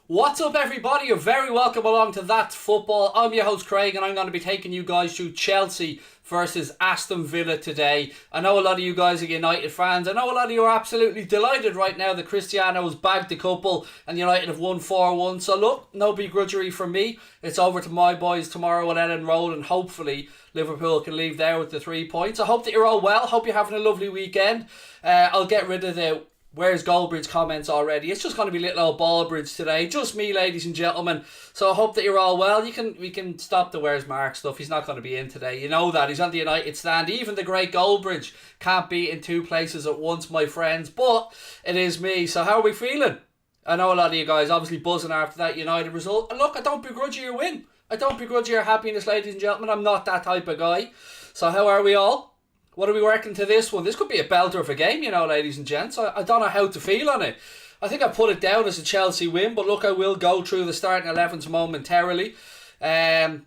What's up, everybody? You're very welcome along to That's Football. I'm your host Craig, and I'm going to be taking you guys through Chelsea versus Aston Villa today. I know a lot of you guys are United fans. I know a lot of you are absolutely delighted right now that Cristiano's bagged the couple and United have won 4-1. So look, no begrudgery from me. It's over to my boys tomorrow at Ellen Road, and hopefully Liverpool can leave there with the 3 points. I hope that you're all well. Hope you're having a lovely weekend. I'll get rid of the "Where's Goldbridge" comments already. It's just going to be little old Ballbridge today. Just me, ladies and gentlemen. So I hope that you're all well. We can stop the "Where's Mark" stuff. He's not going to be in today. You know that. He's on the United stand. Even the great Goldbridge can't be in two places at once, my friends. But it is me. So how are we feeling? I know a lot of you guys obviously buzzing after that United result. And look, I don't begrudge you your win. I don't begrudge your happiness, ladies and gentlemen. I'm not that type of guy. So how are we all? What are we working to this one? This could be a belter of a game, you know, ladies and gents. I don't know how to feel on it. I think I put it down as a Chelsea win, but look, I will go through the starting 11s momentarily. So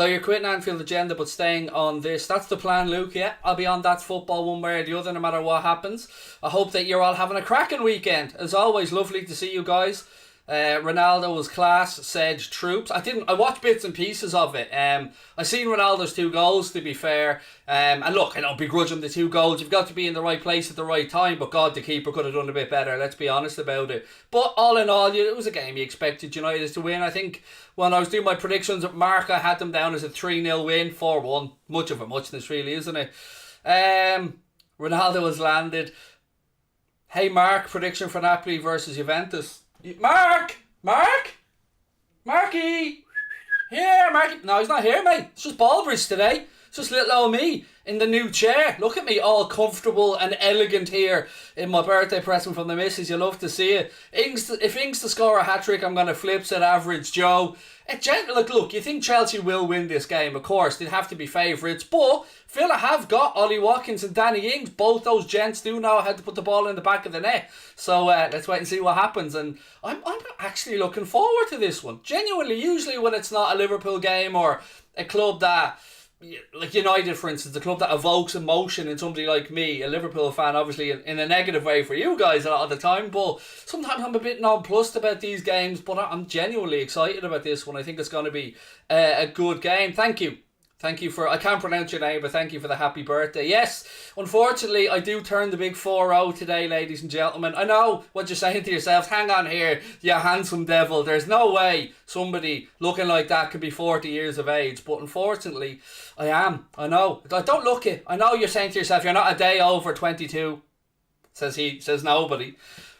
you're quitting Anfield agenda but staying on this. That's the plan, Luke. Yeah, I'll be on That's Football one way or the other no matter what happens. I hope that you're all having a cracking weekend. As always, lovely to see you guys. Ronaldo was class, said troops. I watched bits and pieces of it. I seen Ronaldo's 2 goals, to be fair. And look, I don't begrudge him the 2 goals. You've got to be in the right place at the right time. But God, the keeper could have done a bit better. Let's be honest about it. But all in all, it was a game you expected United to win. I think when I was doing my predictions at Mark, I had them down as a 3-0 win, 4-1. Much of a muchness, really, isn't it? Ronaldo has landed. Hey, Mark, prediction for Napoli versus Juventus. Marky! Here, Marky. No, he's not here, mate. It's just Ballbridge today. It's just little old me in the new chair. Look at me, all comfortable and elegant here in my birthday present from the missus. You love to see it. If Ings to score a hat-trick, I'm going to flip, said Average Joe. Look, you think Chelsea will win this game, of course. They'd have to be favourites. But Villa have got Ollie Watkins and Danny Ings. Both those gents do know how to put the ball in the back of the net. So let's wait and see what happens. And I'm actually looking forward to this one. Genuinely, usually when it's not a Liverpool game or a club that, like United, for instance, a club that evokes emotion in somebody like me, a Liverpool fan, obviously in a negative way for you guys a lot of the time, but sometimes I'm a bit nonplussed about these games, but I'm genuinely excited about this one. I think it's going to be a good game. Thank you for, I can't pronounce your name, but thank you for the happy birthday. Yes, unfortunately, I do turn the big 4-0 today, ladies and gentlemen. I know what you're saying to yourselves. Hang on here, you handsome devil. There's no way somebody looking like that could be 40 years of age. But unfortunately, I am. I know. I don't look it. I know you're saying to yourself, you're not a day over 22. Says nobody.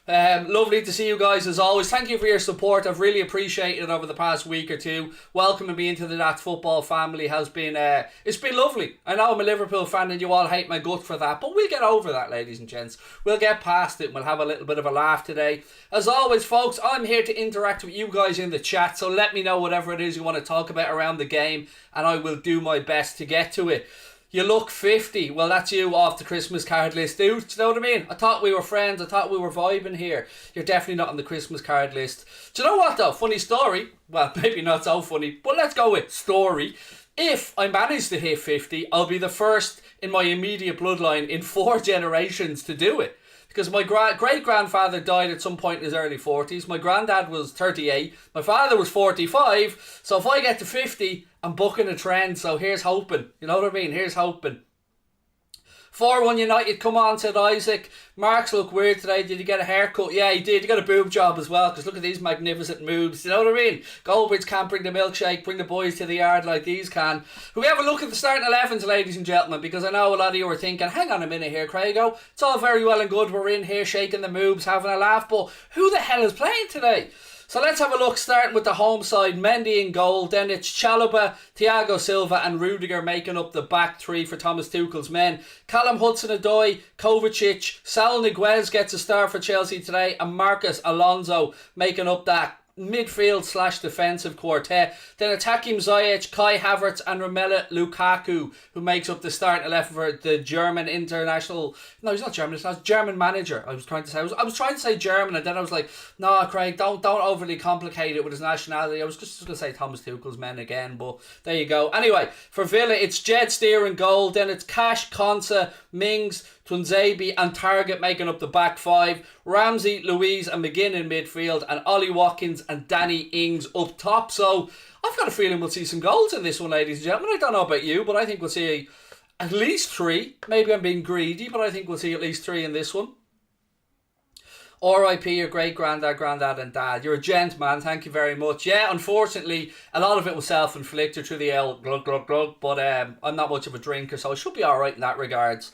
Lovely to see you guys as always. Thank you for your support. I've really appreciated it over the past week or two. Welcoming me into the That's Football family has been it's been lovely. I know I'm a Liverpool fan and you all hate my gut for that, but we'll get over that, ladies and gents. We'll get past it and we'll have a little bit of a laugh today. As always, folks, I'm here to interact with you guys in the chat, so let me know whatever it is you want to talk about around the game and I will do my best to get to it. You look 50. Well, that's you off the Christmas card list, dude. Do you know what I mean? I thought we were friends. I thought we were vibing here. You're definitely not on the Christmas card list. Do you know what, though? Funny story. Well, maybe not so funny, but let's go with story. If I manage to hit 50, I'll be the first in my immediate bloodline in 4 generations to do it. Because my great-grandfather died at some point in his early 40s. My granddad was 38. My father was 45. So if I get to 50, I'm bucking a trend. So here's hoping. You know what I mean? Here's hoping. 4-1 United, come on, said Isaac. Mark's look weird today. Did you get a haircut? Yeah, he did. He got a boob job as well, because look at these magnificent moves. You know what I mean? Goldbridge can't bring the milkshake, bring the boys to the yard like these can. Can we have a look at the starting 11s, ladies and gentlemen? Because I know a lot of you are thinking, hang on a minute here, Craigo. It's all very well and good. We're in here shaking the moves, having a laugh, but who the hell is playing today? So let's have a look, starting with the home side. Mendy in goal, then it's Chalobah, Thiago Silva and Rudiger making up the back 3 for Thomas Tuchel's men. Callum Hudson-Odoi, Kovacic, Saul Niguez gets a start for Chelsea today, and Marcus Alonso making up that midfield / defensive quartet. Then attacking Ziyech, Kai Havertz and Romelu Lukaku, who makes up the starting 11 for the German international. No, he's not German. It's not German manager. I was trying to say German, and then I was like, no, Craig, don't overly complicate it with his nationality. I was just going to say Thomas Tuchel's men again, but there you go. Anyway, for Villa, it's Jed Steer in goal. Then it's Cash, Konsa, Mings, Tunzabi and Target making up the back five. Ramsey, Louise and McGinn in midfield. And Ollie Watkins and Danny Ings up top. So I've got a feeling we'll see some goals in this one, ladies and gentlemen. I don't know about you, but I think we'll see at least 3. Maybe I'm being greedy, but I think we'll see at least 3 in this one. R.I.P. your great granddad, and dad. You're a gent, man. Thank you very much. Yeah, unfortunately, a lot of it was self-inflicted through the old glug, glug, glug. But I'm not much of a drinker, so I should be alright in that regards.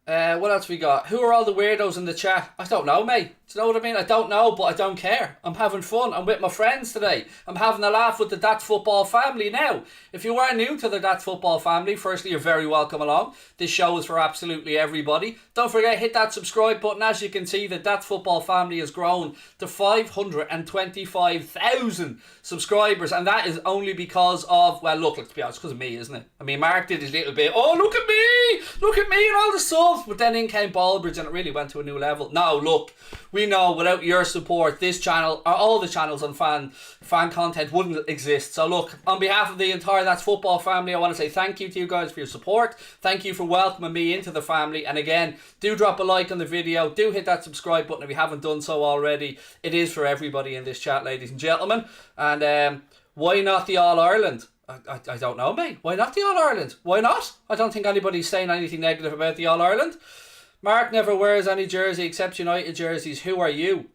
What else we got? Who are all the weirdos in the chat? I don't know, mate. Do you know what I mean? I don't know, but I don't care. I'm having fun. I'm with my friends today. I'm having a laugh with the That's Football family. Now, if you are new to the That's Football family, firstly, you're very welcome along. This show is for absolutely everybody. Don't forget, hit that subscribe button. As you can see, the That's Football family has grown to 525,000 subscribers, and that is only because of, well, look, let's be honest, because of me, isn't it? I mean, Mark did his little bit, oh, look at me and all the subs, but then in came Ballbridge and it really went to a new level. Now, look, we know without your support, this channel, or all the channels on fan content wouldn't exist. So look, on behalf of the entire That's Football family, I want to say thank you to you guys for your support. Thank you for welcoming me into the family. And again, do drop a like on the video. Do hit that subscribe button if you haven't done so already. It is for everybody in this chat, ladies and gentlemen. And why not the All-Ireland? I don't know, mate. Why not the All-Ireland? Why not? I don't think anybody's saying anything negative about the All-Ireland. Mark never wears any jersey except United jerseys. Who are you?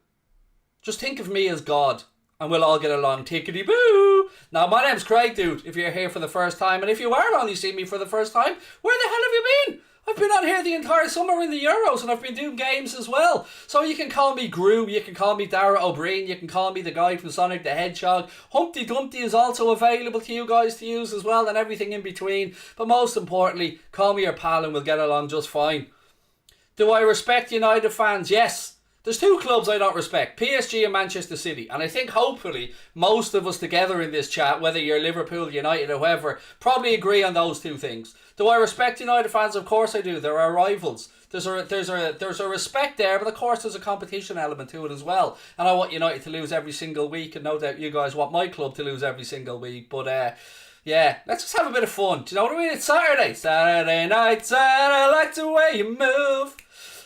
Just think of me as God and we'll all get along. Tickety boo. Now, my name's Craig, dude, if you're here for the first time. And if you are only seeing me for the first time, where the hell have you been? I've been on here the entire summer in the Euros and I've been doing games as well. So you can call me Gru, you can call me Dara O'Brien, you can call me the guy from Sonic the Hedgehog. Humpty Dumpty is also available to you guys to use as well, and everything in between. But most importantly, call me your pal and we'll get along just fine. Do I respect United fans? Yes. There's 2 clubs I don't respect, PSG and Manchester City. And I think hopefully most of us together in this chat, whether you're Liverpool, United or whoever, probably agree on those 2 things. Do I respect United fans? Of course I do. They're our rivals. There's a respect there, but of course there's a competition element to it as well. And I want United to lose every single week, and no doubt you guys want my club to lose every single week. But yeah, let's just have a bit of fun. Do you know what I mean? It's Saturday night, and I like the way you move.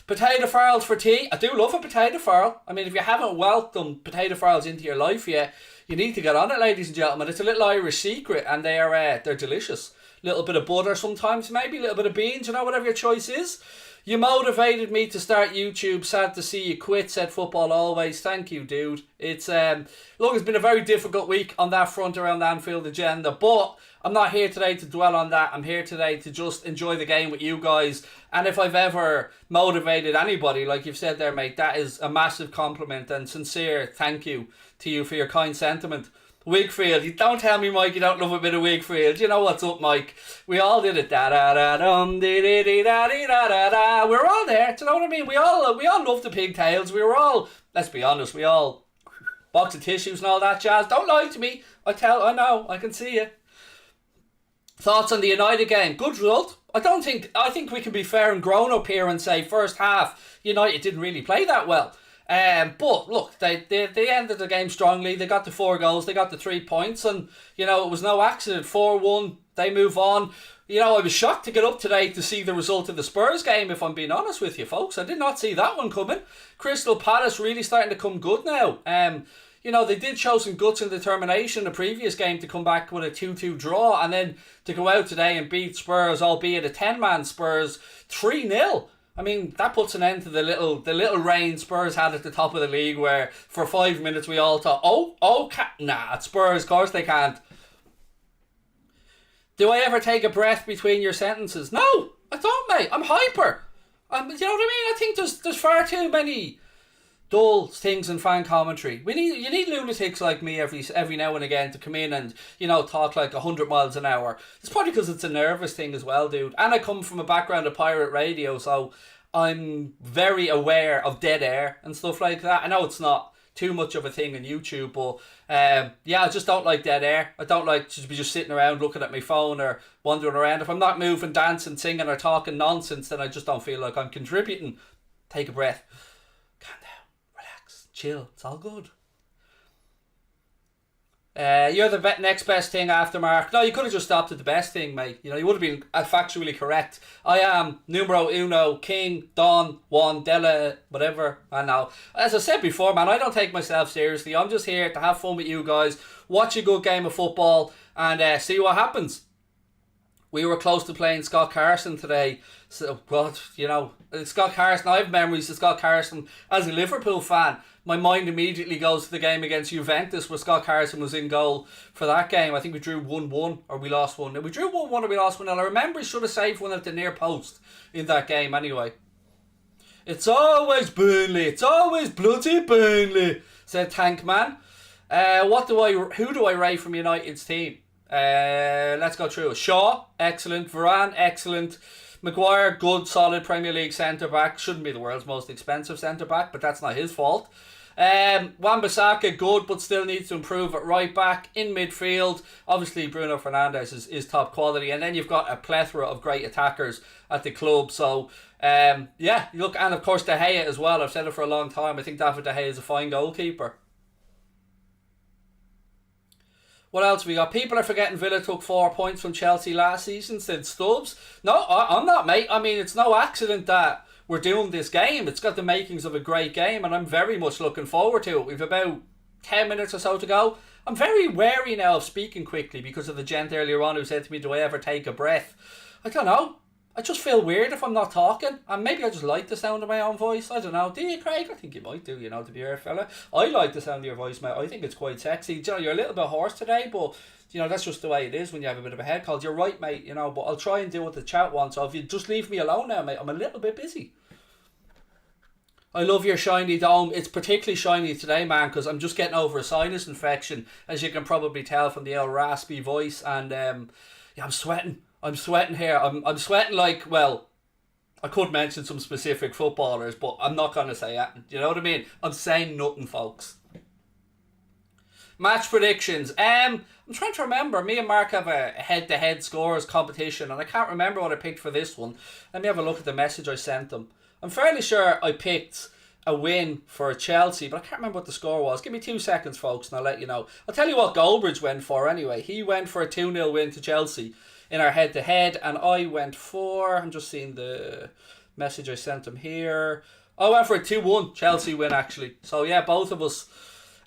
Potato farls for tea. I do love a potato farl. I mean, if you haven't welcomed potato farls into your life yet, you need to get on it, ladies and gentlemen. It's a little Irish secret, and they're delicious. A little bit of butter sometimes, maybe a little bit of beans, you know, whatever your choice is. You motivated me to start YouTube. Sad to see you quit, said Football Always. Thank you, dude. It's look, it's been a very difficult week on that front around the Anfield agenda, but I'm not here today to dwell on that. I'm here today to just enjoy the game with you guys. And if I've ever motivated anybody, like you've said there, mate, that is a massive compliment and sincere thank you to you for your kind sentiment. Wigfield, you don't tell me, Mike, you don't love a bit of Wigfield. You know what's up, Mike. We all did it. Da da da dum dee dee dee da dee da da da. We're all there. Do you know what I mean? We all love the pigtails. We were all, let's be honest, we all box of tissues and all that jazz. Don't lie to me. I know, I can see you. Thoughts on the United game? Good result. I think we can be fair and grown up here and say first half United didn't really play that well. But look, they ended the game strongly. They got the 4 goals, they got the 3 points, and you know it was no accident. 4-1, they move on. You know, I was shocked to get up today to see the result of the Spurs game, if I'm being honest with you folks. I did not see that one coming. Crystal Palace really starting to come good now. You know, they did show some guts and determination in the previous game to come back with a 2-2 draw, and then to go out today and beat Spurs, albeit a 10-man Spurs, 3-0. I mean, that puts an end to the little reign Spurs had at the top of the league, where for 5 minutes we all thought, it's Spurs, of course they can't. Do I ever take a breath between your sentences? No, I don't, mate. I'm hyper. You know what I mean? I think there's far too many dull things in fan commentary. You need lunatics like me every now and again to come in and, you know, talk like 100 miles an hour. It's probably because it's a nervous thing as well, dude. And I come from a background of pirate radio, so I'm very aware of dead air and stuff like that. I know it's not too much of a thing on YouTube, but yeah, I just don't like dead air. I don't like to be just sitting around looking at my phone or wandering around. If I'm not moving, dancing, singing or talking nonsense, then I just don't feel like I'm contributing. Take a breath. Calm down. Relax. Chill. It's all good. You're the next best thing after Mark. No, you could have just stopped at the best thing, mate. You know, you would have been factually correct. I am numero uno, king, don, Juan, della, whatever. I know. As I said before, man, I don't take myself seriously. I'm just here to have fun with you guys, watch a good game of football, and see what happens. We were close to playing Scott Carson today. So, well, you know, Scott Carson, I have memories of Scott Carson as a Liverpool fan. My mind immediately goes to the game against Juventus where Scott Carson was in goal for that game. I think we drew 1-1 or we lost 1. We drew 1-1 or we lost 1. I remember he should have saved one at the near post in that game anyway. It's always Burnley. It's always bloody Burnley, said Tank Man. Who do I rate from United's team? Let's go through it. Shaw, excellent. Varane, excellent. Maguire, good, solid Premier League centre-back. Shouldn't be the world's most expensive centre-back, but that's not his fault. Wan-Bissaka, good, but still needs to improve at right-back. In midfield, obviously Bruno Fernandes is top quality. And then you've got a plethora of great attackers at the club. So, yeah, look, and of course De Gea as well. I've said it for a long time. I think David De Gea is a fine goalkeeper. What else have we got? People are forgetting Villa took 4 points from Chelsea last season, said Stubbs. No, I'm not, mate. I mean, it's no accident that we're doing this game. It's got the makings of a great game, and I'm very much looking forward to it. We've about 10 minutes or so to go. I'm very wary now of speaking quickly because of the gent earlier on who said to me, do I ever take a breath? I don't know. I just feel weird if I'm not talking, and maybe I just like the sound of my own voice. I don't know. Do you, Craig? I think you might do, you know, to be fair, fella. I like the sound of your voice, mate. I think it's quite sexy. You know, you're a little bit hoarse today, but, you know, that's just the way it is when you have a bit of a head cold. You're right, mate, you know, but I'll try and do what the chat wants. So if you just leave me alone now, mate, I'm a little bit busy. I love your shiny dome. It's particularly shiny today, man, because I'm just getting over a sinus infection, as you can probably tell from the old raspy voice, and, yeah, I'm sweating. I'm sweating here. I'm sweating like, well, I could mention some specific footballers, but I'm not going to say that. Do you know what I mean? I'm saying nothing, folks. Match predictions. I'm trying to remember. Me and Mark have a head-to-head scores competition, and I can't remember what I picked for this one. Let me have a look at the message I sent them. I'm fairly sure I picked a win for Chelsea, but I can't remember what the score was. Give me 2 seconds, folks, and I'll let you know. I'll tell you what Goldbridge went for anyway. He went for a 2-0 win to Chelsea in our head-to-head, and I went for, I'm just seeing the message I sent him here. I went for a 2-1 Chelsea win, actually. So yeah, both of us.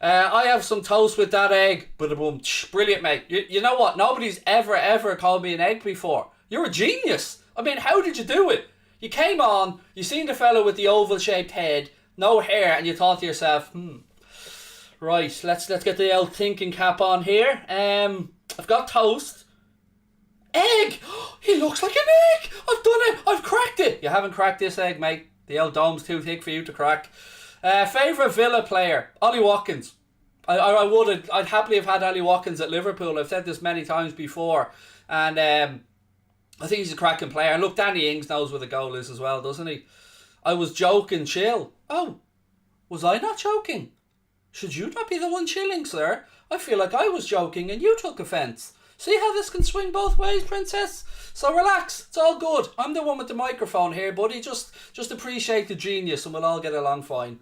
I have some toast with that egg. Boom, brilliant, mate. You know what? Nobody's ever called me an egg before. You're a genius. I mean, how did you do it? You came on, you seen the fellow with the oval-shaped head, no hair, and you thought to yourself, right, let's get the old thinking cap on here. I've got toast. Egg! He looks like an egg! I've done it! I've cracked it! You haven't cracked this egg, mate. The old dome's too thick for you to crack. Favourite Villa player? Ollie Watkins. I'd happily have had Ollie Watkins at Liverpool. I've said this many times before. And I think he's a cracking player. And look, Danny Ings knows where the goal is as well, doesn't he? I was joking, chill. Oh, was I not joking? Should you not be the one chilling, sir? I feel like I was joking and you took offence. See how this can swing both ways, princess? So relax, it's all good. I'm the one with the microphone here, buddy. Just appreciate the genius and we'll all get along fine.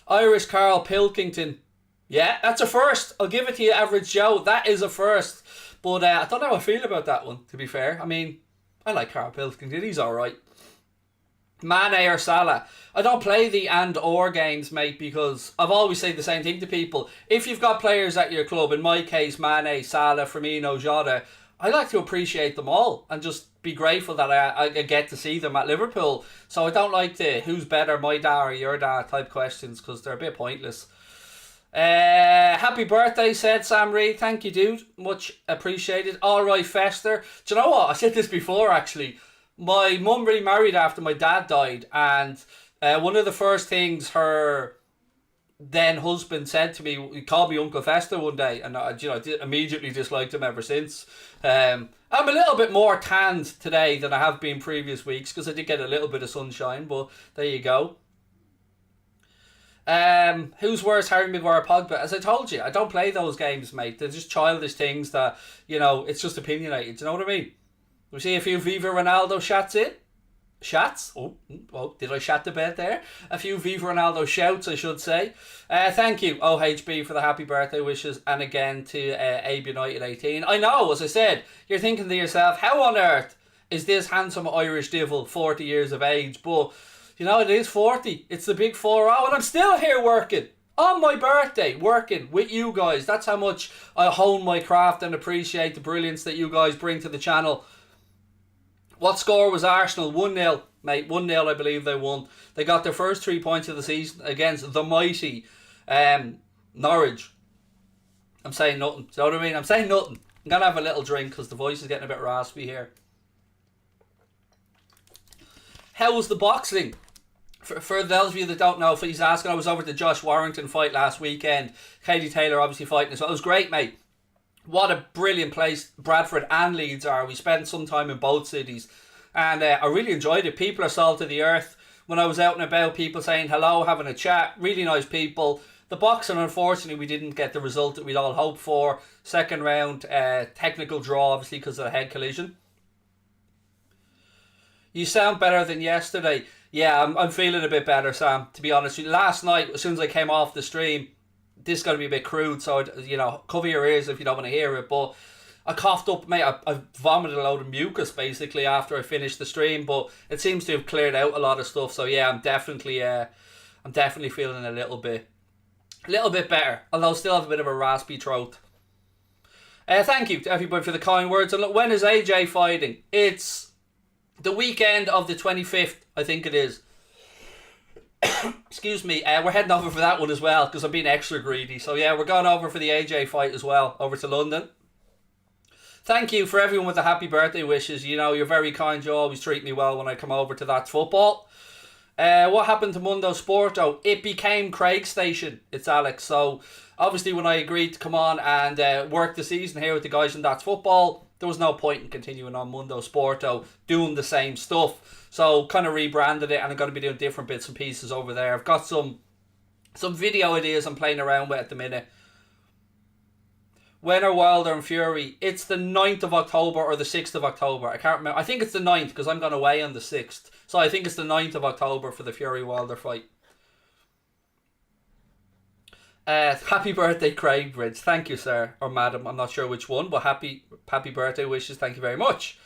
Irish Carl Pilkington. Yeah, that's a first. I'll give it to you, Average Joe. That is a first. But I don't know how I feel about that one, to be fair. I mean, I like Carl Pilkington. He's alright. Mane or Salah? I don't play the and or games, mate, because I've always said the same thing to people. If you've got players at your club, in my case, Mane, Salah, Firmino, Jota, I like to appreciate them all and just be grateful that I get to see them at Liverpool. So I don't like the who's better, my dad or your dad type questions, because they're a bit pointless. Happy birthday, said Sam Reed. Thank you, dude. Much appreciated. Alright, Fester. Do you know what? I said this before, actually. My mum remarried after my dad died, and one of the first things her then husband said to me, he called me Uncle Fester one day, and I immediately disliked him ever since. I'm a little bit more tanned today than I have been previous weeks because I did get a little bit of sunshine, but there you go. Who's worse, Harry Maguire, Pogba? As I told you, I don't play those games, mate. They're just childish things that, it's just opinionated. Do you know what I mean? We see a few Viva Ronaldo shots in. Shats. Oh, did I shat the bed there? A few Viva Ronaldo shouts, I should say. Thank you, OHB, for the happy birthday wishes, and again to Abe United 18. I know, as I said, you're thinking to yourself, how on earth is this handsome Irish divil 40 years of age? But, you know, it is 40. It's the big 4-0, and I'm still here working. On my birthday, working with you guys. That's how much I hone my craft and appreciate the brilliance that you guys bring to the channel. What score was Arsenal? 1-0, mate. 1-0, I believe they won. They got their first 3 points of the season against the mighty Norwich. I'm saying nothing. Do you know what I mean? I'm saying nothing. I'm going to have a little drink because the voice is getting a bit raspy here. How was the boxing? For those of you that don't know, if he's asking, I was over at the Josh Warrington fight last weekend. Katie Taylor obviously fighting as well. It was great, mate. What a brilliant place Bradford and Leeds are. We spent some time in both cities and I really enjoyed it. People are salt of the earth. When I was out and about, people saying hello, having a chat, really nice people. The boxing, unfortunately, we didn't get the result that we'd all hoped for. Second round, technical draw, obviously, because of the head collision. You sound better than yesterday. Yeah, I'm feeling a bit better, Sam, to be honest with you. Last night, as soon as I came off the stream, this is going to be a bit crude, so cover your ears if you don't want to hear it. But I coughed up, mate. I vomited a load of mucus basically after I finished the stream, but it seems to have cleared out a lot of stuff. So yeah, I'm definitely feeling a little bit better. Although still have a bit of a raspy throat. Thank you to everybody for the kind words. And look, when is AJ fighting? It's the weekend of the 25th, I think it is. Excuse me, we're heading over for that one as well because I'm being extra greedy. So yeah, we're going over for the AJ fight as well, over to London. Thank you for everyone with the happy birthday wishes. You know, you're very kind. You always treat me well when I come over to That's Football. What happened to Mundo Sporto? It became Craig Station. It's Alex. So obviously when I agreed to come on and work the season here with the guys in That's Football, there was no point in continuing on Mundo Sporto doing the same stuff. So kind of rebranded it and I'm going to be doing different bits and pieces over there. I've got some video ideas I'm playing around with at the minute. When are Wilder and Fury? It's the 9th of October or the 6th of October. I can't remember. I think it's the 9th because I'm going away on the 6th. So I think it's the 9th of October for the Fury-Wilder fight. Happy birthday, Craig Bridge. Thank you, sir. Or madam. I'm not sure which one, but happy birthday wishes. Thank you very much.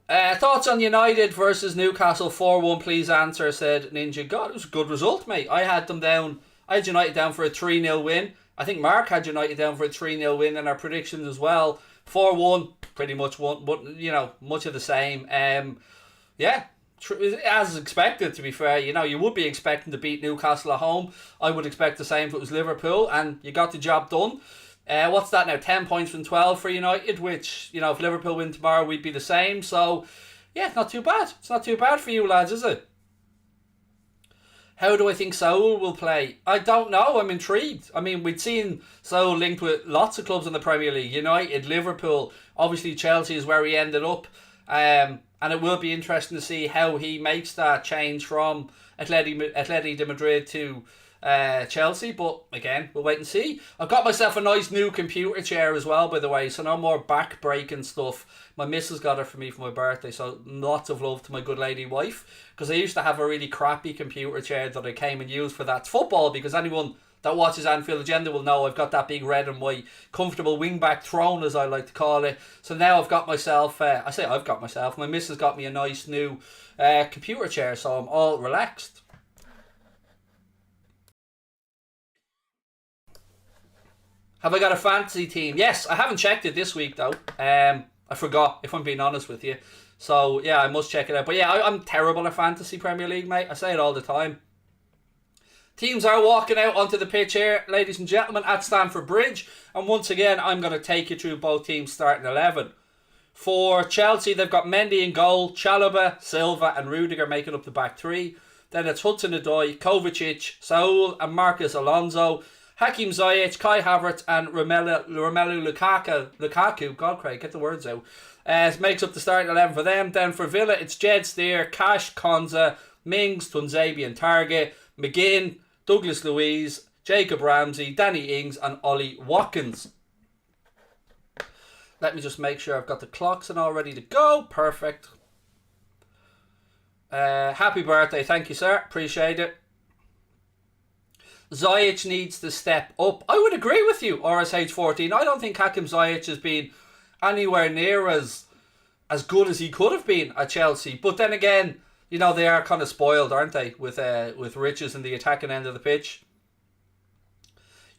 Thoughts on United versus Newcastle 4-1, please answer, said Ninja. God, it was a good result, mate. I had United down for a 3-0 win. I think Mark had United down for a 3-0 win in our predictions as well. 4-1, pretty much one, but much of the same. Yeah, as expected, to be fair. You would be expecting to beat Newcastle at home. I would expect the same if it was Liverpool, and you got the job done. What's that now? 10 points from 12 for United, which, if Liverpool win tomorrow, we'd be the same. So, yeah, not too bad. It's not too bad for you lads, is it? How do I think Saul will play? I don't know. I'm intrigued. I mean, we'd seen Saul linked with lots of clubs in the Premier League. United, Liverpool, obviously Chelsea is where he ended up. And it will be interesting to see how he makes that change from Atleti de Madrid to Chelsea, but again, we'll wait and see. I've got myself a nice new computer chair as well, by the way, so no more back breaking stuff. My missus got it for me for my birthday, so lots of love to my good lady wife, because I used to have a really crappy computer chair that I came and used for That's Football, because anyone that watches Anfield Agenda will know I've got that big red and white comfortable wingback throne, as I like to call it. So now I've got myself, my missus got me a nice new computer chair, so I'm all relaxed. Have I got a fantasy team? Yes, I haven't checked it this week though. I forgot, if I'm being honest with you. So yeah, I must check it out. But yeah, I'm terrible at fantasy Premier League, mate. I say it all the time. Teams are walking out onto the pitch here, ladies and gentlemen, at Stamford Bridge. And once again, I'm going to take you through both teams' starting 11. For Chelsea, they've got Mendy in goal, Chalobah, Silva and Rudiger making up the back three. Then it's Hudson-Odoi, Kovacic, Saul and Marcus Alonso, Hakim Ziyech, Kai Havertz and Romelu Lukaku. God, Craig, get the words out. Makes up the starting 11 for them. Then for Villa, it's Jed Steer, Cash, Konza, Mings, Tunzebi and Target, McGinn, Douglas Luiz, Jacob Ramsey, Danny Ings and Ollie Watkins. Let me just make sure I've got the clocks and all ready to go. Perfect. Happy birthday. Thank you, sir. Appreciate it. Ziyech needs to step up. I would agree with you, RSH14. I don't think Hakim Ziyech has been anywhere near as good as he could have been at Chelsea. But then again, you know, they are kind of spoiled, aren't they, with riches in the attacking end of the pitch.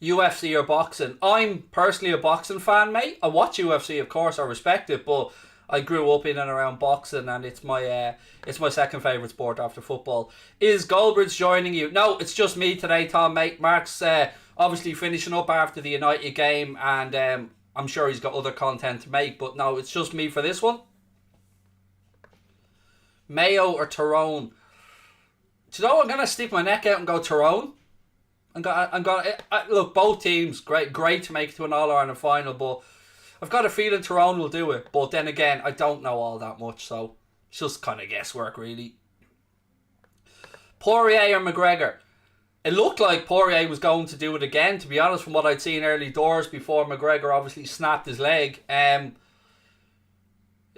UFC or boxing? I'm personally a boxing fan, mate. I watch UFC, of course. I respect it, but I grew up in and around boxing, and it's my second favourite sport after football. Is Goldbridge joining you? No, it's just me today, Tom, mate. Mark's obviously finishing up after the United game, and I'm sure he's got other content to make, but no, it's just me for this one. Mayo or Tyrone? Do you know what? I'm going to stick my neck out and go Tyrone. Look, both teams, great to make it to an All-Ireland final, but I've got a feeling Tyrone will do it. But then again, I don't know all that much, so it's just kind of guesswork, really. Poirier or McGregor? It looked like Poirier was going to do it again, to be honest, from what I'd seen early doors before McGregor obviously snapped his leg.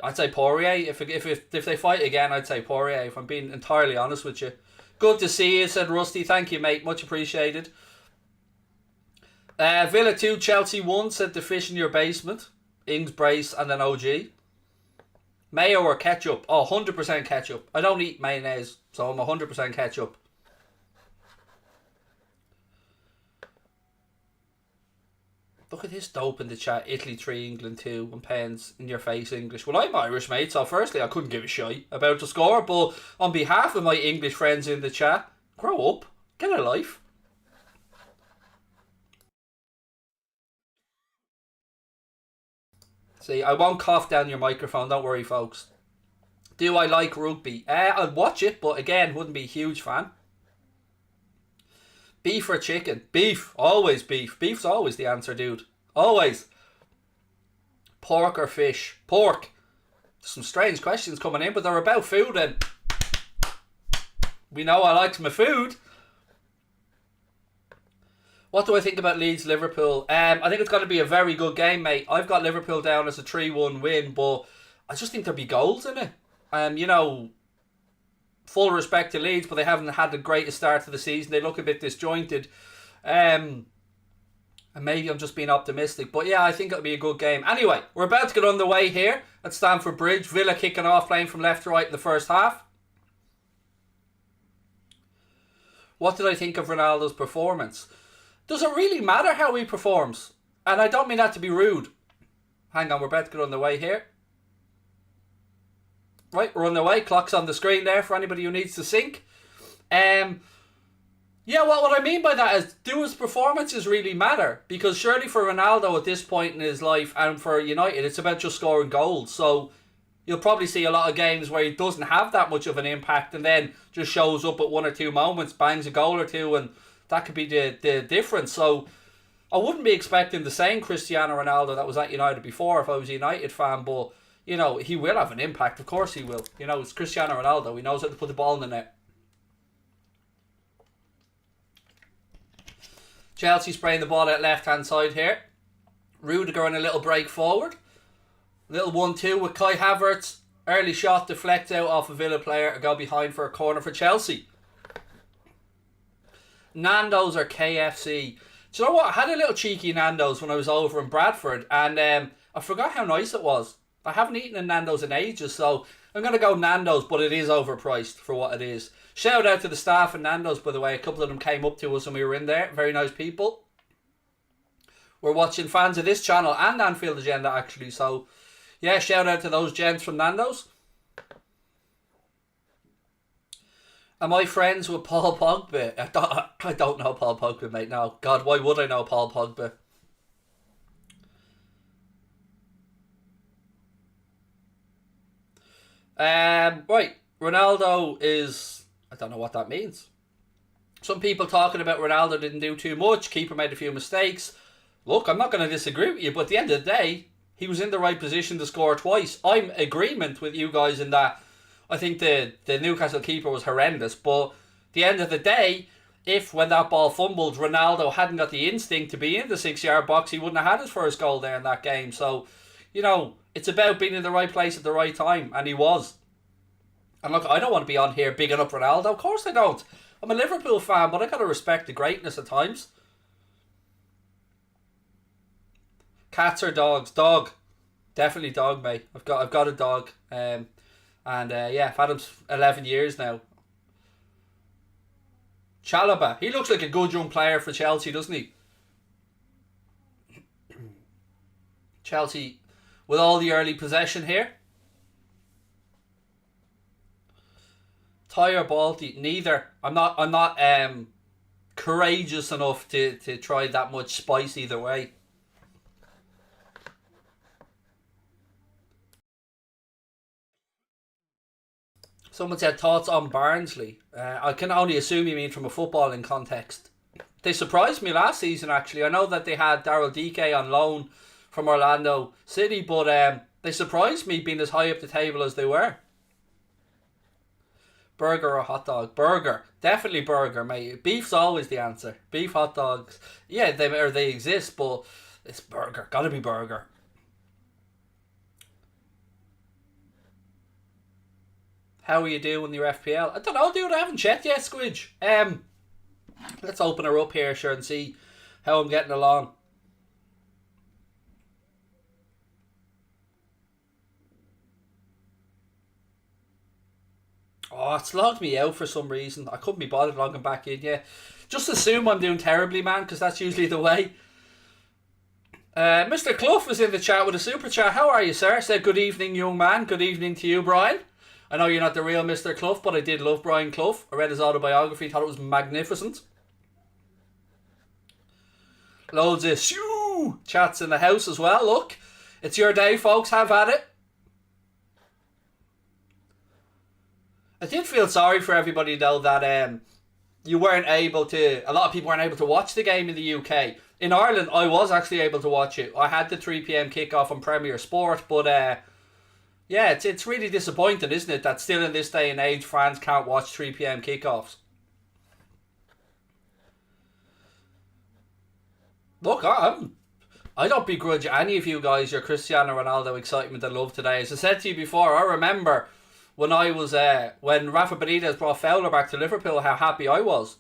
I'd say Poirier. If they fight again, I'd say Poirier, if I'm being entirely honest with you. Good to see you, said Rusty. Thank you, mate. Much appreciated. Villa 2, Chelsea 1, said the fish in your basement. Ings, Brace, and then OG. Mayo or ketchup? Oh, 100% ketchup. I don't eat mayonnaise, so I'm 100% ketchup. Look at this dope in the chat. Italy 3, England 2, and Pens in your face English. Well, I'm Irish, mate, so firstly I couldn't give a shite about the score, but on behalf of my English friends in the chat, grow up, get a life. See, I won't cough down your microphone, don't worry, folks. Do I like rugby? I'd watch it, but again, wouldn't be a huge fan. Beef or chicken? Beef. Always beef. Beef's always the answer, dude. Always. Pork or fish? Pork. Some strange questions coming in, but they're about food, and we know I like my food. What do I think about Leeds-Liverpool? I think it's going to be a very good game, mate. I've got Liverpool down as a 3-1 win, but I just think there'll be goals in it. You know, full respect to Leeds, but they haven't had the greatest start to the season. They look a bit disjointed. And maybe I'm just being optimistic. But yeah, I think it'll be a good game. Anyway, we're about to get underway here at Stamford Bridge. Villa kicking off, playing from left to right in the first half. What did I think of Ronaldo's performance? Does it really matter how he performs? And I don't mean that to be rude. Hang on, we're about to get underway here. Right, we're on the way. Clock's on the screen there for anybody who needs to sync. Yeah, what I mean by that is, do his performances really matter? Because surely for Ronaldo at this point in his life, and for United, it's about just scoring goals. So you'll probably see a lot of games where he doesn't have that much of an impact, and then just shows up at one or two moments, bangs a goal or two, and that could be the difference. So I wouldn't be expecting the same Cristiano Ronaldo that was at United before if I was a United fan, but you know, he will have an impact. Of course he will. You know, it's Cristiano Ronaldo. He knows how to put the ball in the net. Chelsea spraying the ball out left-hand side here. Rudiger on a little break forward. Little 1-2 with Kai Havertz. Early shot deflects out off a Villa player. A go behind for a corner for Chelsea. Nando's or KFC? Do you know what? I had a little cheeky Nando's when I was over in Bradford, and I forgot how nice it was. I haven't eaten a Nando's in ages, so I'm going to go Nando's, but it is overpriced for what it is. Shout out to the staff at Nando's, by the way. A couple of them came up to us when we were in there. Very nice people. We're watching fans of this channel and Anfield Agenda, actually. So, yeah, shout out to those gents from Nando's. Am I friends with Paul Pogba? I don't know Paul Pogba, mate. No. God, why would I know Paul Pogba? Right, Ronaldo is... I don't know what that means. Some people talking about Ronaldo didn't do too much. Keeper made a few mistakes. Look, I'm not going to disagree with you, but at the end of the day, he was in the right position to score twice. I'm in agreement with you guys in that I think the Newcastle keeper was horrendous, but at the end of the day, if when that ball fumbled, Ronaldo hadn't got the instinct to be in the 6-yard box, he wouldn't have had his first goal there in that game. So, you know, it's about being in the right place at the right time, and he was. And look, I don't want to be on here bigging up Ronaldo. Of course I don't. I'm a Liverpool fan, but I gotta respect the greatness at times. Cats or dogs? Dog. Definitely dog, mate. I've got a dog. Yeah, I've had him 11 years now. Chalobah. He looks like a good young player for Chelsea, doesn't he? Chelsea with all the early possession here. Thai or Balti? Neither. I'm not courageous enough to try that much spice either way. Someone said thoughts on Barnsley. I can only assume you mean from a footballing context. They surprised me last season, actually. I know that they had Daryl Dike on loan from Orlando City, but they surprised me being as high up the table as they were. Burger or hot dog? Burger. Definitely burger, mate. Beef's always the answer. Beef, hot dogs. Yeah, they exist, but it's burger. Gotta be burger. How are you doing your FPL? I don't know, dude. I haven't checked yet, Squidge. Let's open her up here, sure, and see how I'm getting along. Oh, it's logged me out for some reason. I couldn't be bothered logging back in yet. Just assume I'm doing terribly, man, because that's usually the way. Mr. Clough was in the chat with a super chat. How are you, sir? Said good evening, young man. Good evening to you, Brian. I know you're not the real Mr. Clough, but I did love Brian Clough. I read his autobiography, thought it was magnificent. Loads of shoo chats in the house as well. Look, it's your day, folks. Have at it. I did feel sorry for everybody though that you weren't able to. A lot of people weren't able to watch the game in the UK. In Ireland, I was actually able to watch it. I had the 3 p.m. kickoff on Premier Sport, but yeah, it's really disappointing, isn't it, that still in this day and age, fans can't watch 3 p.m. kickoffs. Look, I don't begrudge any of you guys your Cristiano Ronaldo excitement and love today. As I said to you before, I remember when I was when Rafa Benitez brought Fowler back to Liverpool, how happy I was.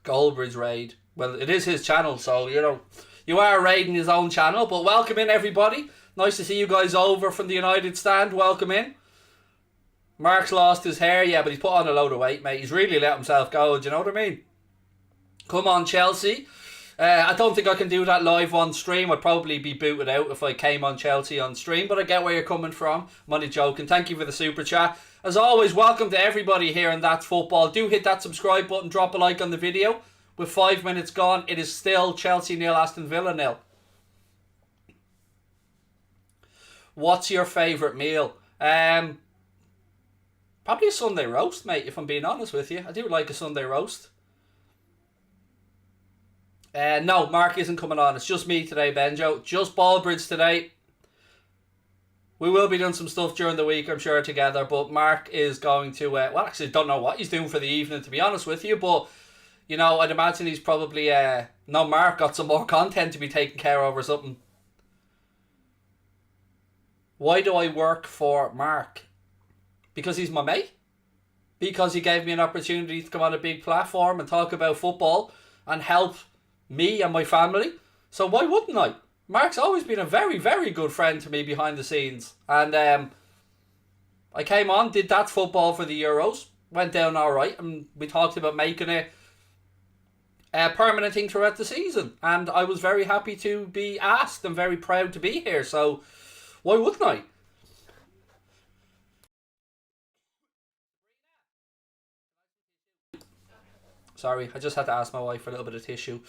Goldbridge raid. Well, it is his channel, so you know you are raiding his own channel. But welcome in, everybody. Nice to see you guys over from the United stand. Welcome in. Mark's lost his hair, yeah, but he's put on a load of weight, mate. He's really let himself go. Do you know what I mean? Come on, Chelsea. I don't think I can do that live on stream. I'd probably be booted out if I came on Chelsea on stream, but I get where you're coming from. I'm only joking. Thank you for the super chat. As always, welcome to everybody here in That's Football. Do hit that subscribe button, drop a like on the video. With 5 minutes gone, it is still Chelsea 0, Aston Villa 0. What's your favourite meal? Probably a Sunday roast, mate, if I'm being honest with you. I do like a Sunday roast. No, Mark isn't coming on. It's just me today, Benjo. Just Ballbridge today. We will be doing some stuff during the week, I'm sure, together. But Mark is going to... well, actually, don't know what he's doing for the evening, to be honest with you. But, you know, I'd imagine he's probably... no, Mark got some more content to be taken care of or something. Why do I work for Mark? Because he's my mate. Because he gave me an opportunity to come on a big platform and talk about football and help me and my family. So why wouldn't I? Mark's always been a very, very good friend to me behind the scenes. And I came on, did That's Football for the Euros. Went down alright. And we talked about making it a permanent thing throughout the season. And I was very happy to be asked and very proud to be here. So why wouldn't I? Sorry, I just had to ask my wife for a little bit of tissue.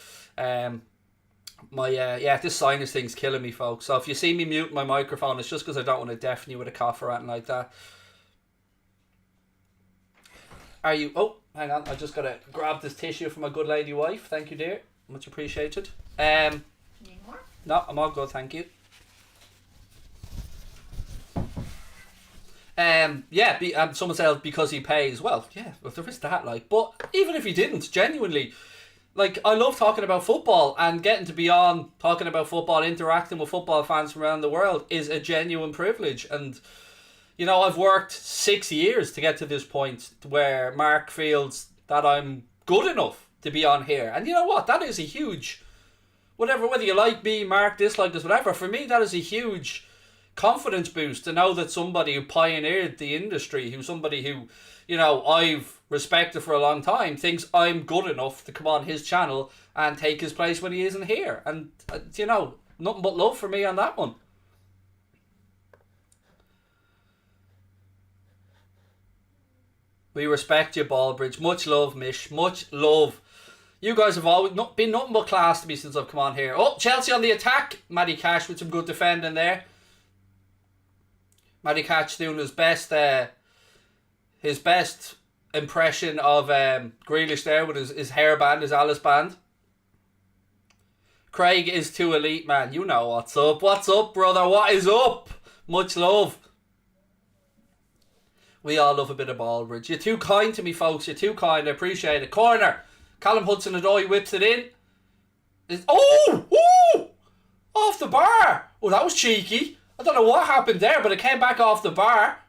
This sinus thing's killing me, folks. So if you see me mute my microphone, it's just because I don't want to deafen you with a cough or anything like that. Are you... Oh, hang on. I just got to grab this tissue from my good lady wife. Thank you, dear. Much appreciated. Need more? No, I'm all good, thank you. Someone said because he pays. Well, yeah, well, there is that, like. But even if he didn't, genuinely, like, I love talking about football, and getting to be on talking about football, interacting with football fans from around the world is a genuine privilege. And, you know, I've worked 6 years to get to this point where Mark feels that I'm good enough to be on here. And you know what? That is a huge, whether you like me, Mark, dislike us, whatever, for me that is a huge confidence boost to know that somebody who pioneered the industry, somebody who, you know, I've respected for a long time, thinks I'm good enough to come on his channel and take his place when he isn't here. And, you know, nothing but love for me on that one. We respect you, Ballbridge. Much love, Mish. Much love. You guys have always been nothing but class to me since I've come on here. Oh, Chelsea on the attack. Matty Cash with some good defending there. Matty Cash doing his best impression of Grealish there with his hairband, his Alice band. Craig is too elite, man. You know what's up. What's up, brother? What is up? Much love. We all love a bit of Ballbridge. You're too kind to me, folks. You're too kind. I appreciate it. Corner. Callum Hudson-Odoi whips it in. Oh! Off the bar. Oh, that was cheeky. I don't know what happened there, but it came back off the bar.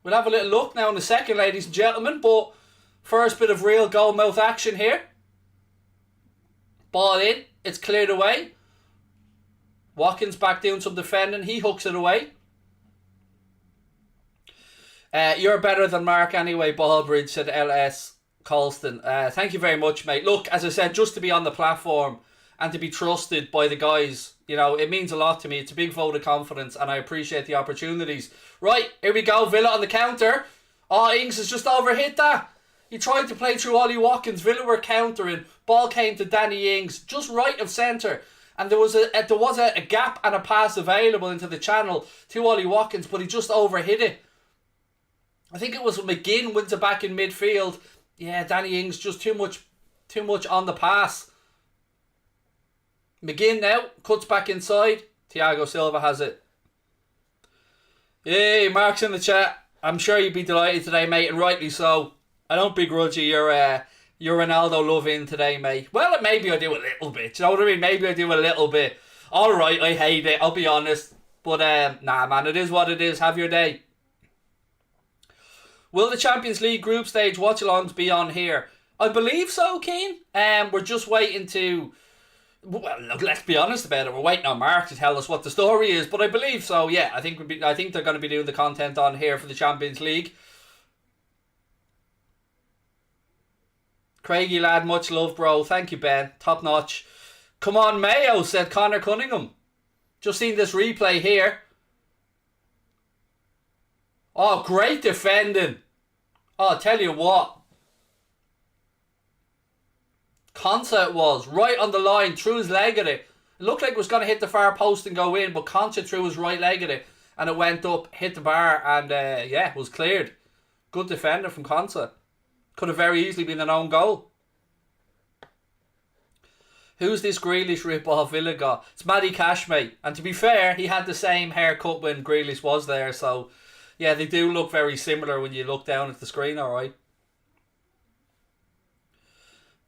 We'll have a little look now in a second, ladies and gentlemen. But first bit of real goal-mouth action here. Ball in. It's cleared away. Watkins back doing some defending. He hooks it away. You're better than Mark anyway, Ballbridge, said LS Colston. Thank you very much, mate. Look, as I said, just to be on the platform and to be trusted by the guys, you know, it means a lot to me. It's a big vote of confidence, and I appreciate the opportunities. Right, here we go. Villa on the counter. Oh, Ings has just overhit that. He tried to play through Ollie Watkins. Villa were countering. Ball came to Danny Ings, just right of centre. And there was a gap and a pass available into the channel to Ollie Watkins, but he just overhit it. I think it was McGinn wins it back in midfield. Yeah, Danny Ings just too much on the pass. McGinn now cuts back inside. Thiago Silva has it. Yay, Mark's in the chat. I'm sure you'd be delighted today, mate, and rightly so. I don't begrudge you your Ronaldo love in today, mate. Well, maybe I do a little bit. You know what I mean? Maybe I do a little bit. Alright, I hate it. I'll be honest. But, nah, man, it is what it is. Have your day. Will the Champions League group stage watch-alongs be on here? I believe so, Keane. We're just waiting to... Well, look, let's be honest about it. We're waiting on Mark to tell us what the story is. But I believe so, yeah. I think they're going to be doing the content on here for the Champions League. Craigie lad, much love, bro. Thank you, Ben. Top notch. Come on, Mayo, said Connor Cunningham. Just seen this replay here. Oh, great defending. Oh, I'll tell you what. Concha was right on the line, threw his leg at it. It looked like it was going to hit the far post and go in, but Concha threw his right leg at it and it went up, hit the bar, and yeah, it was cleared. Good defender from Concha. Could have very easily been an own goal. Who's this Grealish rip-off Villa got? It's Matty Cash, mate. And to be fair, he had the same haircut when Grealish was there, so yeah, they do look very similar when you look down at the screen, alright.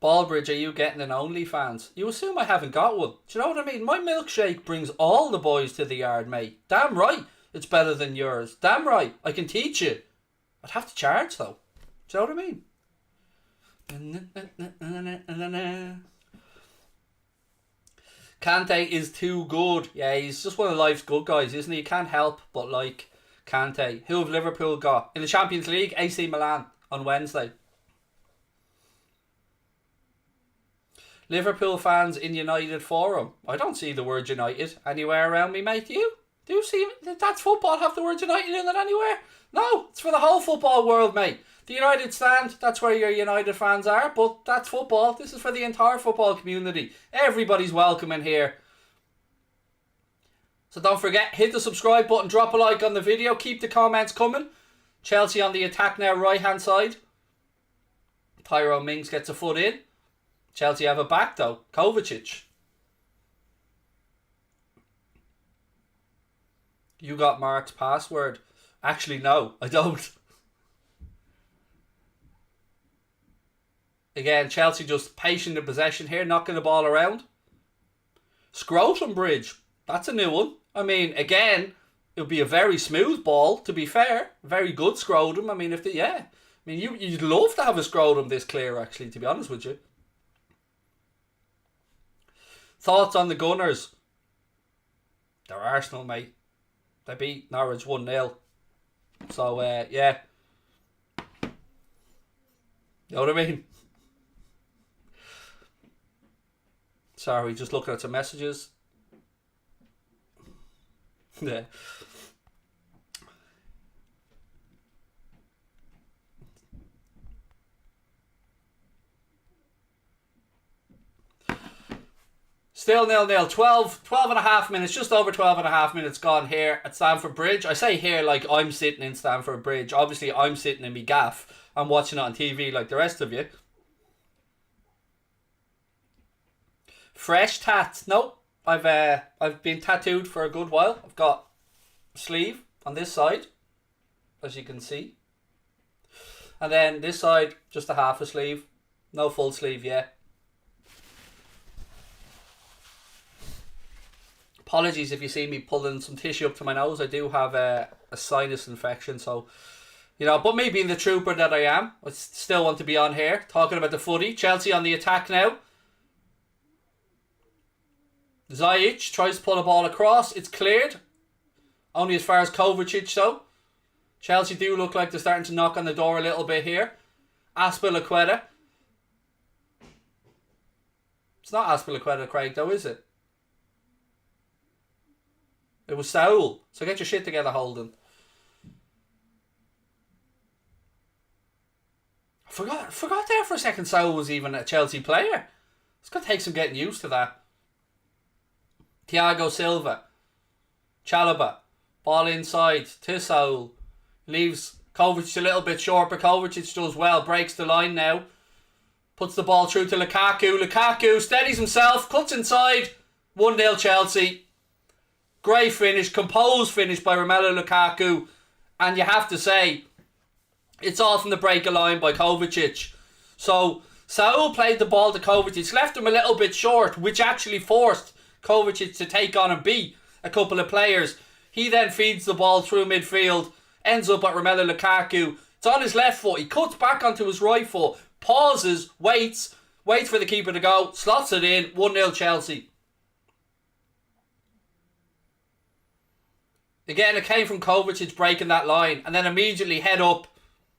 Ballbridge, are you getting an OnlyFans? You assume I haven't got one. Do you know what I mean? My milkshake brings all the boys to the yard, mate. Damn right it's better than yours. Damn right, I can teach you. I'd have to charge though. Do you know what I mean? Kante is too good. Yeah, he's just one of life's good guys, isn't he? You can't help but like Kante. Who have Liverpool got? In the Champions League, AC Milan on Wednesday. Liverpool fans in United Forum. I don't see the word United anywhere around me, mate. You? Do you see that's football have the word United in it anywhere? No, it's for the whole football world, mate. The United stand, that's where your United fans are, but that's football. This is for the entire football community. Everybody's welcome in here. So don't forget, hit the subscribe button, drop a like on the video, keep the comments coming. Chelsea on the attack now, right hand side. Tyrone Mings gets a foot in. Chelsea have a back though, Kovacic. You got Mark's password. Actually, no, I don't. Again, Chelsea just patient in possession here, knocking the ball around. Scrotum bridge. That's a new one. I mean, again, it would be a very smooth ball, to be fair. Very good scrotum. I mean, you'd love to have a scrotum this clear, actually, to be honest with you. Thoughts on the Gunners? They're Arsenal, mate. They beat Norwich 1-0. So, yeah. You know what I mean? Sorry, just looking at some messages. Yeah. Still 0-0. 12 and a half minutes, just over 12 and a half minutes gone here at Stamford Bridge. I say here like I'm sitting in Stamford Bridge. Obviously, I'm sitting in my gaff. I'm watching it on TV like the rest of you. Fresh tats. Nope. I've been tattooed for a good while. I've got a sleeve on this side, as you can see. And then this side, just a half a sleeve. No full sleeve yet. Apologies if you see me pulling some tissue up to my nose. I do have a sinus infection, so, but me being the trooper that I am, I still want to be on here, talking about the footy. Chelsea on the attack now. Ziyech tries to pull a ball across. It's cleared. Only as far as Kovacic, though. Chelsea do look like they're starting to knock on the door a little bit here. Azpilicueta. It's not Azpilicueta, Craig, though, is it? It was Saul. So get your shit together, Holden. I forgot there for a second Saul was even a Chelsea player. It's going to take some getting used to that. Thiago Silva. Chalobah. Ball inside to Saul. Leaves Kovacic a little bit short, but Kovacic does well. Breaks the line now. Puts the ball through to Lukaku. Lukaku steadies himself. Cuts inside. 1-0 Chelsea. Great finish. Composed finish by Romelu Lukaku. And you have to say, it's all from the break of line by Kovacic. So, Saul played the ball to Kovacic. Left him a little bit short, which actually forced Kovacic to take on and beat a couple of players. He then feeds the ball through midfield. Ends up at Romelu Lukaku. It's on his left foot. He cuts back onto his right foot. Pauses. Waits for the keeper to go. Slots it in. 1-0 Chelsea. Again, it came from Kovacic breaking that line. And then immediately head up.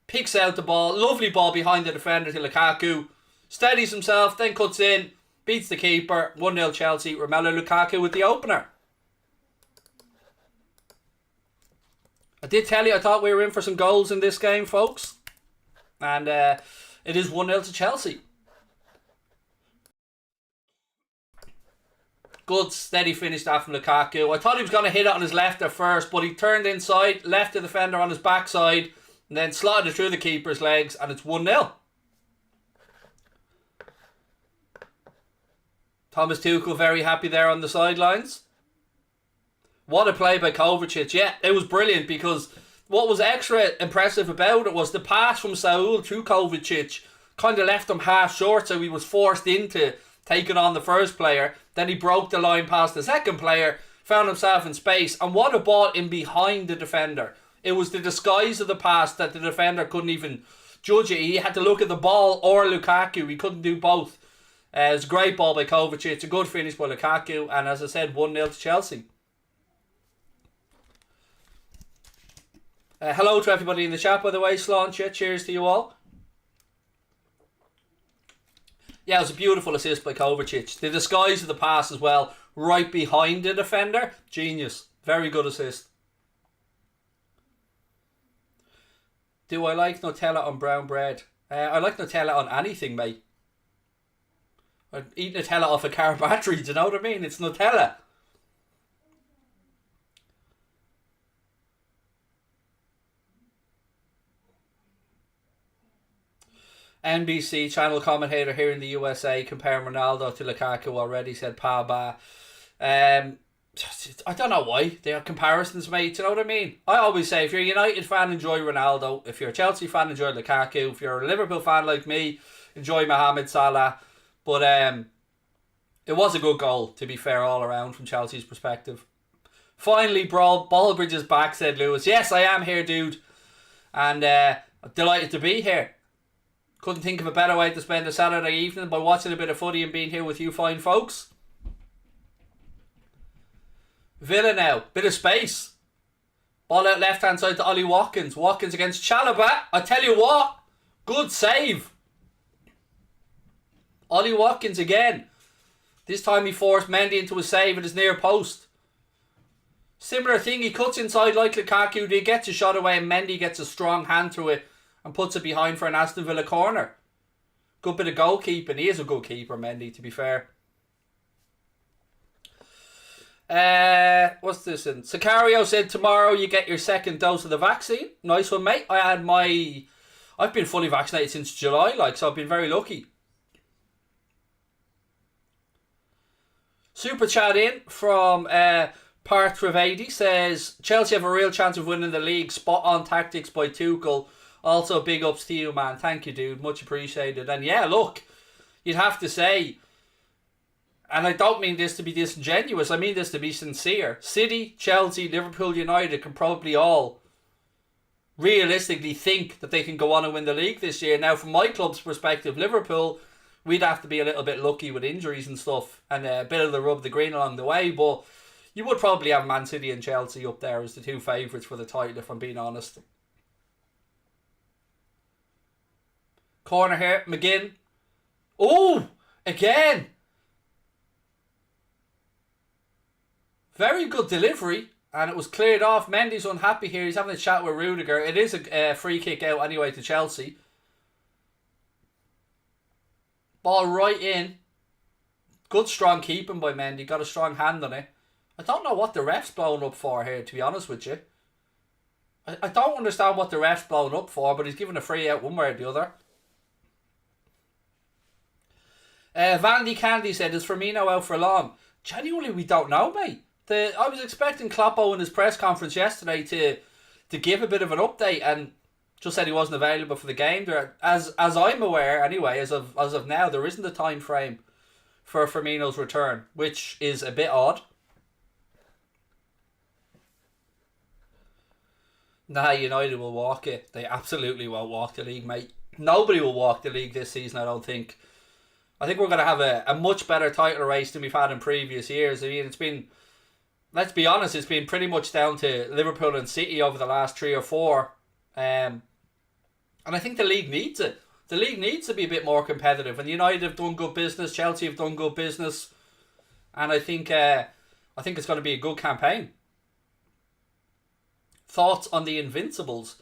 Picks out the ball. Lovely ball behind the defender to Lukaku. Steadies himself. Then cuts in. Beats the keeper. 1-0 Chelsea. Romelu Lukaku with the opener. I did tell you I thought we were in for some goals in this game, folks. And it is 1-0 to Chelsea. Good steady finish that from Lukaku. I thought he was going to hit it on his left at first, but he turned inside, left the defender on his backside, and then slotted it through the keeper's legs, and it's 1-0. Thomas Tuchel very happy there on the sidelines. What a play by Kovacic. Yeah, it was brilliant, because what was extra impressive about it was the pass from Saul to Kovacic kind of left him half short, so he was forced into taking on the first player. Then he broke the line past the second player, found himself in space, and what a ball in behind the defender. It was the disguise of the pass that the defender couldn't even judge it. He had to look at the ball or Lukaku. He couldn't do both. It was a great ball by Kovacic. It's a good finish by Lukaku, and as I said, 1-0 to Chelsea. Hello to everybody in the chat, by the way. Sláinte, cheers to you all. Yeah, it was a beautiful assist by Kovacic. The disguise of the pass as well, right behind the defender. Genius. Very good assist. Do I like Nutella on brown bread? I like Nutella on anything, mate. I'd eat Nutella off a car battery, do you know what I mean? It's Nutella. NBC channel commentator here in the USA comparing Ronaldo to Lukaku already, said Pa Ba. I don't know why they are comparisons, mate. Do you know what I mean? I always say, if you're a United fan, enjoy Ronaldo. If you're a Chelsea fan, enjoy Lukaku. If you're a Liverpool fan like me, enjoy Mohamed Salah. But it was a good goal, to be fair, all around from Chelsea's perspective. Finally, Ballbridge is back, said Lewis. Yes, I am here, dude. And I'm delighted to be here. Couldn't think of a better way to spend a Saturday evening by watching a bit of footy and being here with you fine folks. Villa now, bit of space. Ball out left hand side to Ollie Watkins. Watkins against Chalobah. I tell you what, good save. Ollie Watkins again. This time he forced Mendy into a save at his near post. Similar thing, he cuts inside like Lukaku. He gets a shot away and Mendy gets a strong hand through it and puts it behind for an Aston Villa corner. Good bit of goalkeeping. He is a good keeper, Mendy, to be fair. What's this in? Sicario said tomorrow you get your second dose of the vaccine. Nice one, mate. I've been fully vaccinated since July, so I've been very lucky. Super chat in from Part Trivedi says Chelsea have a real chance of winning the league. Spot on tactics by Tuchel. Also big ups to you, man. Thank you, dude. Much appreciated. And yeah, look, you'd have to say, and I don't mean this to be disingenuous, I mean this to be sincere. City, Chelsea, Liverpool, United can probably all realistically think that they can go on and win the league this year. Now, from my club's perspective, Liverpool, we'd have to be a little bit lucky with injuries and stuff and a bit of the rub the green along the way, but you would probably have Man City and Chelsea up there as the two favourites for the title, if I'm being honest. Corner here, McGinn. Oh, again. Very good delivery, and it was cleared off. Mendy's unhappy here. He's having a chat with Rudiger. It is a free kick out anyway to Chelsea. Ball right in. Good strong keeping by Mendy. Got a strong hand on it. I don't know what the ref's blown up for here, to be honest with you. I don't understand what the ref's blown up for, but he's given a free out one way or the other. Vandy Candy said, is Firmino out for long? Genuinely, we don't know, mate. I was expecting Kloppo in his press conference yesterday to give a bit of an update and just said he wasn't available for the game. There, as I'm aware, anyway, as of now, there isn't a time frame for Firmino's return, which is a bit odd. Nah, United will walk it. They absolutely won't walk the league, mate. Nobody will walk the league this season, I don't think. I think we're going to have a much better title race than we've had in previous years. I mean, it's been, let's be honest, it's been pretty much down to Liverpool and City over the last 3 or 4. And I think the league needs it. The league needs to be a bit more competitive. And United have done good business. Chelsea have done good business. And I think it's going to be a good campaign. Thoughts on the Invincibles,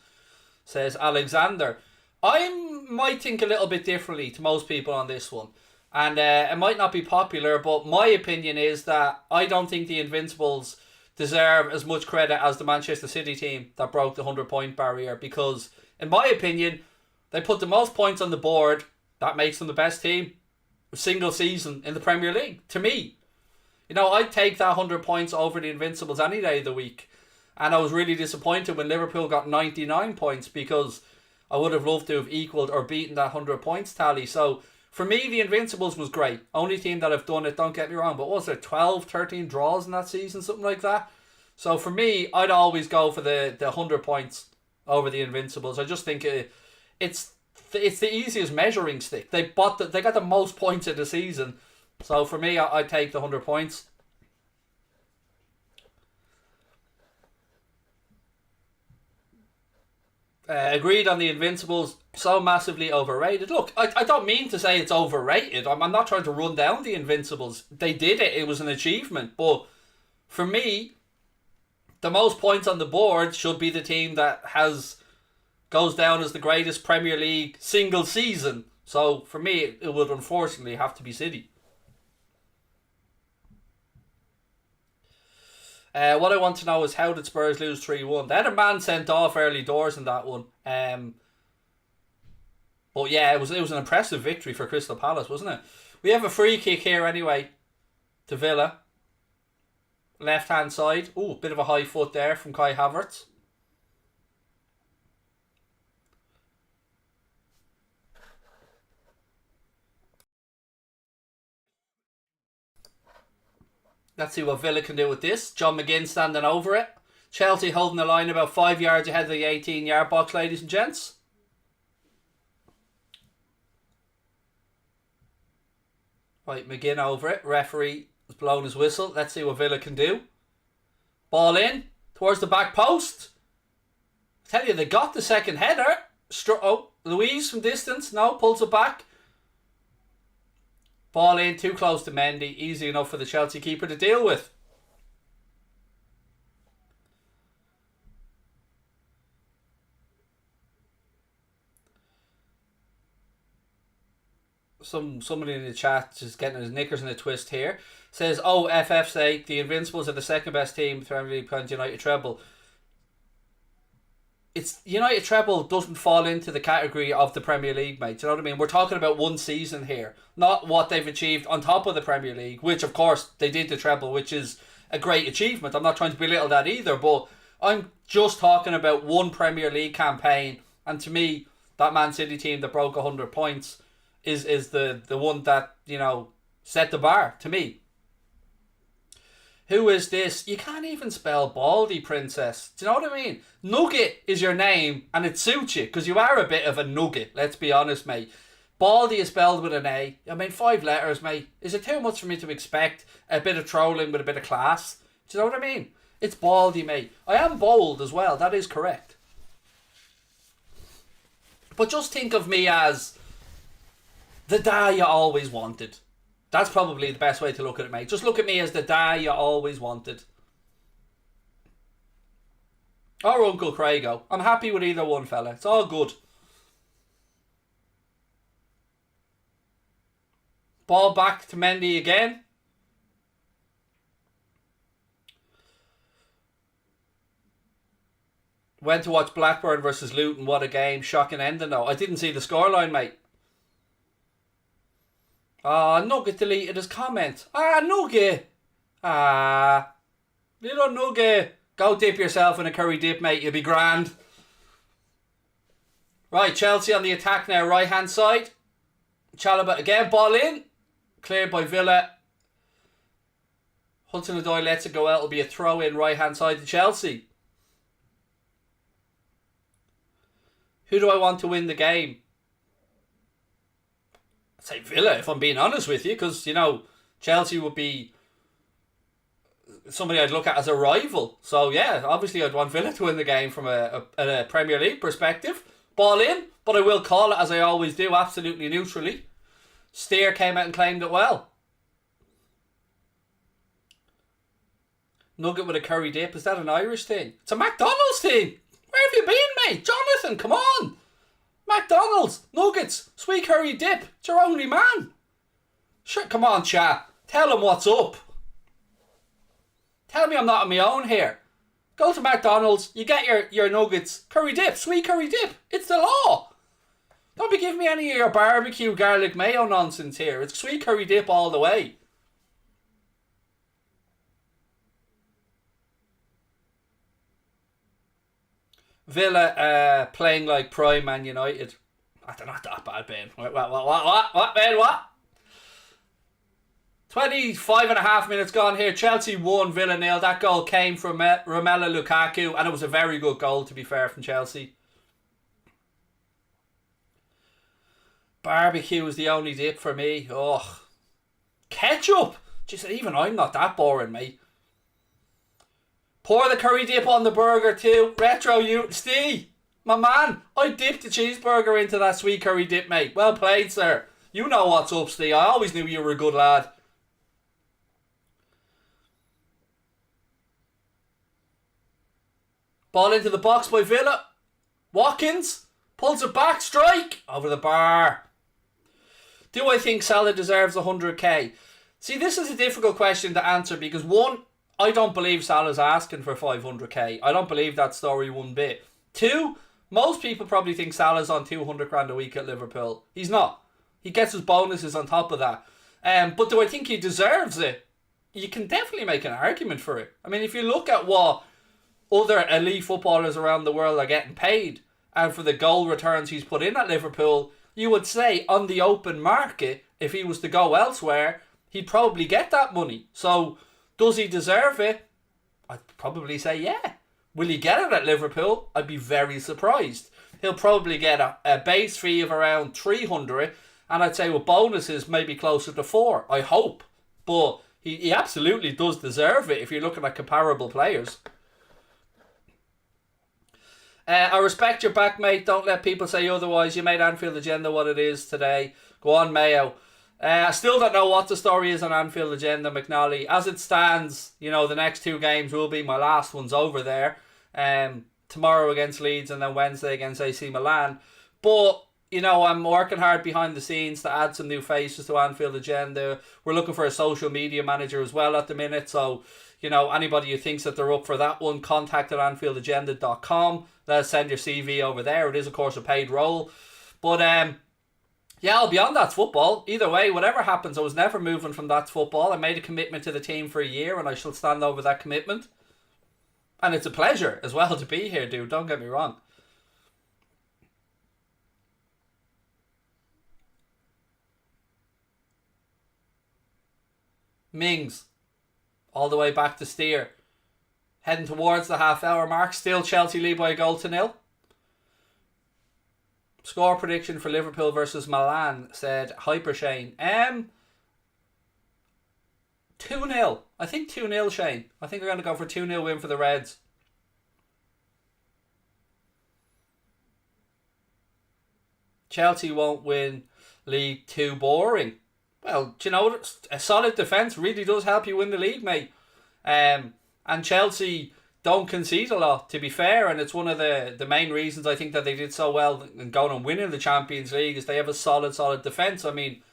says Alexander. I might think a little bit differently to most people on this one. And it might not be popular, but my opinion is that I don't think the Invincibles deserve as much credit as the Manchester City team that broke the 100-point barrier, because, in my opinion, they put the most points on the board. That makes them the best team of single season in the Premier League, to me. You know, I'd take that 100 points over the Invincibles any day of the week. And I was really disappointed when Liverpool got 99 points, because I would have loved to have equalled or beaten that 100 points tally. So, for me, the Invincibles was great. Only team that have done it, don't get me wrong. But was there 12, 13 draws in that season? Something like that. So, for me, I'd always go for the 100 points over the Invincibles. I just think it's the easiest measuring stick. They got the most points in the season. So, for me, I'd take the 100 points. Agreed on the Invincibles. So massively overrated. Look, I don't mean to say it's overrated. I'm not trying to run down the Invincibles. They did it. It was an achievement. But for me, the most points on the board should be the team that goes down as the greatest Premier League single season. So for me, it would unfortunately have to be City. What I want to know is, how did Spurs lose 3-1? They had a man sent off early doors in that one. But yeah, it was an impressive victory for Crystal Palace, wasn't it? We have a free kick here anyway to Villa. left hand side. Ooh, bit of a high foot there from Kai Havertz. Let's see what Villa can do with this. John McGinn standing over it. Chelsea holding the line about 5 yards ahead of the 18-yard box, ladies and gents. Right, McGinn over it. Referee has blown his whistle. Let's see what Villa can do. Ball in towards the back post. I tell you, they got the second header. Louise from distance. No, pulls it back. Ball in, too close to Mendy. Easy enough for the Chelsea keeper to deal with. Somebody in the chat just getting his knickers in a twist here. Says, oh, FF's sake, the Invincibles are the second best team to ever play United treble. It's United treble doesn't fall into the category of the Premier League, mate. Do you know what I mean? We're talking about one season here, not what they've achieved on top of the Premier League, which of course they did the treble, which is a great achievement. I'm not trying to belittle that either, but I'm just talking about one Premier League campaign, and to me, that Man City team that broke 100 points is the one that, you know, set the bar to me. Who is this? You can't even spell Baldy, princess. Do you know what I mean? Nugget is your name, and it suits you, because you are a bit of a nugget, let's be honest, mate. Baldy is spelled with an A. I mean, 5 letters, mate. Is it too much for me to expect a bit of trolling with a bit of class? Do you know what I mean? It's Baldy, mate. I am bold as well, that is correct. But just think of me as the dad you always wanted. That's probably the best way to look at it, mate. Just look at me as the dad you always wanted. Or Uncle Craigo. I'm happy with either one, fella. It's all good. Ball back to Mendy again. Went to watch Blackburn versus Luton. What a game. Shocking ending though. I didn't see the scoreline, mate. Nugget deleted his comment. Nugget. Little Nugget. Go dip yourself in a curry dip, mate. You'll be grand. Right, Chelsea on the attack now. Right hand side. Chalobah again. Ball in. Cleared by Villa. Hudson-Odoi lets it go out. It'll be a throw in right hand side to Chelsea. Who do I want to win the game? I'd say Villa, if I'm being honest with you, because, you know, Chelsea would be somebody I'd look at as a rival. So, yeah, obviously I'd want Villa to win the game from a Premier League perspective. Ball in, but I will call it, as I always do, absolutely neutrally. Steer came out and claimed it well. Nugget with a curry dip, is that an Irish thing? It's a McDonald's thing. Where have you been, mate? Jonathan, come on. McDonald's, nuggets, sweet curry dip. It's your only man. Sure, come on, chat. Tell him what's up. Tell me I'm not on my own here. Go to McDonald's, you get your nuggets, curry dip, sweet curry dip. It's the law. Don't be giving me any of your barbecue garlic mayo nonsense here. It's sweet curry dip all the way. Villa playing like prime Man United. They're not that bad, Ben. What, Ben, what? 25 and a half minutes gone here. Chelsea 1, Villa 0. That goal came from Romelu Lukaku, and it was a very good goal, to be fair, from Chelsea. Barbecue is the only dip for me. Oh, ketchup. Just even I'm not that boring, mate. Pour the curry dip on the burger too. Retro you Steve, my man. I dipped the cheeseburger into that sweet curry dip, mate. Well played, sir. You know what's up, Steve. I always knew you were a good lad. Ball into the box by Villa. Watkins pulls it back. Strike over the bar. Do I think Salah deserves 100k? See, this is a difficult question to answer because one, I don't believe Salah's asking for 500k. I don't believe that story one bit. Two, most people probably think Salah's on 200 grand a week at Liverpool. He's not. He gets his bonuses on top of that. But do I think he deserves it? you can definitely make an argument for it. I mean, if you look at what other elite footballers around the world are getting paid, and for the goal returns he's put in at Liverpool, you would say on the open market, if he was to go elsewhere, he'd probably get that money. So, does he deserve it? I'd probably say yeah. Will he get it at Liverpool? I'd be very surprised. He'll probably get a base fee of around 300, and I'd say with bonuses maybe closer to 4. I hope. But he absolutely does deserve it if you're looking at comparable players. I respect your back, mate. Don't let people say otherwise. You made Anfield Agenda what it is today. Go on, Mayo. I still don't know what the story is on Anfield Agenda, McNally. As it stands, the next 2 games will be my last ones over there. Tomorrow against Leeds and then Wednesday against AC Milan. But, I'm working hard behind the scenes to add some new faces to Anfield Agenda. We're looking for a social media manager as well at the minute. So, anybody who thinks that they're up for that one, contact at AnfieldAgenda.com. Let us send your CV over there. It is, of course, a paid role. But, I'll be on That's Football. Either way, whatever happens, I was never moving from That's Football. I made a commitment to the team for a year and I shall stand over that commitment. And it's a pleasure as well to be here, dude. Don't get me wrong. Mings. All the way back to Steer. Heading towards the half-hour mark. Still Chelsea lead by a goal to 0. Score prediction for Liverpool versus Milan, said Hyper Shane. 2-0. I think 2-0, Shane. I think we're going to go for 2-0 win for the Reds. Chelsea won't win League 2. Boring. Well, a solid defence really does help you win the league, mate. And Chelsea don't concede a lot, to be fair, and it's one of the main reasons I think that they did so well in going and winning the Champions League is they have a solid defence. I mean,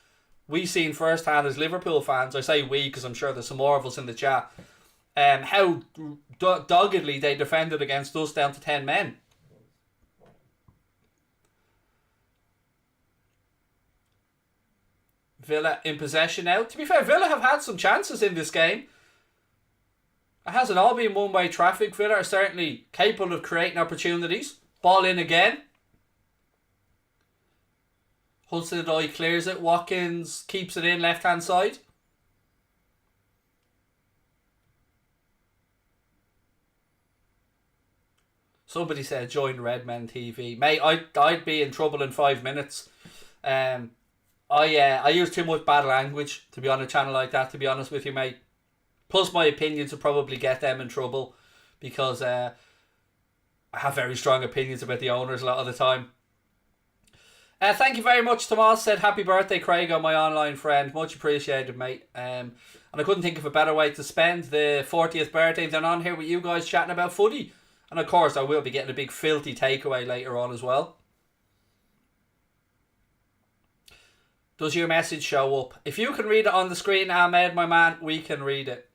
we seen firsthand as Liverpool fans, I say we because I'm sure there's some more of us in the chat, how doggedly they defended against us down to 10 men. Villa in possession now. To be fair, Villa have had some chances in this game. It hasn't all been one-way traffic. Villa are certainly capable of creating opportunities. Ball in again. Hudson-Odoi clears it. Watkins keeps it in left-hand side. Somebody said join Redmen TV. Mate, I'd be in trouble in 5 minutes. I use too much bad language to be on a channel like that, to be honest with you, mate. Plus my opinions will probably get them in trouble because I have very strong opinions about the owners a lot of the time. Thank you very much, Tomas. Said happy birthday, Craig, on my online friend. Much appreciated, mate. And I couldn't think of a better way to spend the 40th birthday than on here with you guys chatting about footy. And of course, I will be getting a big filthy takeaway later on as well. Does your message show up? If you can read it on the screen, Ahmed, my man, we can read it.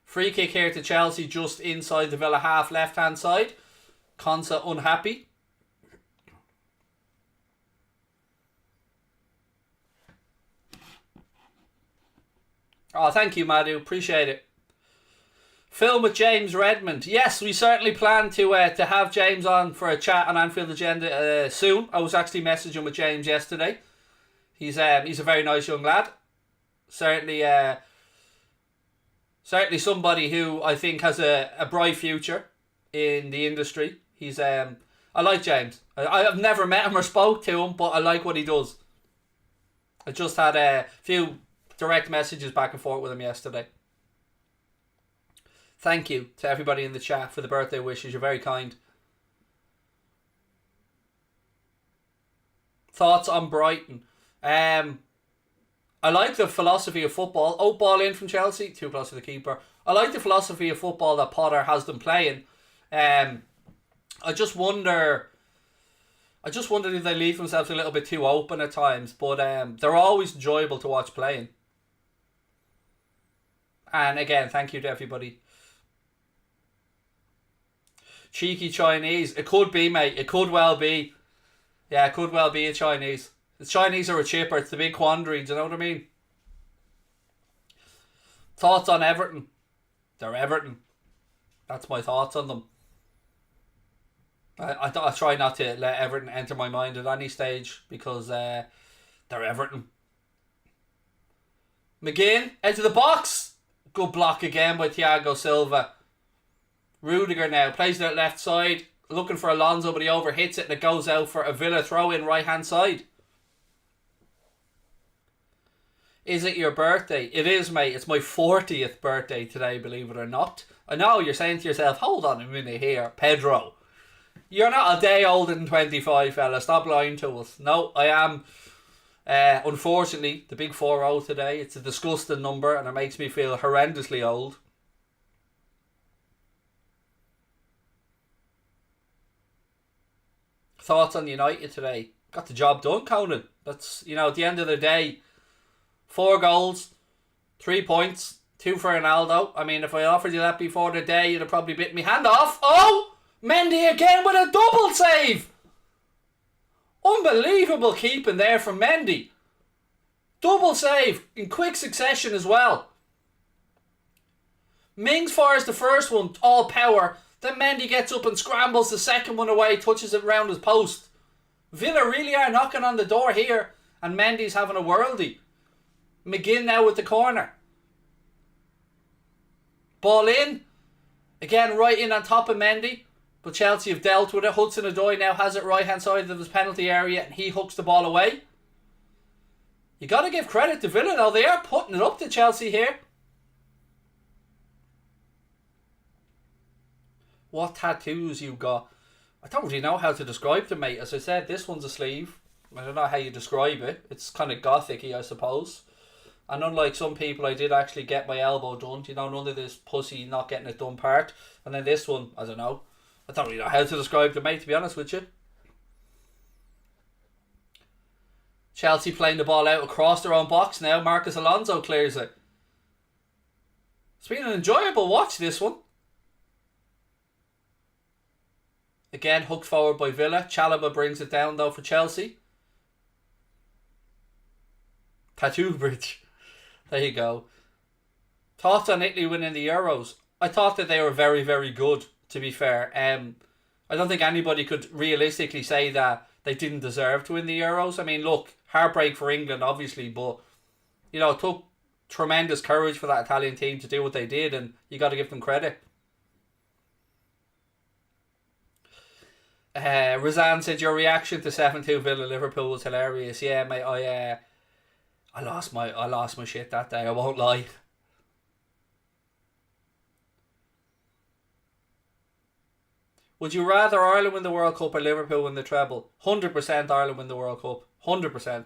Free kick here to Chelsea just inside the Villa half left-hand side. Konsa unhappy. Oh, thank you, Madhu. Appreciate it. Film with James Redmond. Yes, we certainly plan to have James on for a chat on Anfield Agenda soon. I was actually messaging with James yesterday. He's a very nice young lad. Certainly somebody who I think has a bright future in the industry. I like James. I've never met him or spoke to him, but I like what he does. I just had a few direct messages back and forth with him yesterday. Thank you to everybody in the chat for the birthday wishes. You're very kind. Thoughts on Brighton? I like the philosophy of football. Oh, ball in from Chelsea. Too close to the keeper. I like the philosophy of football that Potter has them playing. I just wonder if they leave themselves a little bit too open at times. But they're always enjoyable to watch playing. And again, thank you to everybody. Cheeky Chinese. It could be, mate. It could well be. Yeah, it could well be a Chinese. The Chinese are a chipper. It's the big quandary. Do you know what I mean? Thoughts on Everton? They're Everton. That's my thoughts on them. I try not to let Everton enter my mind at any stage because they're Everton. McGinn, edge of the box. Good block again by Thiago Silva. Rudiger now plays it at left side. Looking for Alonso, but he overhits it and it goes out for a Villa throw in right hand side. Is it your birthday? It is, mate. It's my 40th birthday today, believe it or not. I know you're saying to yourself, hold on a minute here, Pedro. You're not a day older than 25, fella. Stop lying to us. No, I am, unfortunately, the big 4-0 today. It's a disgusting number and it makes me feel horrendously old. Thoughts on United today? Got the job done, Conan. That's, at the end of the day, 4 goals, 3 points, 2 for Ronaldo. I mean, if I offered you that before the day, you'd have probably bit me hand off. Oh! Mendy again with a double save! Unbelievable keeping there from Mendy. Double save in quick succession as well. Mings fires the first one, all power. Then Mendy gets up and scrambles the second one away, touches it round his post. Villa really are knocking on the door here, and Mendy's having a worldie. McGinn now with the corner. Ball in. Again, right in on top of Mendy. But Chelsea have dealt with it. Hudson-Odoi now has it right hand side of his penalty area and he hooks the ball away. You got to give credit to Villa though. They are putting it up to Chelsea here. What tattoos you got? I don't really know how to describe them, mate. As I said, this one's a sleeve. I don't know how you describe it. It's kind of gothic-y, I suppose. And unlike some people, I did actually get my elbow done. None of this pussy not getting it done part. And then this one, I don't know. I don't really know how to describe them, mate, to be honest with you. Chelsea playing the ball out across their own box now. Marcus Alonso clears it. It's been an enjoyable watch, this one. Again, hooked forward by Villa. Chalobah brings it down, though, for Chelsea. Tattoo bridge. There you go. Thoughts on Italy winning the Euros? I thought that they were very, very good, to be fair. I don't think anybody could realistically say that they didn't deserve to win the Euros. I mean, look, heartbreak for England, obviously, but, it took tremendous courage for that Italian team to do what they did, and you got to give them credit. Razan said your reaction to 7-2 Villa Liverpool was hilarious. Yeah, mate, I lost my shit that day, I won't lie. Would you rather Ireland win the World Cup or Liverpool win the treble? 100% Ireland win the World Cup. 100%.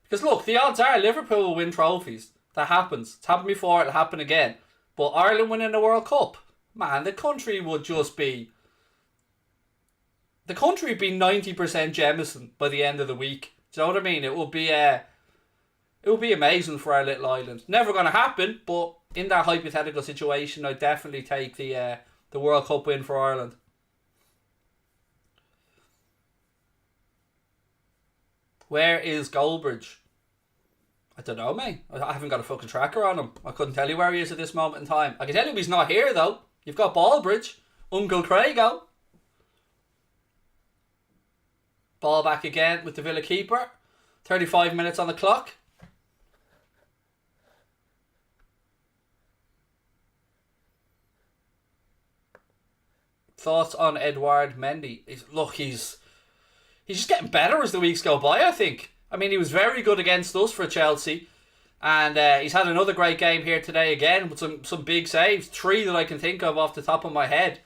Because look, the odds are Liverpool will win trophies. That happens. It's happened before, it'll happen again. But Ireland winning the World Cup, man, the country would be 90% Jameson by the end of the week. Do you know what I mean? It would be amazing for our little island. Never going to happen, but in that hypothetical situation, I'd definitely take the World Cup win for Ireland. Where is Goldbridge? I don't know, mate. I haven't got a fucking tracker on him. I couldn't tell you where he is at this moment in time. I can tell you he's not here, though. You've got Ballbridge. Uncle Craigo. Ball back again with the Villa keeper. 35 minutes on the clock. Thoughts on Edouard Mendy? He's just getting better as the weeks go by, I think. I mean, he was very good against us for Chelsea. And he's had another great game here today again with some big saves. 3 that I can think of off the top of my head.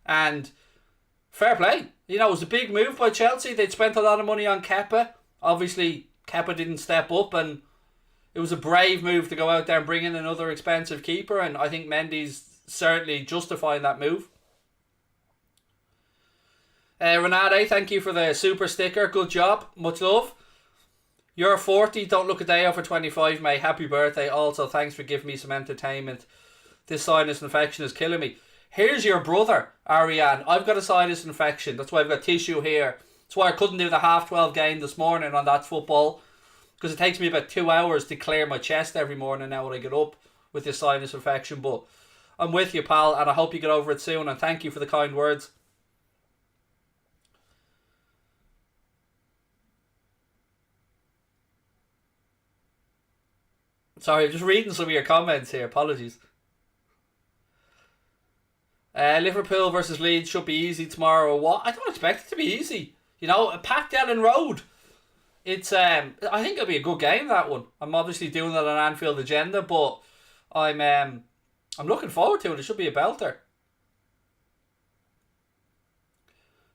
And fair play. It was a big move by Chelsea. They'd spent a lot of money on Kepa. Obviously, Kepa didn't step up. And it was a brave move to go out there and bring in another expensive keeper. And I think Mendy's certainly justifying that move. Renate, thank you for the super sticker. Good job. Much love. You're 40. Don't look a day over 25, mate. Happy birthday. Also, thanks for giving me some entertainment. This sinus infection is killing me. Here's your brother, Ariane. I've got a sinus infection. That's why I've got tissue here. That's why I couldn't do the 12:30 game this morning on that football. Because it takes me about 2 hours to clear my chest every morning now when I get up. with your sinus infection. But I'm with you, pal, and I hope you get over it soon. And thank you for the kind words. Sorry, I'm just reading some of your comments here. Apologies. Liverpool versus Leeds should be easy tomorrow. What? I don't expect it to be easy. You know, a packed Ellen Road. It's I think it'll be a good game, that one. I'm obviously doing it on Anfield agenda, but I'm looking forward to it. It should be a belter.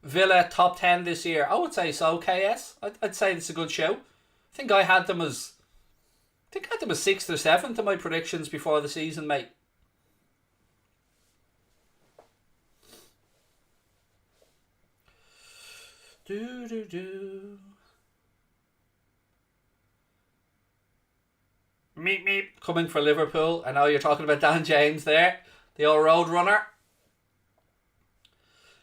Villa top 10 this year. I would say so. KS. I'd say it's a good show. I think I had them as 6th or 7th in my predictions before the season, mate. Meep. Coming for Liverpool. I know you're talking about Dan James there. The old road runner.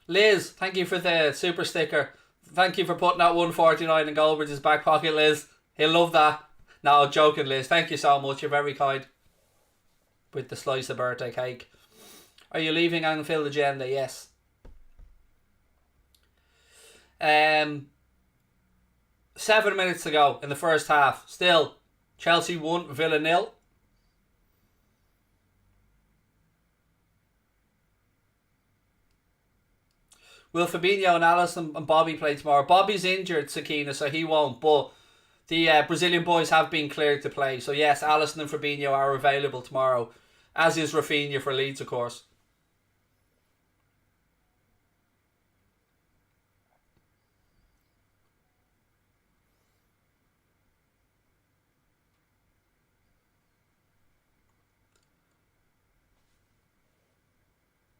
Liz, thank you for the super sticker. Thank you for putting that 149 in Goldbridge's back pocket, Liz. He'll love that. No, joking, Liz. Thank you so much. You're very kind. With the slice of birthday cake. Are you leaving Anfield agenda? Yes. 7 minutes to go in the first half. Still, Chelsea 1, Villa 0. Will Fabinho and Alisson and Bobby play tomorrow? Bobby's injured, Sakina, so he won't. But the Brazilian boys have been cleared to play. So yes, Alisson and Fabinho are available tomorrow. As is Rafinha for Leeds, of course.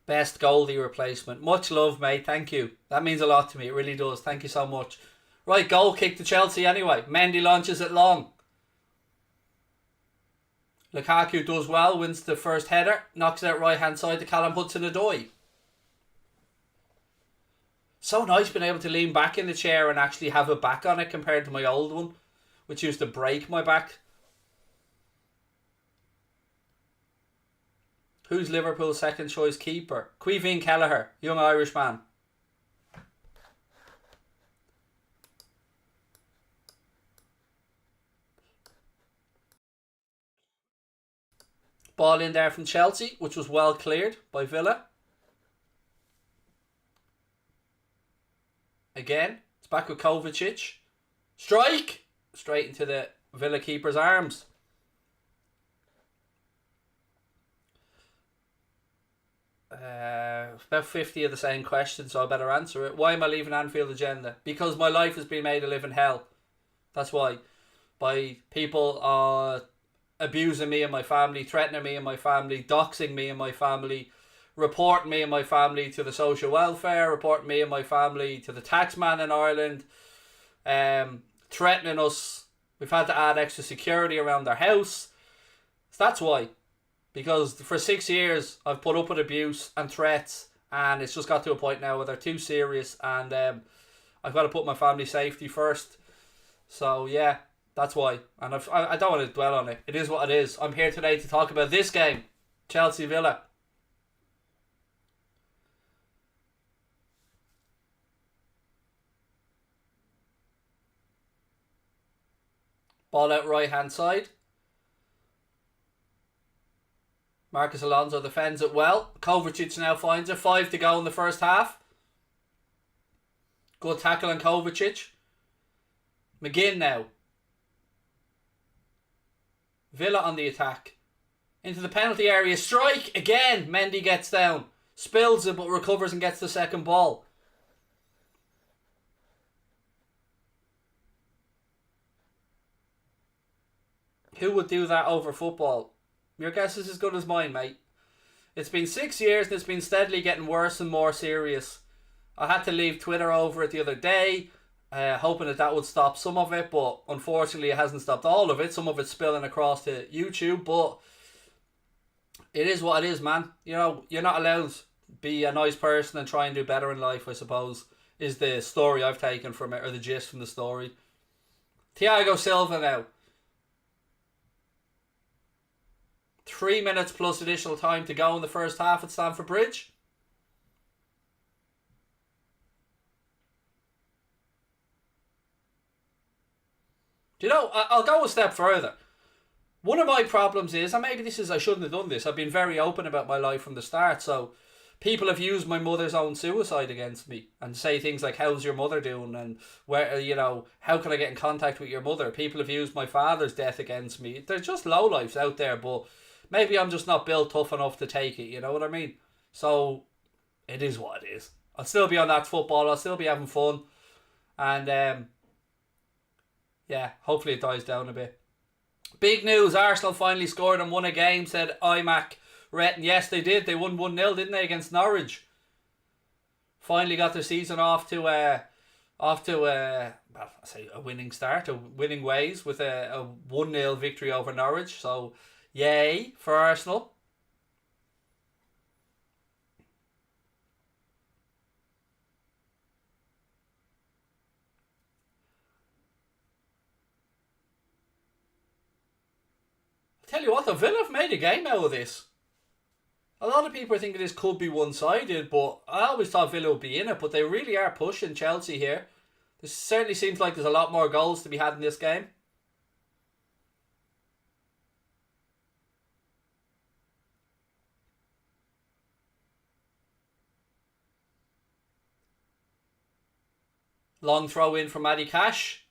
Best goalie replacement. Much love, mate. Thank you. That means a lot to me. It really does. Thank you so much. Right, goal kick to Chelsea anyway. Mendy launches it long. Lukaku does well. Wins the first header. Knocks it out right hand side to Callum Hudson-Odoi. So nice being able to lean back in the chair and actually have a back on it compared to my old one, which used to break my back. Who's Liverpool's second choice keeper? Caoimhín Kelleher, young Irish man. Ball in there from Chelsea, which was well cleared by Villa. Again, it's back with Kovacic. Strike! Straight into the Villa keeper's arms. About 50 of the same question, so I better answer it. Why am I leaving Anfield agenda? Because my life has been made a living hell. That's why. By people abusing me and my family, threatening me and my family, doxing me and my family, reporting me and my family to the social welfare, reporting me and my family to the taxman in Ireland, threatening us. We've had to add extra security around our house. So that's why. Because for 6 years I've put up with abuse and threats, and it's just got to a point now where they're too serious, and I've got to put my family safety first. So yeah, that's why. And I don't want to dwell on it. It is what it is. I'm here today to talk about this game, Chelsea Villa. Ball out right hand side. Marcus Alonso defends it well. Kovacic now finds it. 5 to go in the first half. Good tackle on Kovacic. McGinn now. Villa on the attack. Into the penalty area. Strike again. Mendy gets down. Spills it but recovers and gets the second ball. Who would do that over football? Your guess is as good as mine, mate. It's been 6 years and it's been steadily getting worse and more serious. I had to leave Twitter over it the other day, hoping that would stop some of it, but unfortunately it hasn't stopped all of it. Some of it's spilling across to YouTube, but it is what it is, man. You know, you're not allowed to be a nice person and try and do better in life, I suppose, is the story I've taken from it, or the gist from the story. Thiago Silva now. 3 minutes plus additional time to go in the first half at Stamford Bridge. Do you know, I'll go a step further. One of my problems is, and maybe I shouldn't have done this, I've been very open about my life from the start, so people have used my mother's own suicide against me and say things like, how's your mother doing, and where, how can I get in contact with your mother? People have used my father's death against me. They're just lowlifes out there, but maybe I'm just not built tough enough to take it, you know what I mean? So it is what it is. I'll still be on that football, I'll still be having fun, and yeah, hopefully it dies down a bit. Big news, Arsenal finally scored and won a game, said IMAC Retton. Yes, they did. They won 1-0, didn't they, against Norwich? Finally got their season off to a winning start, a winning ways with a 1-0 victory over Norwich. So, yay for Arsenal. Tell you what, the Villa have made a game out of this. A lot of people are thinking this could be one-sided, but I always thought Villa would be in it, but they really are pushing Chelsea here. This certainly seems like there's a lot more goals to be had in this game. Long throw in from Matty Cash.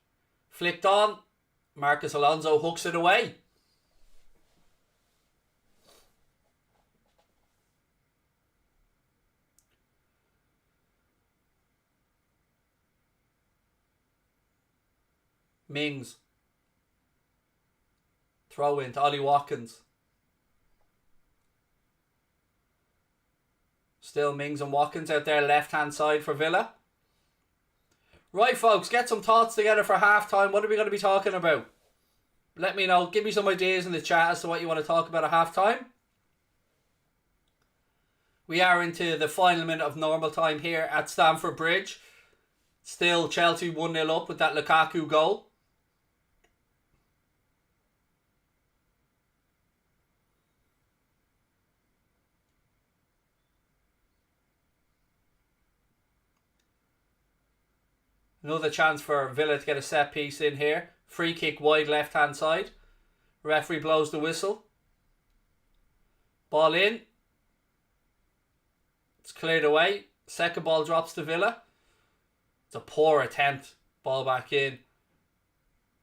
Flicked on. Marcus Alonso hooks it away. Mings. Throw in to Ollie Watkins. Still Mings and Watkins out there left hand side for Villa. Right folks, get some thoughts together for half time. What are we going to be talking about? Let me know. Give me some ideas in the chat as to what you want to talk about at half time. We are into the final minute of normal time here at Stamford Bridge. Still Chelsea 1-0 up with that Lukaku goal. Another chance for Villa to get a set piece in here. Free kick wide left hand side. Referee blows the whistle. Ball in. It's cleared away. Second ball drops to Villa. It's a poor attempt. Ball back in.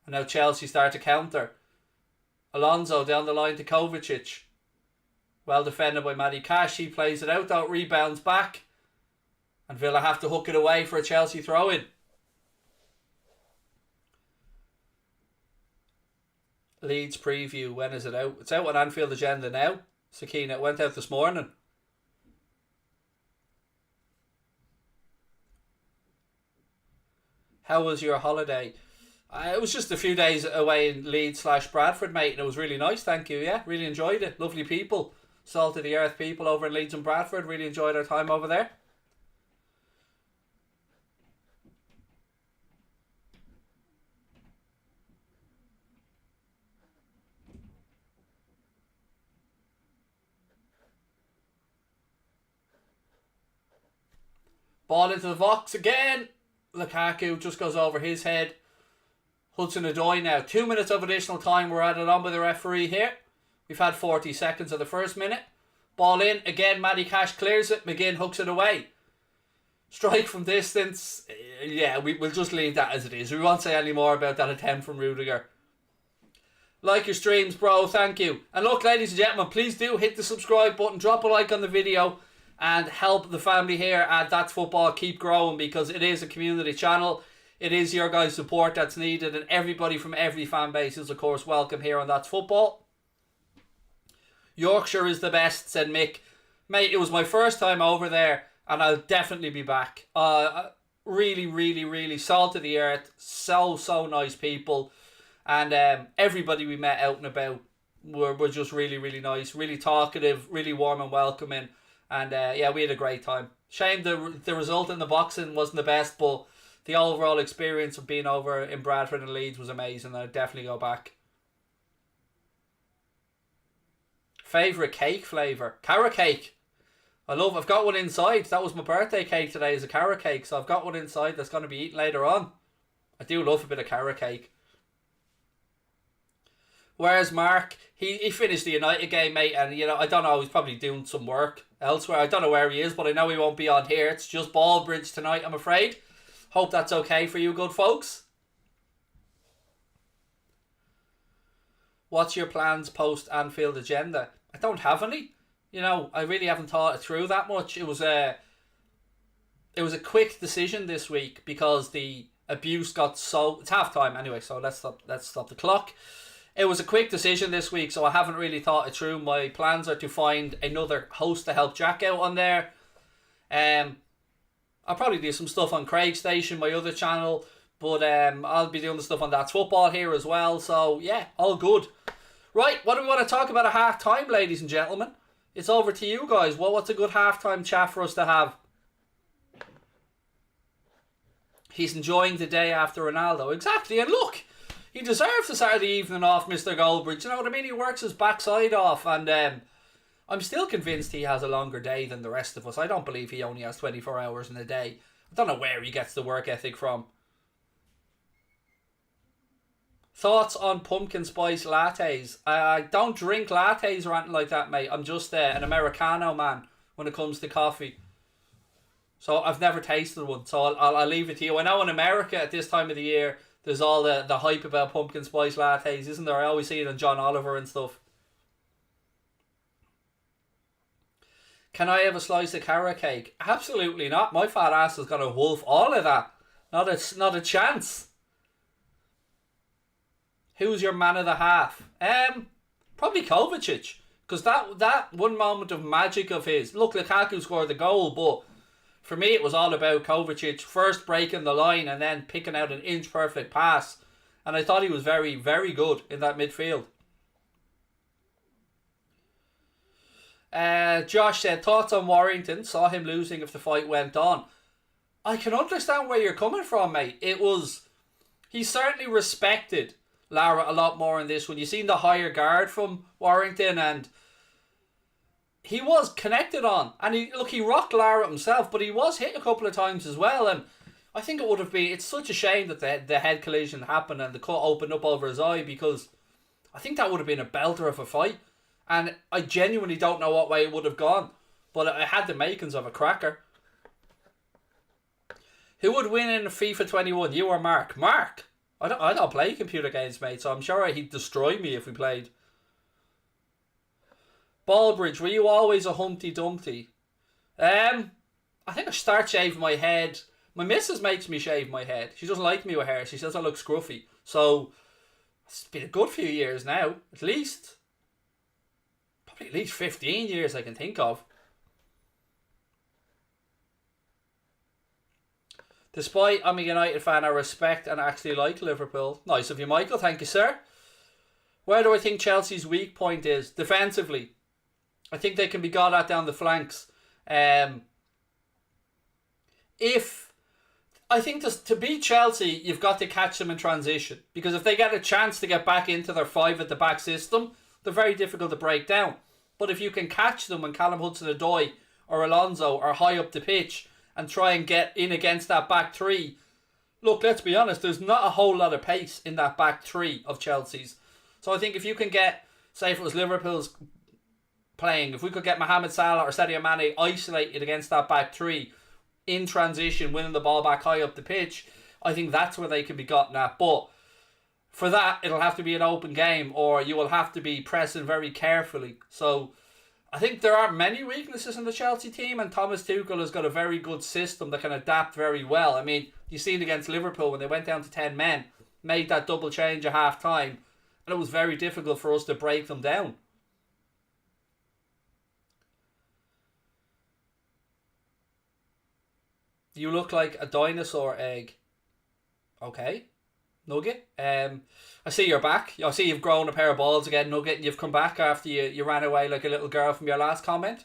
And now Chelsea start to counter. Alonso down the line to Kovacic. Well defended by Matty Cash. He plays it out though. Rebounds back. And Villa have to hook it away for a Chelsea throw in. Leeds preview, when is it out? It's out on Anfield Agenda now. Sakina, it went out this morning. How was your holiday? It was just a few days away in Leeds/Bradford, mate, and it was really nice, thank you, yeah. Really enjoyed it. Lovely people. Salt of the earth people over in Leeds and Bradford. Really enjoyed our time over there. Ball into the box again. Lukaku just goes over his head. Hudson-Odoi now. 2 minutes of additional time. We're added on by the referee here. We've had 40 seconds of the first minute. Ball in. Again, Matty Cash clears it. McGinn hooks it away. Strike from distance. Yeah, we'll just leave that as it is. We won't say any more about that attempt from Rudiger. Like your streams, bro. Thank you. And look, ladies and gentlemen, please do hit the subscribe button. Drop a like on the video. And help the family here at That's Football keep growing, because it is a community channel. It is your guys' support that's needed, and everybody from every fan base is of course welcome here on That's Football. Yorkshire is the best, said Mick. Mate, it was my first time over there and I'll definitely be back. Really, really, really salt of the earth. So nice people. And everybody we met out and about were just really, really nice. Really talkative, really warm and welcoming. And yeah, we had a great time. Shame the result in the boxing wasn't the best, but the overall experience of being over in Bradford and Leeds was amazing. I'd definitely go back. Favourite cake flavour? Carrot cake. I've got one inside. That was my birthday cake today, is a carrot cake. So I've got one inside that's going to be eaten later on. I do love a bit of carrot cake. Whereas Mark, he finished the United game, mate, and I don't know, he's probably doing some work elsewhere. I don't know where he is, but I know he won't be on here. It's just Ballbridge tonight, I'm afraid. Hope that's okay for you good folks. What's your plans post Anfield agenda? I don't have any. I really haven't thought it through that much. It was a quick decision this week because the abuse got so... It's half time anyway, so let's stop the clock. It was a quick decision this week, so I haven't really thought it through. My plans are to find another host to help Jack out on there. I'll probably do some stuff on Craig Station, my other channel, but I'll be doing the stuff on That's Football here as well. So yeah, all good. Right, what do we want to talk about at half time, ladies and gentlemen? It's over to you guys. What's a good halftime chat for us to have? He's enjoying the day after Ronaldo. Exactly, and look, he deserves a Saturday evening off, Mr. Goldbridge. You know what I mean? He works his backside off, and I'm still convinced he has a longer day than the rest of us. I don't believe he only has 24 hours in a day. I don't know where he gets the work ethic from. Thoughts on pumpkin spice lattes? I don't drink lattes or anything like that, mate. I'm just an Americano man when it comes to coffee. So I've never tasted one, so I'll leave it to you. I know in America at this time of the year, there's all the hype about pumpkin spice lattes, isn't there? I always see it on John Oliver and stuff. Can I have a slice of carrot cake? Absolutely not. My fat ass is going to wolf all of that. Not a chance. Who's your man of the half? Probably Kovacic. Because that one moment of magic of his... Look, Lukaku scored the goal, but for me it was all about Kovacic first breaking the line and then picking out an inch-perfect pass. And I thought he was very, very good in that midfield. Josh said, thoughts on Warrington? Saw him losing if the fight went on. I can understand where you're coming from, mate. He certainly respected Lara a lot more in this one. You seen the higher guard from Warrington, and he was connected on. And he rocked Lara himself, but he was hit a couple of times as well. And I think it would have been... It's such a shame that the head collision happened and the cut opened up over his eye, because I think that would have been a belter of a fight. And I genuinely don't know what way it would have gone, but it had the makings of a cracker. Who would win in FIFA 21? You or Mark? Mark! I don't play computer games, mate, so I'm sure he'd destroy me if we played. Ballbridge, were you always a Humpty Dumpty? I think I start shaving my head. My missus makes me shave my head. She doesn't like me with hair. She says I look scruffy. So it's been a good few years now, at least 15 years I can think of. Despite I'm a United fan, I respect and actually like Liverpool. Nice of you, Michael. Thank you, sir. Where do I think Chelsea's weak point is? Defensively. I think they can be got at down the flanks. I think to beat Chelsea, you've got to catch them in transition. Because if they get a chance to get back into their 5 at the back system, they're very difficult to break down. But if you can catch them when Callum Hudson-Odoi or Alonso are high up the pitch and try and get in against that back three, look, let's be honest, there's not a whole lot of pace in that back three of Chelsea's. So I think if you can get, say if it was Liverpool's playing, if we could get Mohamed Salah or Sadio Mane isolated against that back three in transition, winning the ball back high up the pitch, I think that's where they can be gotten at. But for that, it'll have to be an open game, or you will have to be pressing very carefully. So I think there are many weaknesses in the Chelsea team, and Thomas Tuchel has got a very good system that can adapt very well. I mean, you've seen against Liverpool when they went down to 10 men, made that double change at half time, and it was very difficult for us to break them down. You look like a dinosaur egg. Okay, Nugget. I see you're back. I see you've grown a pair of balls again, Nugget, and you've come back after you ran away like a little girl from your last comment.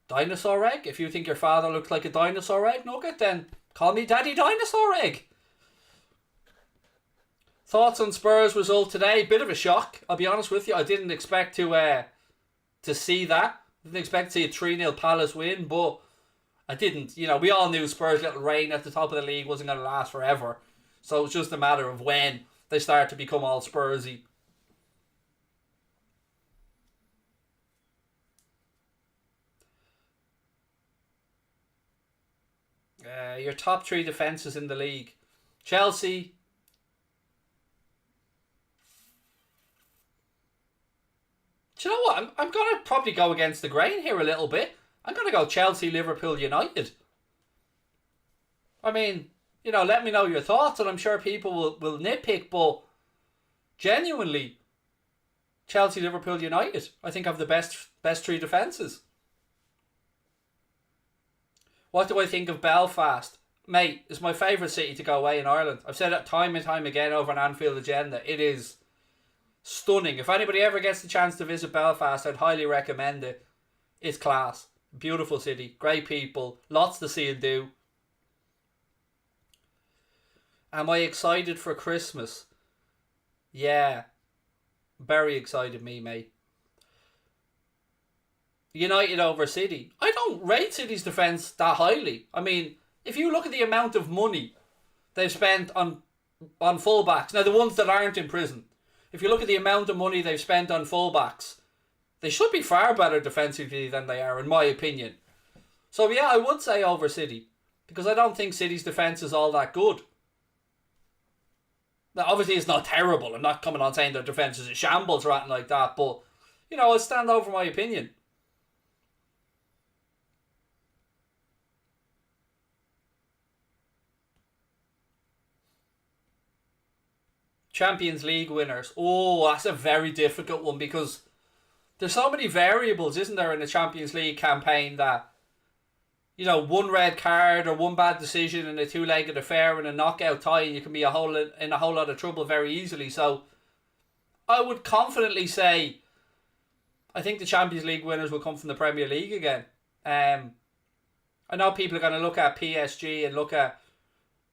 Dinosaur egg? If you think your father looks like a dinosaur egg, Nugget, then call me Daddy Dinosaur Egg. Thoughts on Spurs result today? Bit of a shock, I'll be honest with you. I didn't expect to to see that. I didn't expect to see a 3-0 Palace win, but I didn't. You know, we all knew Spurs' little reign at the top of the league wasn't going to last forever. So it was just a matter of when they start to become all Spursy. Your top 3 defences in the league. Chelsea. Do you know what? I'm going to probably go against the grain here a little bit. I'm going to go Chelsea, Liverpool, United. I mean, you know, let me know your thoughts, and I'm sure people will nitpick, but genuinely, Chelsea, Liverpool, United, I think have the best 3 defences. What do I think of Belfast? Mate, it's my favourite city to go away in Ireland. I've said it time and time again over an Anfield Agenda. It is stunning. If anybody ever gets the chance to visit Belfast, I'd highly recommend it. It's class. Beautiful city. Great people. Lots to see and do. Am I excited for Christmas? Yeah. Very excited, me, mate. United over City. I don't rate City's defence that highly. I mean, if you look at the amount of money they've spent on fullbacks, now the ones that aren't in prison, if you look at the amount of money they've spent on fullbacks, they should be far better defensively than they are, in my opinion. So yeah, I would say over City, because I don't think City's defence is all that good. Now, obviously it's not terrible. I'm not coming on saying their defence is a shambles or anything like that, but, you know, I'll stand over my opinion. Champions League winners. Oh, that's a very difficult one, because there's so many variables, isn't there, in the Champions League campaign that, you know, one red card or one bad decision in a 2-legged affair and a knockout tie, and you can be in a whole lot of trouble very easily. So I would confidently say I think the Champions League winners will come from the Premier League again. I know people are going to look at PSG and look at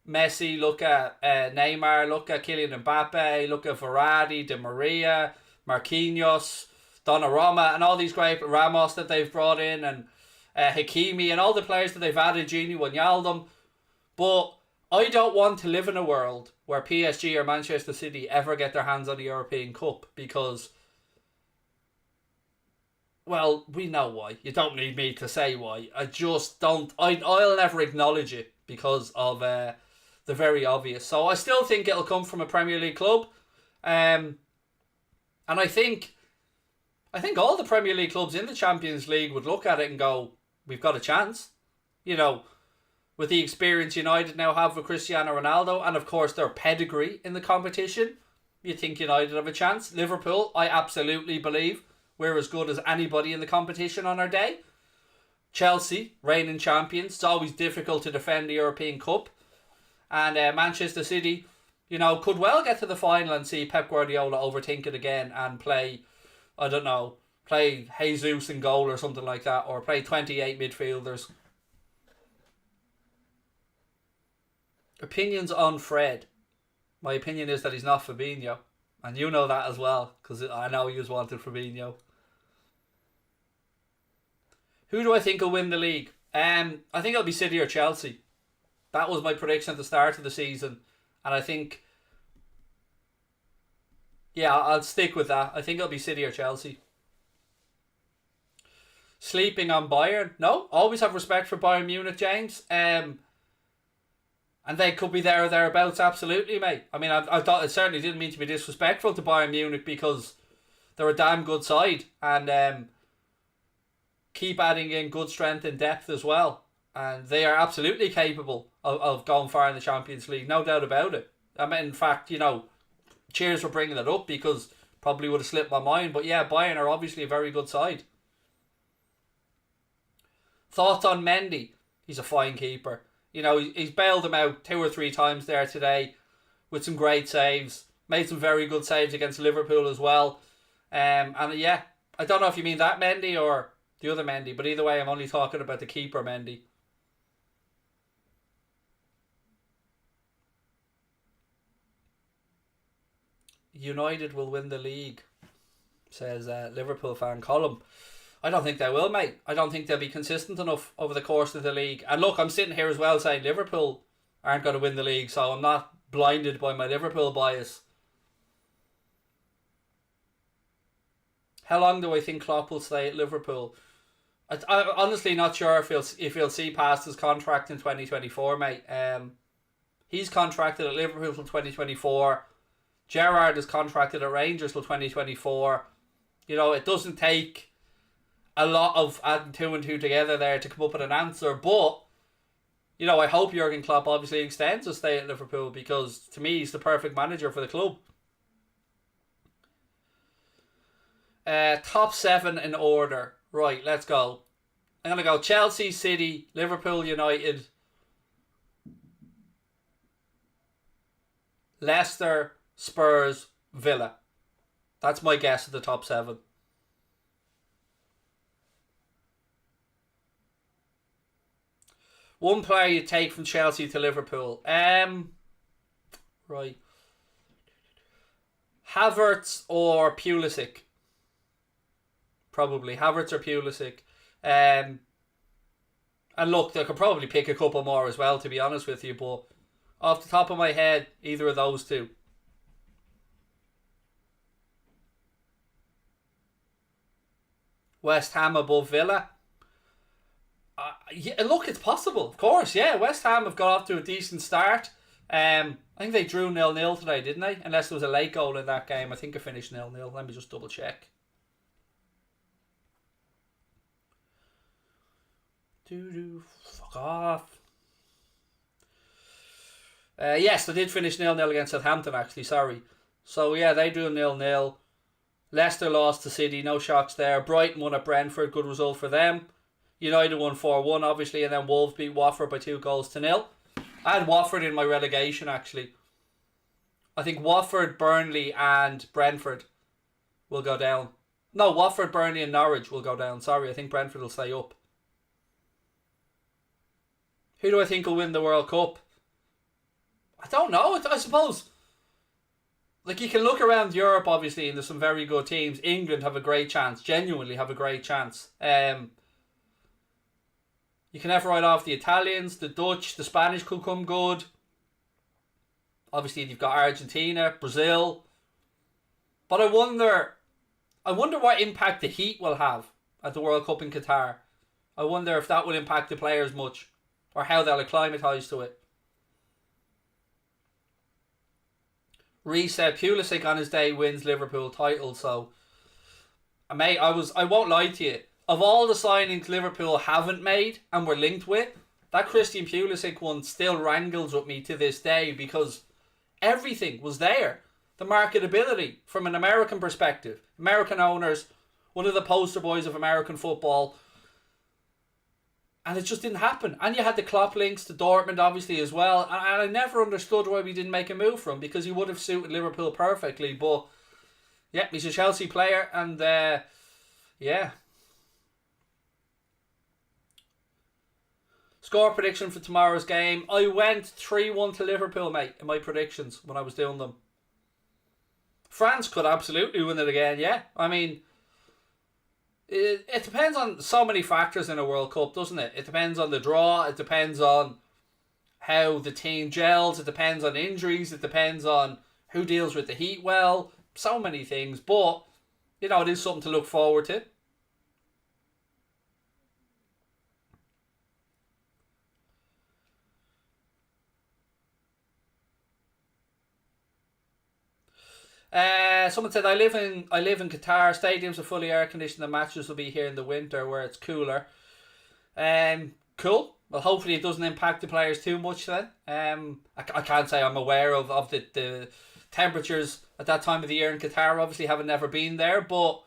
Messi, look at Neymar, look at Kylian Mbappe, look at Verratti, Di Maria, Marquinhos, Donnarumma, and all these great Ramos that they've brought in, and Hakimi, and all the players that they've added, Gini Wijnaldum. But I don't want to live in a world where PSG or Manchester City ever get their hands on the European Cup, because, well, we know why. You don't need me to say why. I just don't. I'll never acknowledge it because of the very obvious. So I still think it'll come from a Premier League club. And I think all the Premier League clubs in the Champions League would look at it and go, we've got a chance. You know, with the experience United now have with Cristiano Ronaldo, and of course their pedigree in the competition, you think United have a chance. Liverpool, I absolutely believe we're as good as anybody in the competition on our day. Chelsea, reigning champions. It's always difficult to defend the European Cup. And Manchester City, you know, could well get to the final and see Pep Guardiola overthink it again and play, I don't know, play Jesus in goal or something like that, or play 28 midfielders. Opinions on Fred. My opinion is that he's not Fabinho. And you know that as well, because I know you wanted Fabinho. Who do I think will win the league? I think it'll be City or Chelsea. That was my prediction at the start of the season. And I think, yeah, I'll stick with that. I think it'll be City or Chelsea. Sleeping on Bayern? No, always have respect for Bayern Munich, James. And they could be there or thereabouts, absolutely, mate. I mean, I thought it certainly didn't mean to be disrespectful to Bayern Munich, because they're a damn good side, and keep adding in good strength and depth as well. And they are absolutely capable of going far in the Champions League, no doubt about it. I mean, in fact, you know, cheers for bringing it up, because probably would have slipped my mind. But yeah, Bayern are obviously a very good side. Thoughts on Mendy? He's a fine keeper. You know, he's bailed them out 2 or 3 times there today with some great saves. Made some very good saves against Liverpool as well. And yeah, I don't know if you mean that Mendy or the other Mendy, but either way, I'm only talking about the keeper Mendy. United will win the league, says Liverpool fan Column. I don't think they will, mate. I don't think they'll be consistent enough over the course of the league. And look, I'm sitting here as well saying Liverpool aren't going to win the league, so I'm not blinded by my Liverpool bias. How long do I think Klopp will stay at Liverpool? I'm honestly not sure if he'll see past his contract in 2024, mate. He's contracted at Liverpool till 2024. Gerrard is contracted at Rangers till 2024. You know, it doesn't take a lot of adding two and two together there to come up with an answer. But, you know, I hope Jurgen Klopp obviously extends his stay at Liverpool, because to me he's the perfect manager for the club. Top 7 in order. Right, let's go. I'm going to go Chelsea, City, Liverpool, United, Leicester, Spurs, Villa. That's my guess at the top 7. One player you take from Chelsea to Liverpool. Right. Havertz or Pulisic? Probably Havertz or Pulisic. And look, I could probably pick a couple more as well, to be honest with you, but off the top of my head, either of those two. West Ham above Villa. Yeah, look, it's possible, of course. Yeah, West Ham have got off to a decent start. I think they drew 0-0 today, didn't they? Unless there was a late goal in that game. I think it finished 0-0. Let me just double check. Fuck off. Yes, they did finish 0-0 against Southampton, actually, sorry. So yeah, they drew 0-0. Leicester lost to City, no shocks there. Brighton won at Brentford, good result for them. United won 4-1, obviously, and then Wolves beat Watford by 2-0. I had Watford in my relegation, actually. I think Watford, Burnley and Brentford will go down. No, Watford, Burnley and Norwich will go down. Sorry, I think Brentford will stay up. Who do I think will win the World Cup? I don't know. I suppose, like, you can look around Europe, obviously, and there's some very good teams. England have a great chance. Genuinely have a great chance. You can never write off the Italians, the Dutch, the Spanish could come good. Obviously, you've got Argentina, Brazil. But I wonder what impact the heat will have at the World Cup in Qatar. I wonder if that will impact the players much, or how they'll acclimatise to it. Reece said Pulisic on his day wins Liverpool title. So, mate, I won't lie to you. Of all the signings Liverpool haven't made and were linked with, that Christian Pulisic one still wrangles with me to this day, because everything was there. The marketability from an American perspective. American owners, one of the poster boys of American football. And it just didn't happen. And you had the Klopp links to Dortmund, obviously, as well. And I never understood why we didn't make a move for him, because he would have suited Liverpool perfectly. But, yeah, he's a Chelsea player. And, yeah. Score prediction for tomorrow's game. I went 3-1 to Liverpool, mate, in my predictions when I was doing them. France could absolutely win it again, yeah. I mean, it depends on so many factors in a World Cup, doesn't it? It depends on the draw. It depends on how the team gels. It depends on injuries. It depends on who deals with the heat well. So many things. But, you know, it is something to look forward to. Someone said I live in Qatar. Stadiums are fully air conditioned. The matches will be here in the winter where it's cooler. Cool. Well, hopefully it doesn't impact the players too much then. I can't say I'm aware of the temperatures at that time of the year in Qatar. Obviously, having never been there, but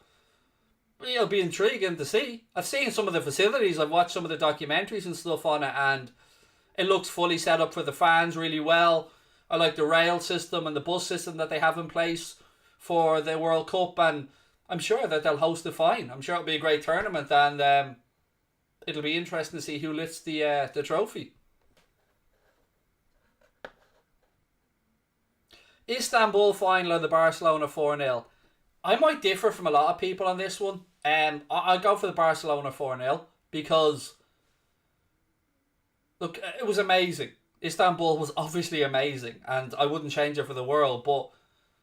it'll be intriguing to see. I've seen some of the facilities. I've watched some of the documentaries and stuff on it, and it looks fully set up for the fans really well. I like the rail system and the bus system that they have in place for the World Cup, and I'm sure that they'll host it fine. I'm sure it'll be a great tournament, and it'll be interesting to see who lifts the trophy. Istanbul final of the Barcelona 4-0. I might differ from a lot of people on this one. I'll go for the Barcelona 4-0 because, look, it was amazing. Istanbul was obviously amazing, and I wouldn't change it for the world. But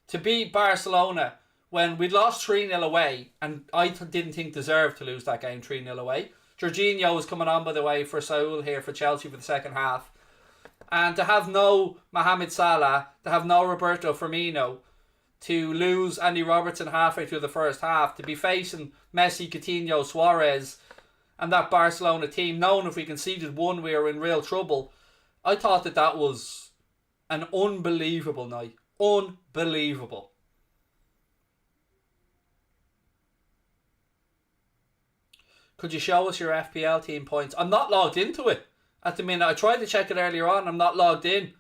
to beat Barcelona when we'd lost 3-0 away, and I didn't think deserved to lose that game 3-0 away. Jorginho was coming on, by the way, for Saul here for Chelsea for the second half. And to have no Mohamed Salah, to have no Roberto Firmino, to lose Andy Robertson halfway through the first half, to be facing Messi, Coutinho, Suarez, and that Barcelona team, knowing if we conceded one, we were in real trouble. I thought that was an unbelievable night. Unbelievable. Could you show us your FPL team points? I'm not logged into it at the minute. I tried to check it earlier on. I'm not logged in.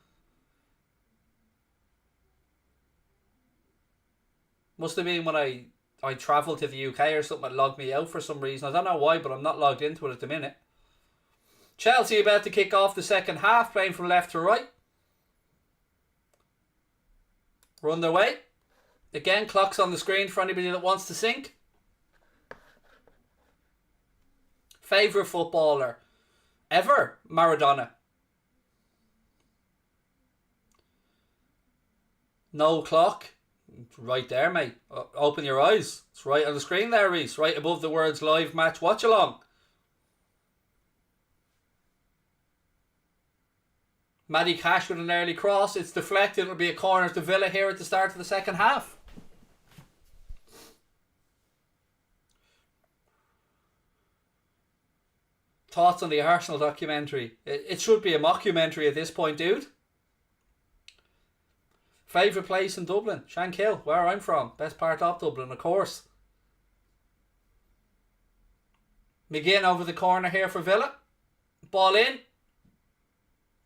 Must have been when I travelled to the UK or something. It logged me out for some reason. I don't know why, but I'm not logged into it at the minute. Chelsea about to kick off the second half, playing from left to right. Run their way. Again, clock's on the screen for anybody that wants to sync. Favourite footballer ever? Maradona. No clock. It's right there, mate. Open your eyes. It's right on the screen there, Reese. Right above the words live match Watchalong. Matty Cash with an early cross. It's deflected. It'll be a corner to Villa here at the start of the second half. Thoughts on the Arsenal documentary? It should be a mockumentary at this point, dude. Favourite place in Dublin? Shankill, where I'm from. Best part of Dublin, of course. McGinn over the corner here for Villa. Ball in.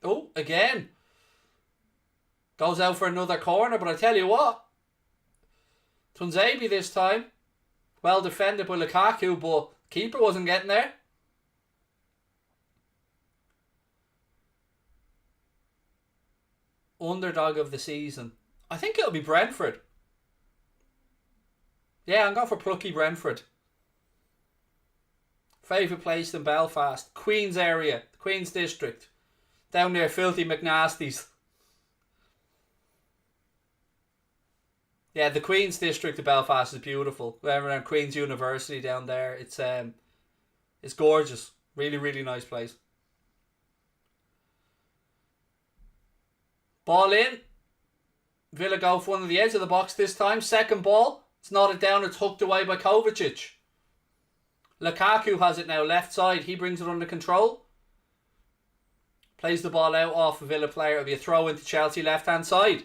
Oh, again. Goes out for another corner, but I tell you what. Tunzabi this time. Well defended by Lukaku, but keeper wasn't getting there. Underdog of the season. I think it'll be Brentford. Yeah, I'm going for plucky Brentford. Favourite place in Belfast? Queen's area. Queen's district. Down near Filthy McNasty's. Yeah, the Queen's district of Belfast is beautiful. Around Queen's University down there. It's gorgeous. Really, really nice place. Ball in. Villa go for one on the edge of the box this time. Second ball. It's knotted down. It's hooked away by Kovacic. Lukaku has it now left side. He brings it under control. Plays the ball out off a Villa player. It'll be a throw into Chelsea left hand side.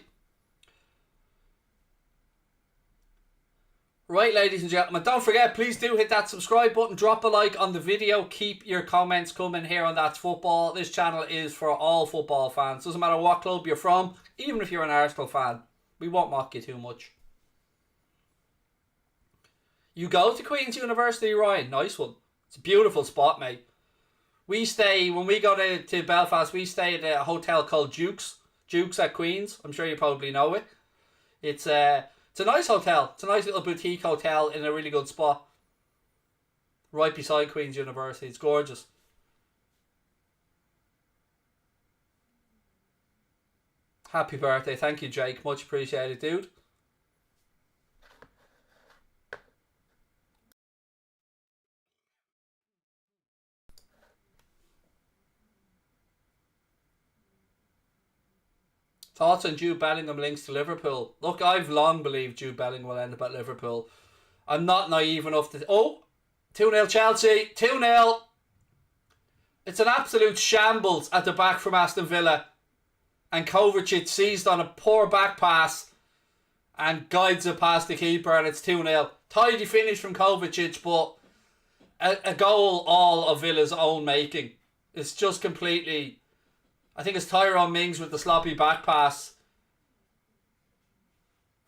Right, ladies and gentlemen, don't forget, please do hit that subscribe button, drop a like on the video, keep your comments coming here on That's Football. This channel is for all football fans. Doesn't matter what club you're from, even if you're an Arsenal fan. We won't mock you too much. You go to Queen's University, Ryan. Nice one. It's a beautiful spot, mate. When we go to Belfast, we stay at a hotel called Duke's. Duke's at Queen's. I'm sure you probably know it. It's a nice hotel. It's a nice little boutique hotel in a really good spot. Right beside Queen's University. It's gorgeous. Happy birthday. Thank you, Jake. Much appreciated, dude. Thoughts on Jude Bellingham links to Liverpool? Look, I've long believed Jude Bellingham will end up at Liverpool. I'm not naive enough to... Oh! 2-0 Chelsea. 2-0. It's an absolute shambles at the back from Aston Villa. And Kovacic seized on a poor back pass and guides it past the keeper, and it's 2-0. Tidy finish from Kovacic, but a goal all of Villa's own making. It's just completely... I think it's Tyrone Mings with the sloppy back pass.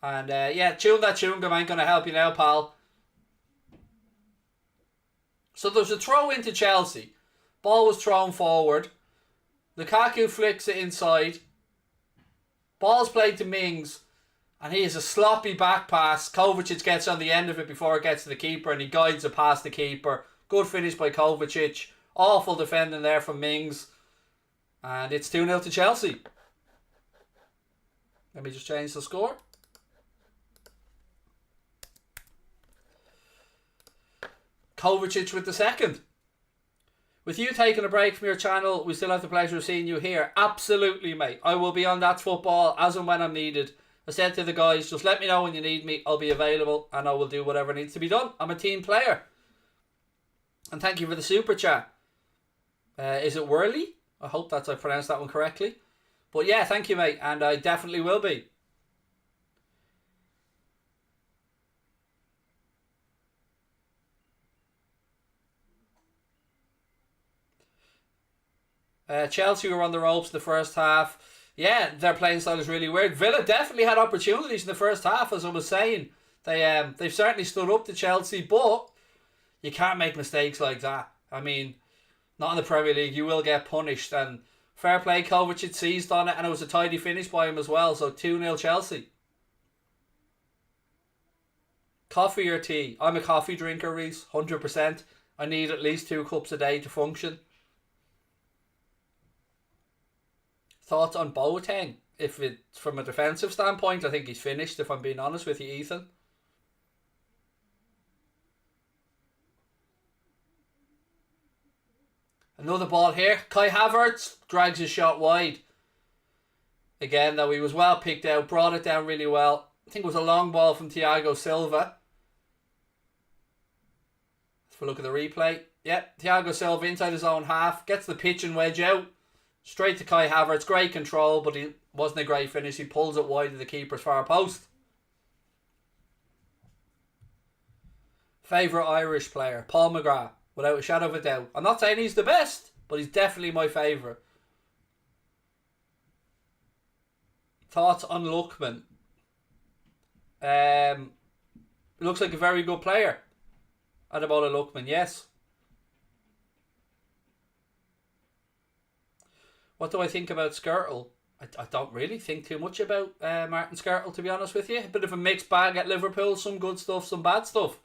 And yeah, tune that chewing ain't going to help you now, pal. So there's a throw into Chelsea. Ball was thrown forward. Lukaku flicks it inside. Ball's played to Mings. And he has a sloppy back pass. Kovacic gets on the end of it before it gets to the keeper, and he guides it past the keeper. Good finish by Kovacic. Awful defending there from Mings. And it's 2-0 to Chelsea. Let me just change the score. Kovacic with the second. With you taking a break from your channel, we still have the pleasure of seeing you here. Absolutely, mate. I will be on That Football as and when I'm needed. I said to the guys, just let me know when you need me. I'll be available and I will do whatever needs to be done. I'm a team player. And thank you for the super chat. Is it Worley? I hope that's I pronounced that one correctly. But yeah, thank you, mate. And I definitely will be. Chelsea were on the ropes in the first half. Yeah, their playing style is really weird. Villa definitely had opportunities in the first half, as I was saying. They've certainly stood up to Chelsea, but you can't make mistakes like that. I mean, not in the Premier League. You will get punished. And fair play, Kovacic seized on it, and it was a tidy finish by him as well. So 2-0 Chelsea. Coffee or tea? I'm a coffee drinker, Reese. 100%. I need at least 2 cups a day to function. Thoughts on Boateng? If it's from a defensive standpoint, I think he's finished, if I'm being honest with you, Ethan. Another ball here. Kai Havertz drags his shot wide. Again, though, he was well picked out, brought it down really well. I think it was a long ball from Thiago Silva. Let's look at the replay. Yep, Thiago Silva inside his own half, gets the pitch and wedge out. Straight to Kai Havertz, great control, but he wasn't a great finish. He pulls it wide of the keeper's far post. Favourite Irish player? Paul McGrath, without a shadow of a doubt. I'm not saying he's the best, but he's definitely my favourite. Thoughts on Lookman? Looks like a very good player. Ademola Lookman, yes. What do I think about Skrtel? I don't really think too much about Martin Skrtel, to be honest with you. A bit of a mixed bag at Liverpool. Some good stuff, some bad stuff.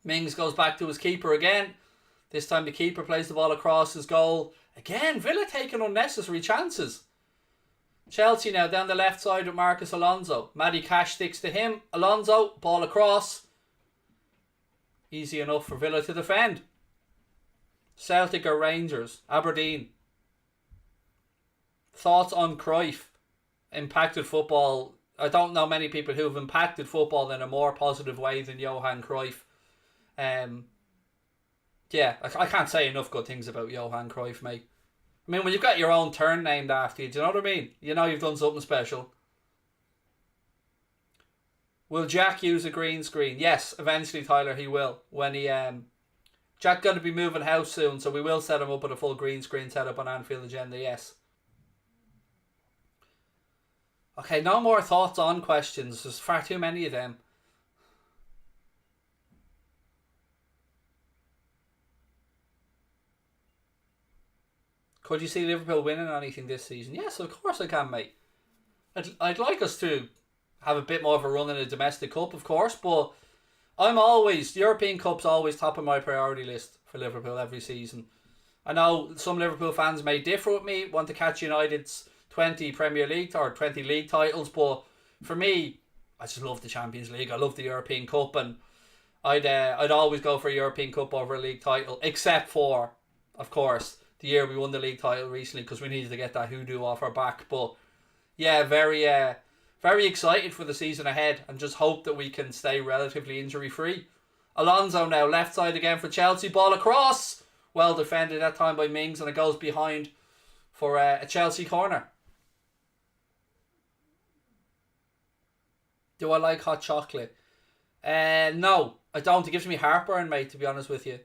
Mings goes back to his keeper again. This time the keeper plays the ball across his goal. Again, Villa taking unnecessary chances. Chelsea now down the left side with Marcus Alonso. Matty Cash sticks to him. Alonso, ball across. Easy enough for Villa to defend. Celtic or Rangers? Aberdeen. Thoughts on Cruyff? Impacted football. I don't know many people who have impacted football in a more positive way than Johan Cruyff. Yeah, I can't say enough good things about Johan Cruyff, mate. I mean, when you've got your own turn named after you, do you know what I mean? You know you've done something special. Will Jack use a green screen? Yes, eventually, Tyler, he will. When he Jack's going to be moving house soon, so we will set him up with a full green screen setup on Anfield Agenda, yes. Okay, no more thoughts on questions. There's far too many of them. Could you see Liverpool winning anything this season? Yes, of course I can, mate. I'd like us to have a bit more of a run in a domestic cup, of course, but European Cup's always top of my priority list for Liverpool every season. I know some Liverpool fans may differ with me, want to catch United's 20 Premier League or 20 league titles, but for me, I just love the Champions League. I love the European Cup, and I'd always go for a European Cup over a league title, except for, of course, the year we won the league title recently because we needed to get that hoodoo off our back. But yeah, very excited for the season ahead and just hope that we can stay relatively injury free. Alonso now left side again for Chelsea, ball across, well defended that time by Mings, and it goes behind for a Chelsea corner. Do I like hot chocolate? No, I don't. It gives me heartburn, mate, to be honest with you.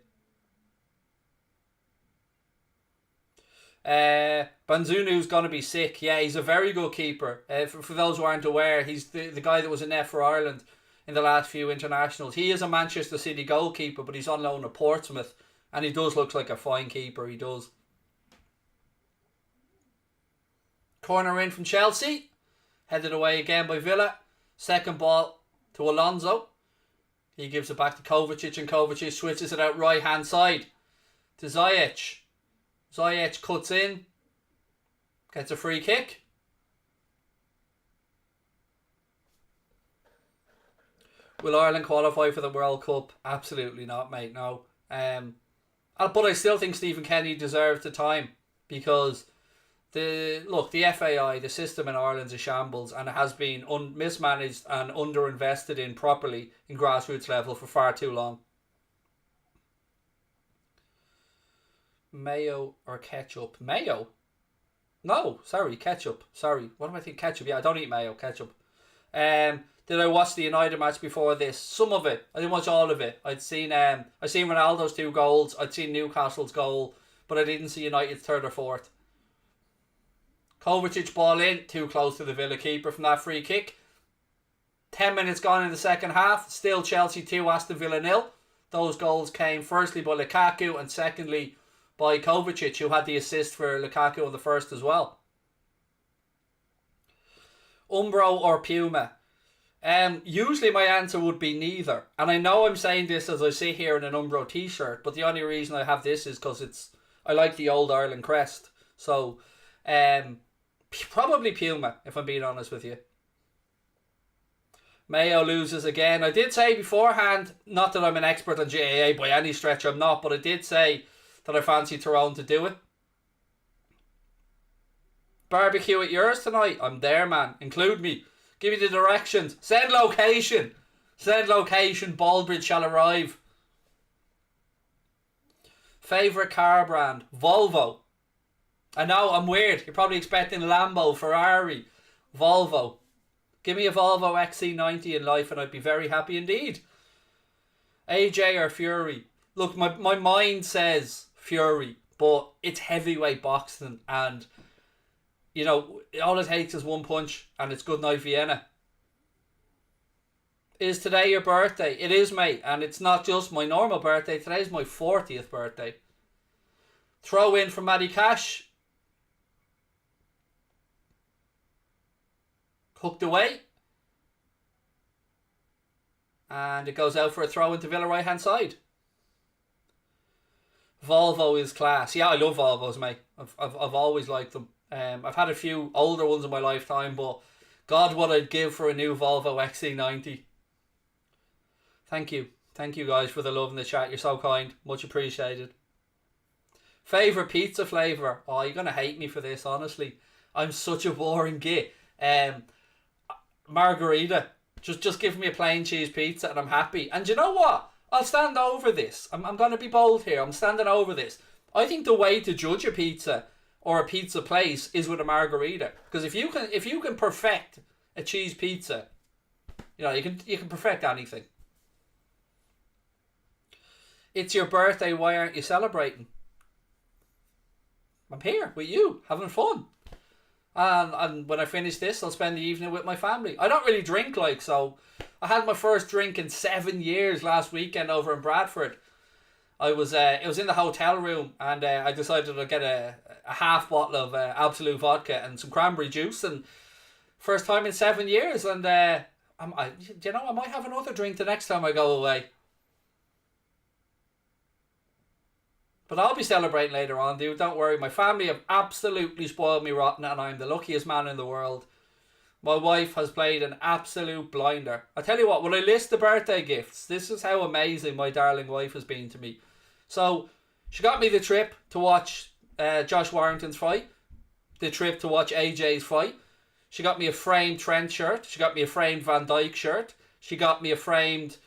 Banzunu's going to be sick. Yeah, he's a very good keeper. For those who aren't aware, he's the guy that was in net for Ireland in the last few internationals. He is a Manchester City goalkeeper, but he's on loan at Portsmouth, and he does look like a fine keeper, he does. Corner in from Chelsea. Headed away again by Villa. Second ball to Alonso. He gives it back to Kovacic, and Kovacic switches it out right hand side to Ziyech. Ziyech cuts in. Gets a free kick. Will Ireland qualify for the World Cup? Absolutely not, mate, no. But I still think Stephen Kenny deserves the time, because the FAI, the system in Ireland's a shambles, and it has been mismanaged and underinvested in properly in grassroots level for far too long. Mayo or ketchup? Mayo? No, sorry, ketchup. Sorry, what am I thinking? Ketchup. Yeah, I don't eat mayo. Ketchup. Did I watch the United match before this? Some of it. I didn't watch all of it. I'd seen Ronaldo's 2 goals. I'd seen Newcastle's goal, but I didn't see United's 3rd or 4th. Kovacic ball in, too close to the Villa keeper from that free kick. 10 minutes gone in the second half. Still Chelsea 2, Aston Villa 0. Those goals came firstly by Lukaku and secondly by Kovacic, who had the assist for Lukaku on the first as well. Umbro or Puma? Usually my answer would be neither. And I know I'm saying this as I sit here in an Umbro t-shirt, but the only reason I have this is because I like the old Ireland crest. So, probably Puma, if I'm being honest with you. Mayo loses again. I did say beforehand, not that I'm an expert on GAA by any stretch, I'm not, but I did say that I fancy Tyrone to do it. Barbecue at yours tonight? I'm there, man. Include me. Give me the directions. Send location. Baldbridge shall arrive. Favourite car brand? Volvo. I know, I'm weird. You're probably expecting Lambo, Ferrari. Volvo. Give me a Volvo XC90 in life and I'd be very happy indeed. AJ or Fury? Look, my mind says Fury, but it's heavyweight boxing, and you know, all it takes is one punch and it's good night Vienna. Is today your birthday? It is, mate, and it's not just my normal birthday. Today's my 40th birthday. Throw in from Matty Cash. Hooked away. And it goes out for a throw into Villa right hand side. Volvo is class. Yeah, I love Volvos, mate. I've always liked them. I've had a few older ones in my lifetime, but God, what I'd give for a new Volvo XC90. Thank you guys for the love in the chat. You're so kind. Much appreciated. Favourite pizza flavour? Oh, you're gonna hate me for this, honestly. I'm such a boring git. Margarita. Just give me a plain cheese pizza and I'm happy. And you know what? I'll stand over this. I'm going to be bold here. I'm standing over this. I think the way to judge a pizza or a pizza place is with a margarita. Because if you can perfect a cheese pizza, you know, you can perfect anything. It's your birthday. Why aren't you celebrating? I'm here with you, having fun. And when I finish this, I'll spend the evening with my family. I don't really drink, so I had my first drink in 7 years last weekend over in Bradford. It was in the hotel room, and I decided to get a half bottle of Absolute vodka and some cranberry juice, and first time in 7 years. And I might have another drink the next time I go away. But I'll be celebrating later on, dude. Don't worry. My family have absolutely spoiled me rotten, and I'm the luckiest man in the world. My wife has played an absolute blinder. I tell you what, when I list the birthday gifts, this is how amazing my darling wife has been to me. So, she got me the trip to watch Josh Warrington's fight. The trip to watch AJ's fight. She got me a framed Trent shirt. She got me a framed Van Dijk shirt. She got me a framed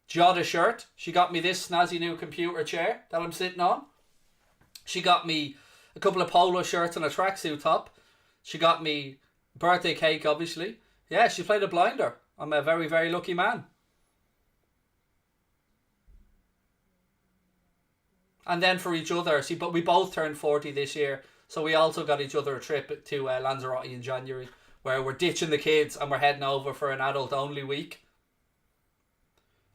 Jota shirt. She got me this snazzy new computer chair that I'm sitting on. She got me a couple of polo shirts and a tracksuit top. She got me birthday cake, obviously. Yeah, she played a blinder. I'm a very, very lucky man. And then for each other, but we both turned 40 this year, so we also got each other a trip to Lanzarote in January, where we're ditching the kids and we're heading over for an adult-only week.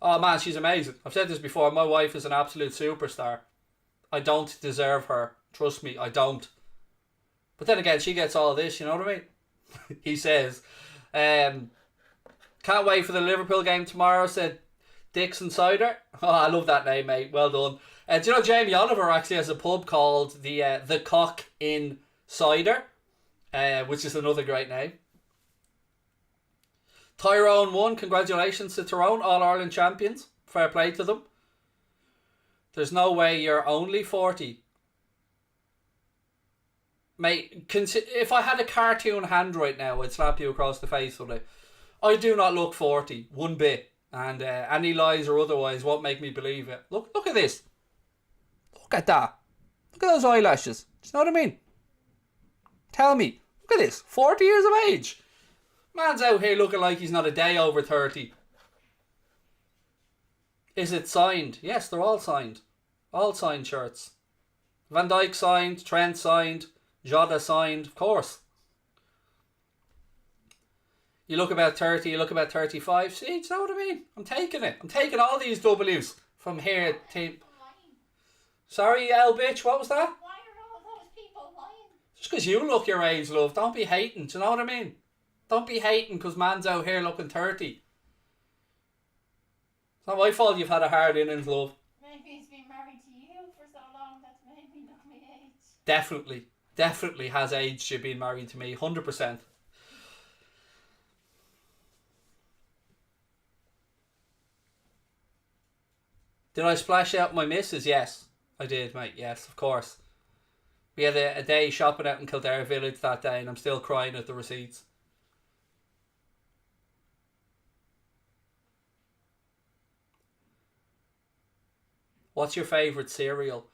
Oh man, she's amazing. I've said this before, my wife is an absolute superstar. I don't deserve her. Trust me, I don't. But then again, she gets all this, you know what I mean? He says, can't wait for the Liverpool game tomorrow, said Dixon Cider. Oh, I love that name, mate. Well done. Do you know Jamie Oliver actually has a pub called the Cock in Cider, which is another great name. Tyrone won. Congratulations to Tyrone, All-Ireland champions. Fair play to them. There's no way you're only 40. Mate, if I had a cartoon hand right now, I'd slap you across the face with it. I do not look 40, one bit. And any lies or otherwise won't make me believe it. Look at this. Look at that. Look at those eyelashes. Do you know what I mean? Tell me. Look at this. 40 years of age. Man's out here looking like he's not a day over 30. Is it signed? Yes, they're all signed. All signed shirts. Van Dijk signed. Trent signed. Jota signed. Of course. You look about 30, you look about 35. See, do you know what I mean? I'm taking it. I'm taking all these W's from here. Sorry, L bitch, what was that? Why are all those people lying? Just because you look your age, love. Don't be hating. Do you know what I mean? Don't be hating because man's out here looking 30. It's not my fault you've had a hard innings, love. Maybe he's been married to you for so long that's made me look my age. Definitely has aged you being married to me. 100%. Did I splash out my missus? Yes, I did, mate. Yes, of course. We had a day shopping out in Kildare Village that day and I'm still crying at the receipts. What's your favourite cereal?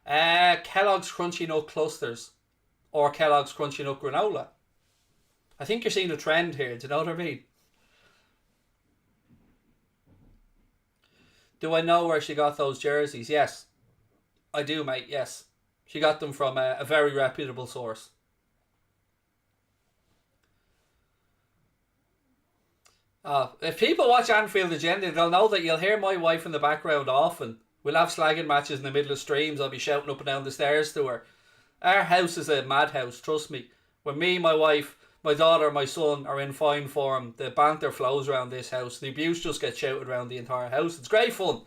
Kellogg's Crunchy Nut Clusters or Kellogg's Crunchy Nut Granola. I think you're seeing a trend here. Do you know what I mean? Do I know where she got those jerseys? Yes. I do, mate, yes. She got them from a very reputable source. If people watch Anfield Agenda, they'll know that you'll hear my wife in the background often. We'll have slagging matches in the middle of streams. I'll be shouting up and down the stairs to her. Our house is a madhouse, trust me. When me, my wife, my daughter, my son are in fine form, the banter flows around this house. The abuse just gets shouted around the entire house. It's great fun.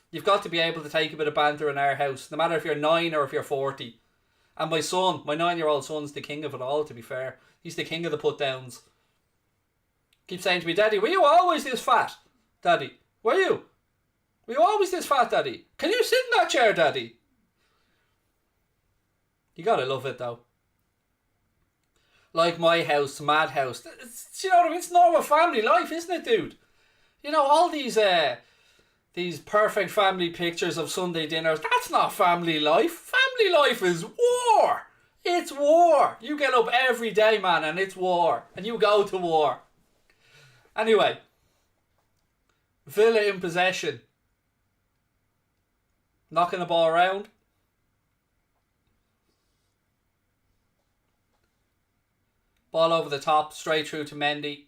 You've got to be able to take a bit of banter in our house, no matter if you're 9 or if you're 40. And my son, my 9-year-old son's the king of it all, to be fair. He's the king of the put-downs. Keeps saying to me, Daddy, were you always this fat? Daddy, were you? Were you always this fat, Daddy? Can you sit in that chair, Daddy? You gotta love it, though. Like my house, madhouse. You know what I mean? It's normal family life, isn't it, dude? You know, all these perfect family pictures of Sunday dinners, that's not family life. Family life is war. It's war. You get up every day, man, and it's war. And you go to war. Anyway. Villa in possession. Knocking the ball around. Ball over the top, straight through to Mendy.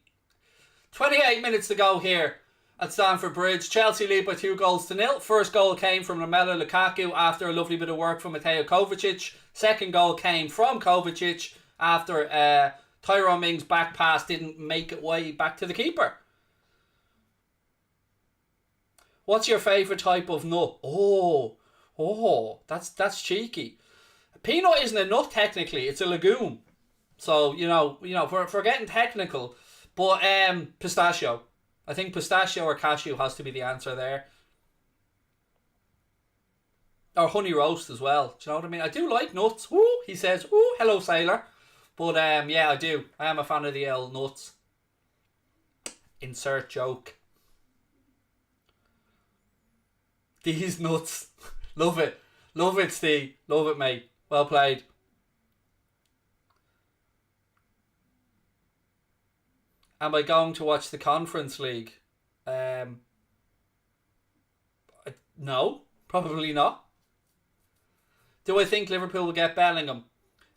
28 minutes to go here at Stamford Bridge. Chelsea lead by 2-0. First goal came from Romelu Lukaku after a lovely bit of work from Mateo Kovacic. Second goal came from Kovacic after Tyrone Mings' back pass didn't make it way back to the keeper. What's your favourite type of nut? Oh, that's cheeky. Peanut isn't a nut technically, it's a legume. So, you know, for getting technical, but pistachio. I think pistachio or cashew has to be the answer there. Or honey roast as well. Do you know what I mean? I do like nuts. Woo, he says. Woo, hello sailor. But yeah, I do. I am a fan of the old nuts. Insert joke. These nuts. Love it. Love it, Steve. Love it, mate. Well played. Am I going to watch the Conference League? No, probably not. Do I think Liverpool will get Bellingham?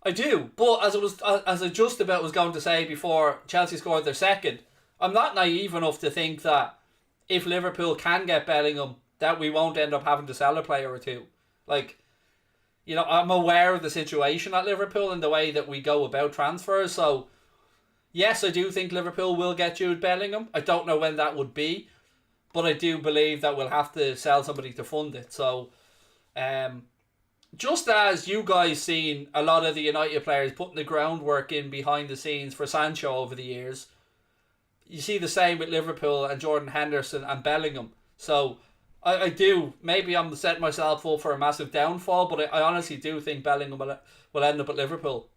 I do, but as I just about was going to say before Chelsea scored their second, I'm not naive enough to think that if Liverpool can get Bellingham, that we won't end up having to sell a player or two. Like, I'm aware of the situation at Liverpool and the way that we go about transfers, so Yes, I do think Liverpool will get Jude Bellingham. I don't know when that would be, but I do believe that we'll have to sell somebody to fund it. So, just as you guys seen a lot of the United players putting the groundwork in behind the scenes for Sancho over the years, you see the same with Liverpool and Jordan Henderson and Bellingham. So I do. Maybe I'm setting myself up for a massive downfall, but I honestly do think Bellingham will end up at Liverpool.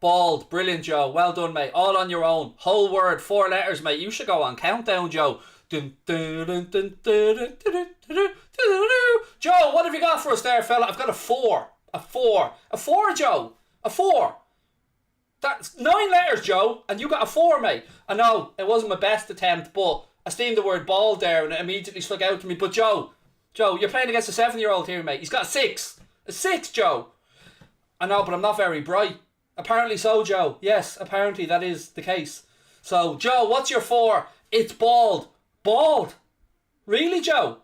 Bald, brilliant, Joe. Well done, mate. All on your own. Whole word, 4 letters, mate. You should go on countdown, Joe. Joe, what have you got for us there, fella? I've got a 4. A 4. A 4, Joe. A 4. That's 9 letters, Joe, and you got a 4, mate. I know it wasn't my best attempt, but I steamed the word bald there and it immediately stuck out to me. But Joe, you're playing against a 7-year-old here, mate. He's got a 6. A 6, Joe. I know, but I'm not very bright. Apparently so, Joe. Yes, apparently that is the case. So, Joe, what's your 4? It's bald. Bald? Really, Joe?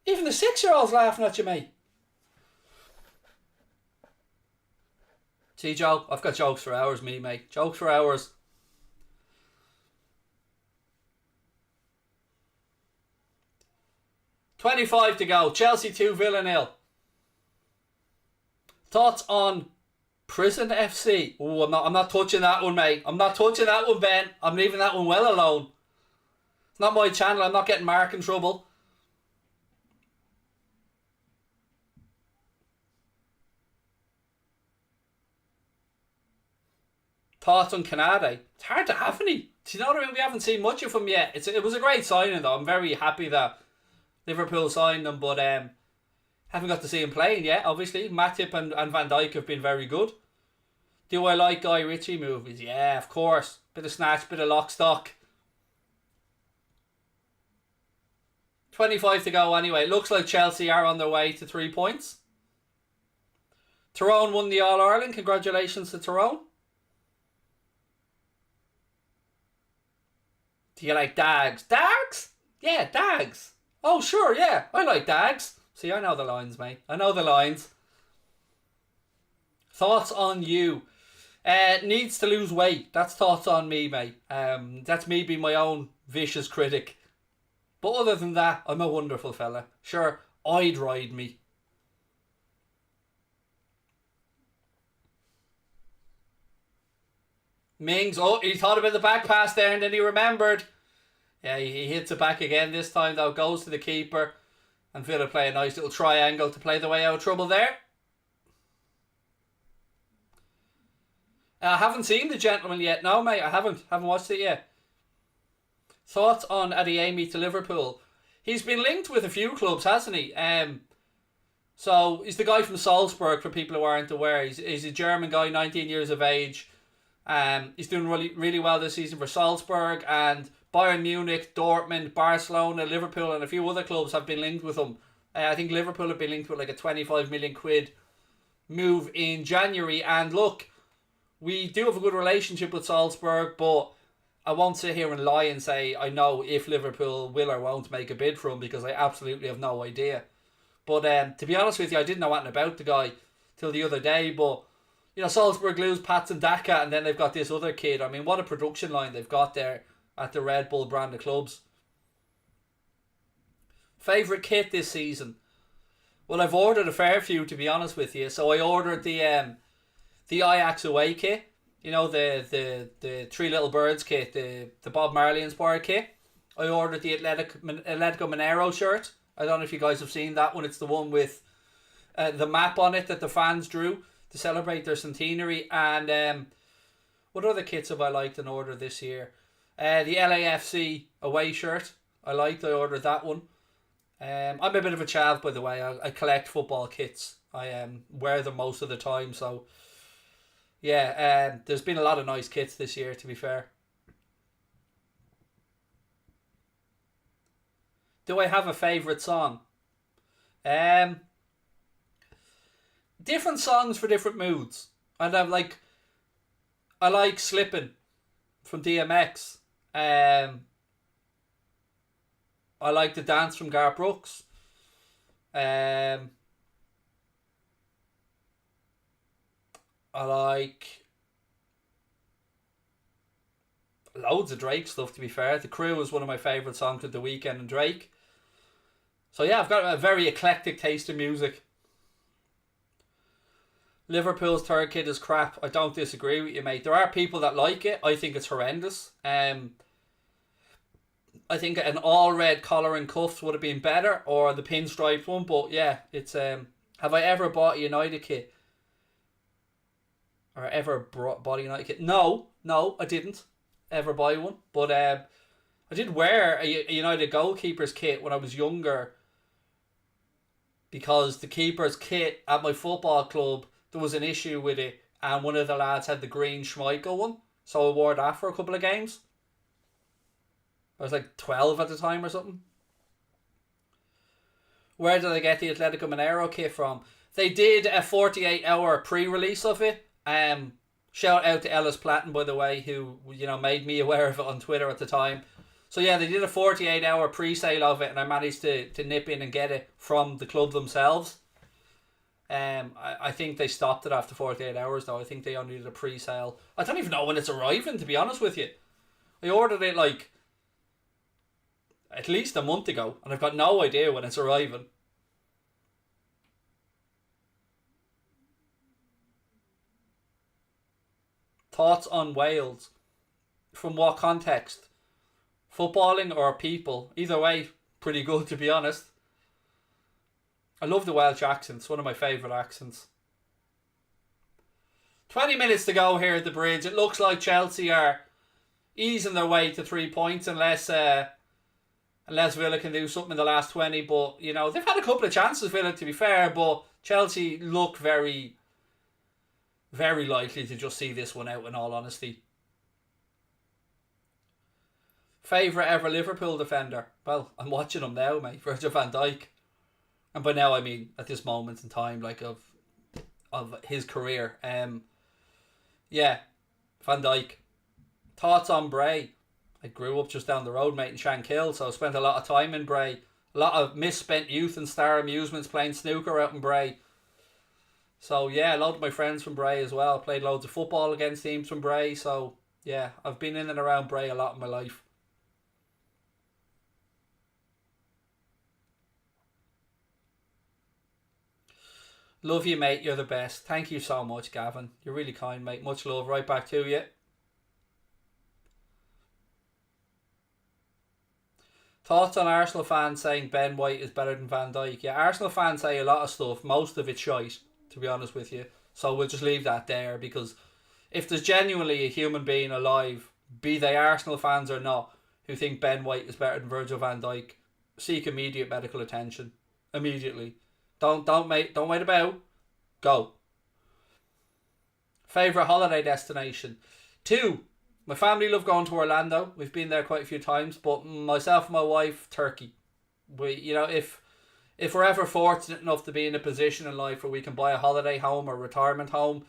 Even the 6-year-old's laughing at you, mate. See, Joe, I've got jokes for hours, me, mate. Jokes for hours. $25 to go. Chelsea 2, Villa 0. Thoughts on Prison FC? Oh, I'm not touching that one, mate. I'm not touching that one, Ben. I'm leaving that one well alone. It's not my channel. I'm not getting Mark in trouble. Thoughts on Canade? It's hard to have any. Do you know what I mean? We haven't seen much of him yet. It was a great signing, though. I'm very happy that Liverpool signed him, but haven't got to see him playing yet, obviously. Matip and Van Dijk have been very good. Do I like Guy Ritchie movies? Yeah, of course. Bit of Snatch, bit of Lock, Stock. 25 to go anyway. Looks like Chelsea are on their way to 3 points. Tyrone won the All-Ireland. Congratulations to Tyrone. Do you like Dags? Dags? Yeah, Dags. Oh, sure, yeah. I like Dags. See, I know the lines, mate. I know the lines. Thoughts on you? Needs to lose weight. That's thoughts on me, mate. That's me being my own vicious critic. But other than that, I'm a wonderful fella. Sure, I'd ride me. Mings, oh, he thought about the back pass there and then he remembered. Yeah, he hits it back again this time though. Goes to the keeper. And Villa play a nice little triangle to play the way out of trouble there. I haven't seen The Gentleman yet. No, mate, I haven't. Haven't watched it yet. Thoughts on Adeyemi to Liverpool? He's been linked with a few clubs, hasn't he? So he's the guy from Salzburg, for people who aren't aware. He's a German guy, 19 years of age. He's doing really well this season for Salzburg, and Bayern Munich, Dortmund, Barcelona, Liverpool and a few other clubs have been linked with him. I think Liverpool have been linked with like a 25 million quid move in January. And look, we do have a good relationship with Salzburg, but I won't sit here and lie and say I know if Liverpool will or won't make a bid for him, because I absolutely have no idea. But to be honest with you, I didn't know anything about the guy till the other day. But you know, Salzburg lose Patson Daka, and then they've got this other kid. I mean, what a production line they've got there at the Red Bull brand of clubs. Favourite kit this season? Well, I've ordered a fair few, to be honest with you. So I ordered the Ajax away kit. You know, the Three Little Birds kit, the Bob Marley inspired kit. I ordered the Atletico Mineiro shirt. I don't know if you guys have seen that one. It's the one with the map on it that the fans drew to celebrate their centenary. And what other kits have I liked and ordered this year? The LAFC away shirt. I ordered that one. I'm a bit of a chav, by the way. I collect football kits. I wear them most of the time. So yeah, there's been a lot of nice kits this year, to be fair. Do I have a favourite song? Different songs for different moods. And I like Slippin' from DMX. I like The Dance from Garth Brooks. I like loads of Drake stuff, to be fair. The Crew is one of my favourite songs of The Weeknd and Drake. So yeah, I've got a very eclectic taste in music. Liverpool's third kid is crap. I don't disagree with you, mate. There are people that like it. I think it's horrendous. I think an all red collar and cuffs would have been better, or the pinstriped one. But yeah, it's have I ever bought a United kit? Or ever bought a United kit? No, I didn't ever buy one. But I did wear a United goalkeeper's kit when I was younger, because the keeper's kit at my football club, there was an issue with it, and one of the lads had the green Schmeichel one, so I wore that for a couple of games. I was like 12 at the time or something. Where did I get the Atletico Mineiro kit from? They did a 48-hour pre-release of it. Shout out to Ellis Platten, by the way, who made me aware of it on Twitter at the time. So yeah, they did a 48-hour pre-sale of it, and I managed to nip in and get it from the club themselves. I think they stopped it after 48 hours though. I think they only did a pre-sale. I don't even know when it's arriving, to be honest with you. I ordered it like at least a month ago, and I've got no idea when it's arriving. Thoughts on Wales? From what context? Footballing or people? Either way, pretty good, to be honest. I love the Welsh accents. One of my favourite accents. 20 minutes to go here at the bridge. It looks like Chelsea are easing their way to 3 points, unless Villa can do something in the last 20. But, they've had a couple of chances, Villa, to be fair. But Chelsea look very, very likely to just see this one out, in all honesty. Favourite ever Liverpool defender? Well, I'm watching him now, mate. Virgil van Dijk. And by now I mean at this moment in time, like of his career. Yeah, Van Dijk. Thoughts on Bray? I grew up just down the road, mate, in Shankill, so I spent a lot of time in Bray. A lot of misspent youth and Star Amusements playing snooker out in Bray. So yeah, a lot of my friends from Bray as well. Played loads of football against teams from Bray. So yeah, I've been in and around Bray a lot in my life. Love you, mate. You're the best. Thank you so much, Gavin. You're really kind, mate. Much love. Right back to you. Thoughts on Arsenal fans saying Ben White is better than Van Dijk? Yeah, Arsenal fans say a lot of stuff. Most of it's shite, to be honest with you. So we'll just leave that there, because if there's genuinely a human being alive, be they Arsenal fans or not, who think Ben White is better than Virgil van Dijk, seek immediate medical attention. Immediately. Don't wait about. Go. Favourite holiday destination? 2. My family love going to Orlando. We've been there quite a few times, but myself and my wife, Turkey. If we're ever fortunate enough to be in a position in life where we can buy a holiday home or retirement home,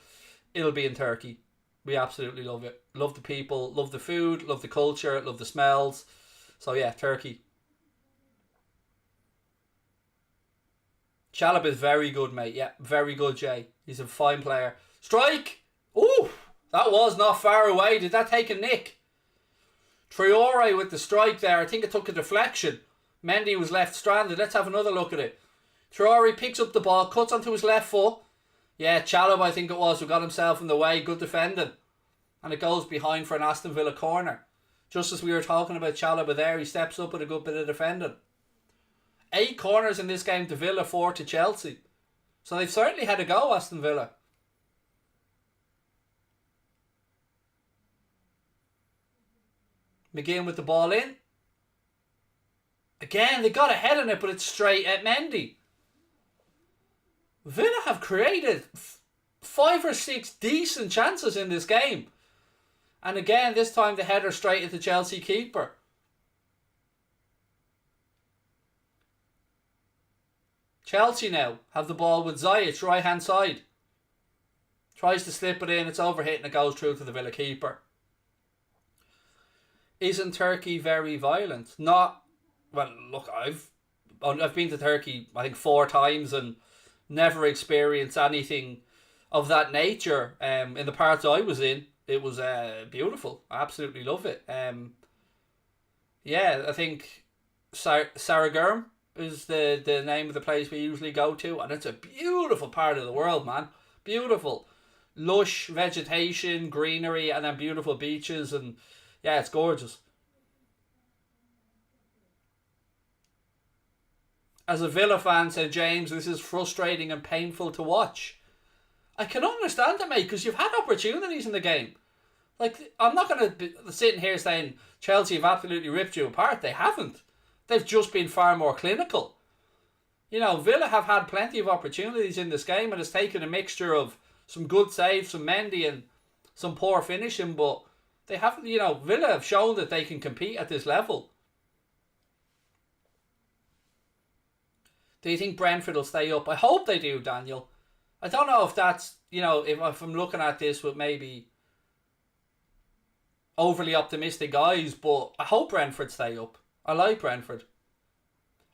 it'll be in Turkey. We absolutely love it. Love the people, love the food, love the culture, love the smells. So yeah, Turkey. Chalobah is very good, mate. Yeah, very good, Jay. He's a fine player. Strike! Ooh, that was not far away. Did that take a nick? Traore with the strike there. I think it took a deflection. Mendy was left stranded. Let's have another look at it. Traore picks up the ball, cuts onto his left foot. Yeah, Chalobah, I think it was, who got himself in the way. Good defending. And it goes behind for an Aston Villa corner. Just as we were talking about Chalobah there, he steps up with a good bit of defending. 8 corners in this game to Villa, 4 to Chelsea. So they've certainly had a go, Aston Villa. McGinn with the ball in. Again, they got ahead on it, but it's straight at Mendy. Villa have created 5 or 6 decent chances in this game. And again, this time the header straight at the Chelsea keeper. Chelsea now have the ball with Ziyech, right hand side. Tries to slip it in, it's overhit and it goes through to the Villa keeper. Isn't Turkey very violent? Not, well, look, I've been to Turkey, I think 4 times, and never experienced anything of that nature. In the parts I was in, it was beautiful. I absolutely love it. Yeah, I think Saragurm is the name of the place we usually go to, and it's a beautiful part of the world, man. Beautiful, lush vegetation, greenery, and then beautiful beaches, and yeah, it's gorgeous. As a Villa fan, said James, this is frustrating and painful to watch. I can understand it, mate, because you've had opportunities in the game. Like, I'm not going to be sitting here saying Chelsea have absolutely ripped you apart. They haven't. They've just been far more clinical. You know, Villa have had plenty of opportunities in this game, and it's taken a mixture of some good saves, some Mendy, and some poor finishing, but they haven't, you know, Villa have shown that they can compete at this level. Do you think Brentford will stay up? I hope they do, Daniel. I don't know if that's, you know, if I'm looking at this with maybe overly optimistic eyes, but I hope Brentford stay up. I like Brentford.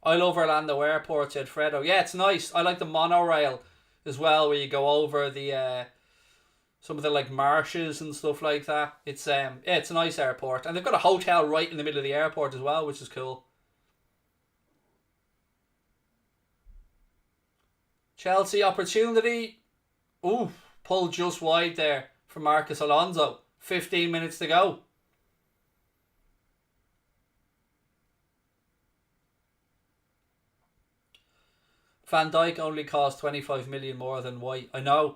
I love Orlando Airport, said Fredo. Yeah, it's nice. I like the monorail as well, where you go over the some of the like marshes and stuff like that. It's yeah, it's a nice airport, and they've got a hotel right in the middle of the airport as well, which is cool. Chelsea opportunity. Ooh, pulled just wide there for Marcus Alonso. 15 minutes to go. Van Dijk only cost 25 million more than White. I know.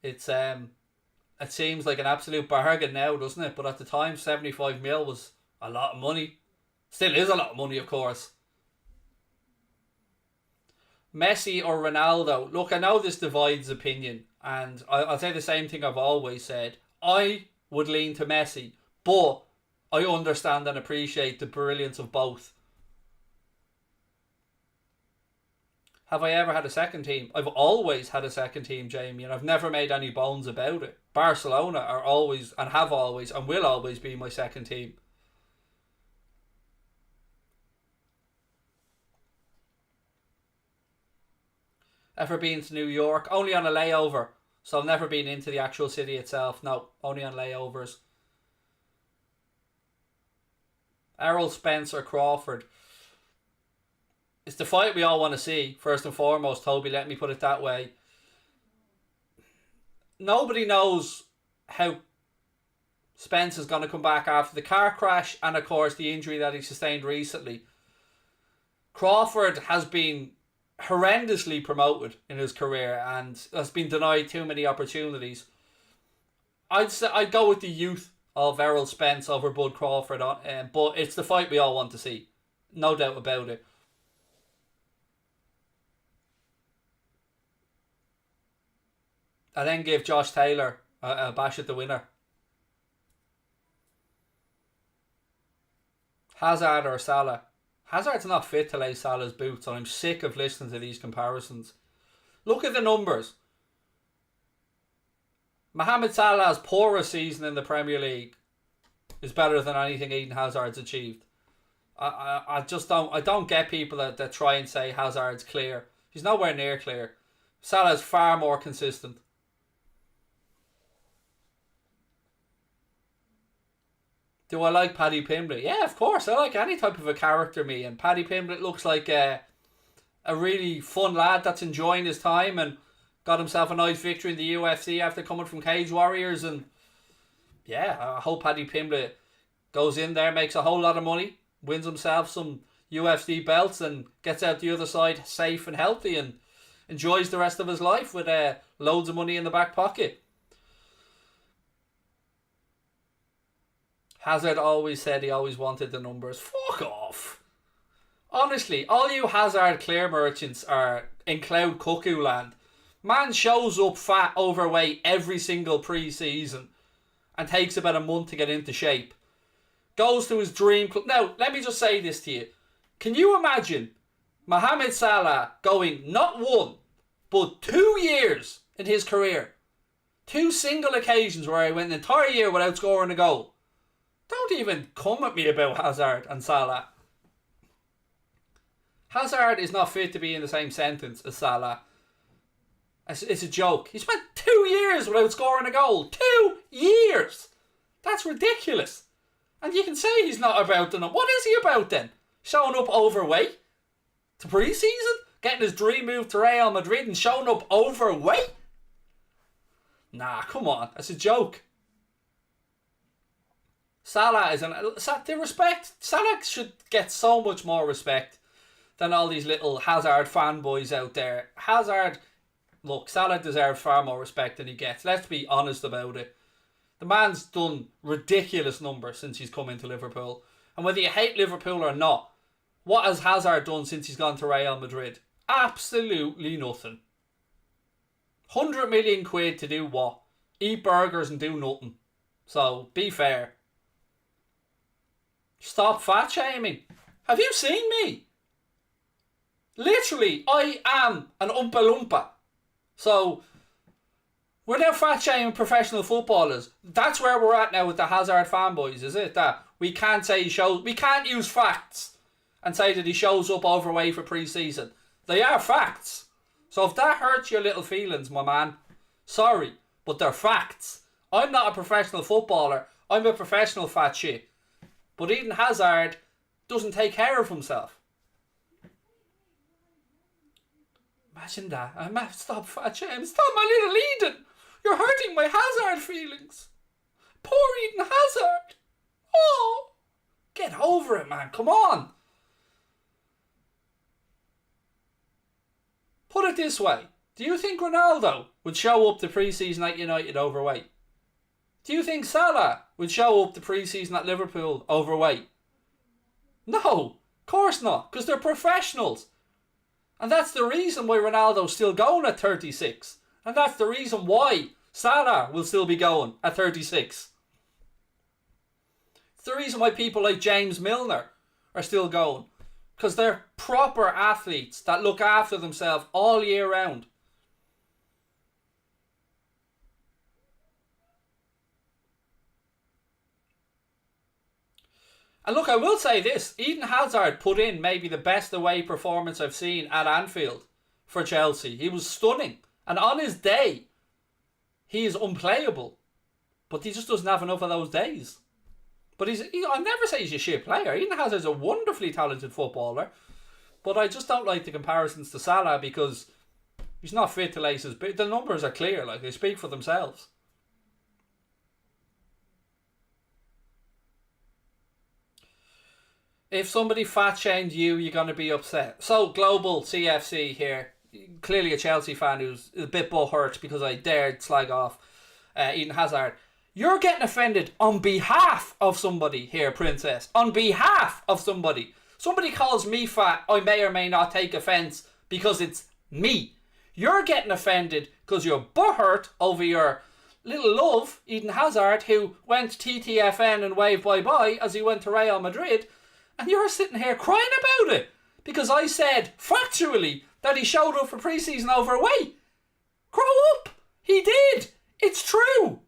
It's it seems like an absolute bargain now, doesn't it? But at the time 75 mil was a lot of money. Still is a lot of money, of course. Messi or Ronaldo? Look, I know this divides opinion, and I'll say the same thing I've always said. I would lean to Messi, but I understand and appreciate the brilliance of both. Have I ever had a second team? I've always had a second team, Jamie, and I've never made any bones about it. Barcelona are always, and have always, and will always be my second team. Ever been to New York? Only on a layover. So I've never been into the actual city itself. No, only on layovers. Errol Spence or Crawford? It's the fight we all want to see, first and foremost, Toby. Let me put it that way. Nobody knows how Spence is going to come back after the car crash and, of course, the injury that he sustained recently. Crawford has been horrendously promoted in his career and has been denied too many opportunities. I'd go with the youth of Errol Spence over Bud Crawford, but it's the fight we all want to see, no doubt about it. I then give Josh Taylor a bash at the winner. Hazard or Salah? Hazard's not fit to lay Salah's boots, and I'm sick of listening to these comparisons. Look at the numbers. Mohamed Salah's poorest season in the Premier League is better than anything Eden Hazard's achieved. I just don't get people that try and say Hazard's clear. He's nowhere near clear. Salah's far more consistent. Do I like Paddy Pimblett? Yeah, of course. I like any type of a character, me. And Paddy Pimblett looks like a really fun lad that's enjoying his time and got himself a nice victory in the UFC after coming from Cage Warriors. And yeah, I hope Paddy Pimblett goes in there, makes a whole lot of money, wins himself some UFC belts and gets out the other side safe and healthy and enjoys the rest of his life with loads of money in the back pocket. Hazard always said he always wanted the numbers. Fuck off. Honestly, all you Hazard clear merchants are in cloud cuckoo land. Man shows up fat, overweight every single pre-season and takes about a month to get into shape. Goes to his dream club. Now, let me just say this to you. Can you imagine Mohamed Salah going not 1, but 2 years in his career? 2 single occasions where he went an entire year without scoring a goal. Don't even come at me about Hazard and Salah. Hazard is not fit to be in the same sentence as Salah. It's a joke. He spent 2 years without scoring a goal. 2 years! That's ridiculous. And you can say he's not about the... What is he about then? Showing up overweight? To pre-season? Getting his dream move to Real Madrid and showing up overweight? Nah, come on. That's a joke. Salah is Salah should get so much more respect than all these little Hazard fanboys out there. Look, Salah deserves far more respect than he gets. Let's be honest about it. The man's done ridiculous numbers since he's come into Liverpool. And whether you hate Liverpool or not, what has Hazard done since he's gone to Real Madrid? Absolutely nothing. 100 million quid to do what? Eat burgers and do nothing. So, be fair. Stop fat shaming. Have you seen me? Literally, I am an Oompa Loompa. So, we're now fat shaming professional footballers. That's where we're at now with the Hazard fanboys, is it? That we can't say we can't use facts and say that he shows up overweight for pre-season. They are facts. So if that hurts your little feelings, my man, sorry, but they're facts. I'm not a professional footballer. I'm a professional fat shit. But Eden Hazard doesn't take care of himself. Imagine that. Stop fat shaming. Stop, my little Eden. You're hurting my Hazard feelings. Poor Eden Hazard. Oh, get over it, man. Come on. Put it this way. Do you think Ronaldo would show up to pre-season at United overweight? Do you think Salah would show up to pre-season at Liverpool overweight? No, of course not, because they're professionals. And that's the reason why Ronaldo's still going at 36. And that's the reason why Salah will still be going at 36. It's the reason why people like James Milner are still going. Because they're proper athletes that look after themselves all year round. And look, I will say this. Eden Hazard put in maybe the best away performance I've seen at Anfield for Chelsea. He was stunning. And on his day, he is unplayable. But he just doesn't have enough of those days. But I'll never say he's a shit player. Eden Hazard's a wonderfully talented footballer. But I just don't like the comparisons to Salah because he's not fit to lace his boot. The numbers are clear, like they speak for themselves. If somebody fat shamed you, you're going to be upset. So, Global CFC here. Clearly a Chelsea fan who's a bit butthurt because I dared slag off Eden Hazard. You're getting offended on behalf of somebody here, Princess. On behalf of somebody. Somebody calls me fat, I may or may not take offence because it's me. You're getting offended because you're butthurt over your little love, Eden Hazard, who went TTFN and waved bye-bye as he went to Real Madrid. And you're sitting here crying about it because I said factually that he showed up for pre-season overweight. Grow up. He did. It's true.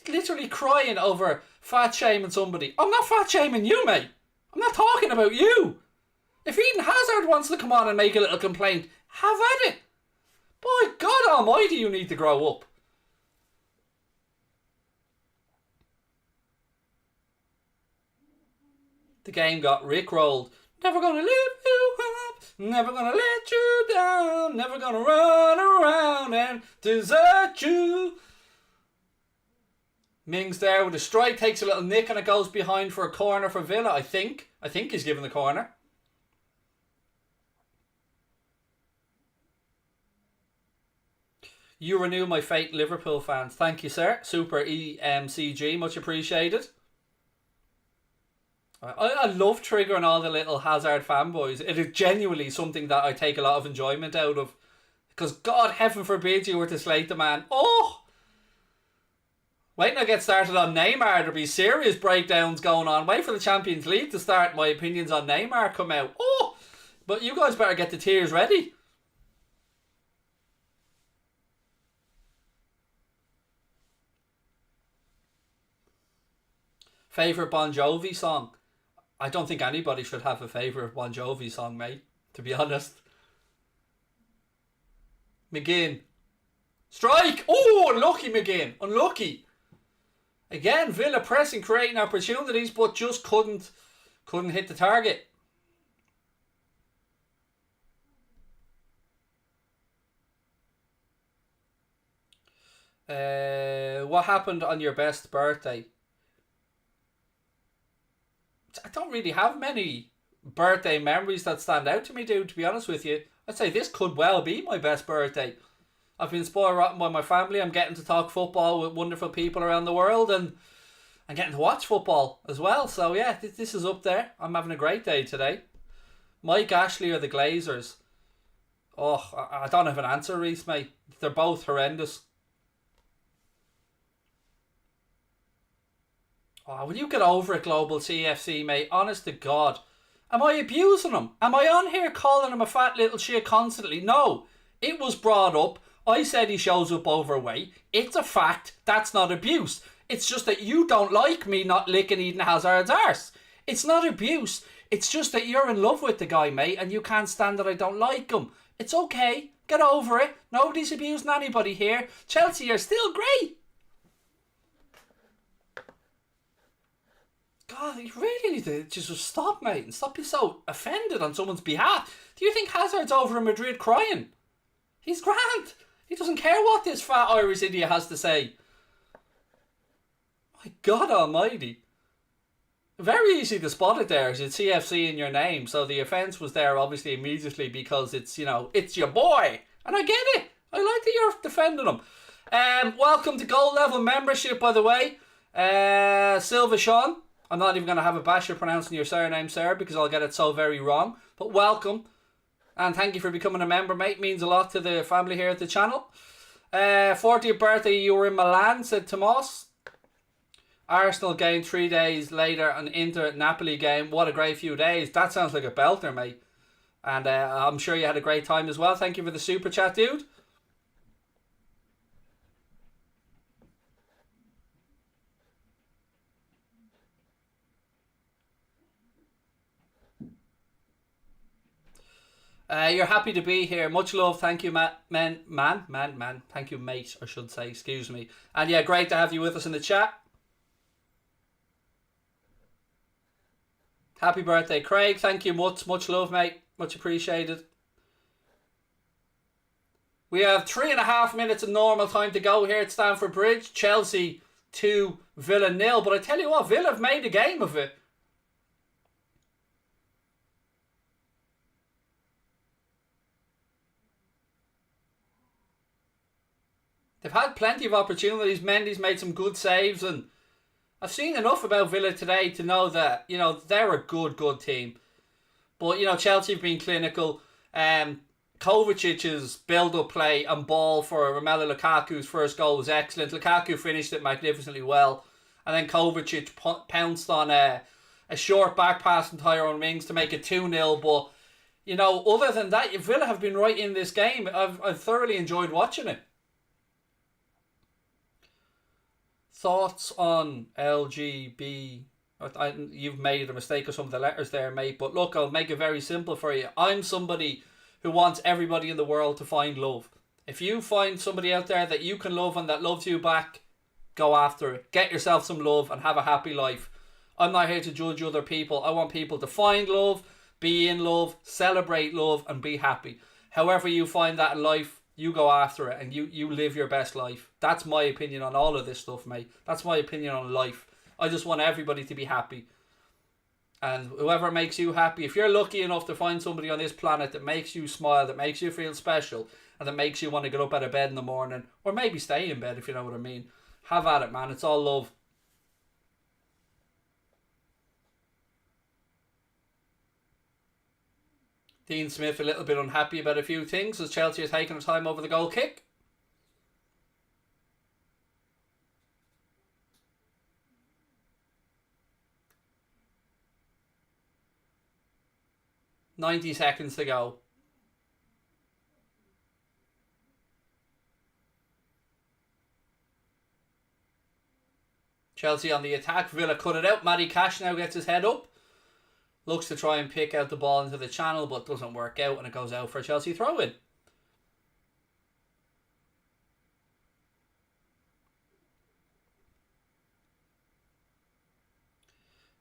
Literally crying over fat shaming somebody. I'm not fat shaming you, mate. I'm not talking about you. If Eden Hazard wants to come on and make a little complaint, have at it. By God almighty, you need to grow up. The game got rickrolled. Never gonna lift you up, never gonna let you down, never gonna run around and desert you. Mings there with a strike, takes a little nick and it goes behind for a corner for Villa, I think. I think he's given the corner. You renew my fate, Liverpool fans. Thank you, sir. Super EMCG, much appreciated. I love triggering all the little Hazard fanboys. It is genuinely something that I take a lot of enjoyment out of. Because God, heaven forbid you were to slate the man. Oh! Wait till I get started on Neymar. There'll be serious breakdowns going on. Wait for the Champions League to start. My opinions on Neymar come out. Oh! But you guys better get the tears ready. Favourite Bon Jovi song? I don't think anybody should have a favourite Bon Jovi song, mate, to be honest. McGinn, Strike! Oh, unlucky McGinn. Unlucky. Again, Villa pressing, creating opportunities, but just couldn't hit the target. What happened on your best birthday? I don't really have many birthday memories that stand out to me, dude, to be honest with you. I'd say this could well be my best birthday. I've been spoiled rotten by my family. I'm getting to talk football with wonderful people around the world, and I'm getting to watch football as well. So yeah, this is up there. I'm having a great day today. Mike, Ashley, or the Glazers? Oh, I don't have an answer, Reese, mate. They're both horrendous. Oh, will you get over it, Global CFC, mate? Honest to God. Am I abusing him? Am I on here calling him a fat little shit constantly? No. It was brought up. I said he shows up overweight. It's a fact. That's not abuse. It's just that you don't like me not licking Eden Hazard's arse. It's not abuse. It's just that you're in love with the guy, mate, and you can't stand that I don't like him. It's okay. Get over it. Nobody's abusing anybody here. Chelsea are still great. God, you really need to just stop, mate, and stop being so offended on someone's behalf. Do you think Hazard's over in Madrid crying? He's grand. He doesn't care what this fat Irish idiot has to say. My God almighty. Very easy to spot it there. It's CFC in your name, so the offence was there obviously immediately because it's, you know, it's your boy. And I get it. I like that you're defending him. Welcome to Gold Level Membership, by the way. Silva Sean. I'm not even going to have a bash at pronouncing your surname, sir, because I'll get it so very wrong. But welcome. And thank you for becoming a member, mate. Means a lot to the family here at the channel. 40th birthday, you were in Milan, said Tomas. Arsenal game 3 days later, an Inter Napoli game. What a great few days. That sounds like a belter, mate. And I'm sure you had a great time as well. Thank you for the super chat, dude. You're happy to be here. Much love. Thank you, man. Thank you, mate, I should say. Excuse me. And yeah, great to have you with us in the chat. Happy birthday, Craig. Thank you much. Much love, mate. Much appreciated. We have 3.5 minutes of normal time to go here at Stamford Bridge. Chelsea 2, Villa 0. But I tell you what, Villa have made a game of it. They've had plenty of opportunities. Mendy's made some good saves, and I've seen enough about Villa today to know that, you know, they're a good team. But, you know, Chelsea have been clinical. Kovacic's build-up play and ball for Romelu Lukaku's first goal was excellent. Lukaku finished it magnificently well. And then Kovacic pounced on a short back pass from Tyrone Mings to make it 2-0. But, you know, other than that, Villa have been right in this game. I've thoroughly enjoyed watching it. Thoughts on LGB? You've made a mistake of some of the letters there, mate. But look, I'll make it very simple for you. I'm somebody who wants everybody in the world to find love. If you find somebody out there that you can love and that loves you back, go after it. Get yourself some love and have a happy life. I'm not here to judge other people. I want people to find love, be in love, celebrate love, and be happy. However you find that in life, you go after it and you live your best life. That's my opinion on all of this stuff, mate. That's my opinion on life. I just want everybody to be happy. And whoever makes you happy, if you're lucky enough to find somebody on this planet that makes you smile, that makes you feel special, and that makes you want to get up out of bed in the morning, or maybe stay in bed if you know what I mean, have at it, man. It's all love. Dean Smith a little bit unhappy about a few things as Chelsea has taken their time over the goal kick. "90 seconds to go. Chelsea on the attack. Villa cut it out. Matty Cash now gets his head up. Looks to try and pick out the ball into the channel, but doesn't work out, and it goes out for a Chelsea throw-in.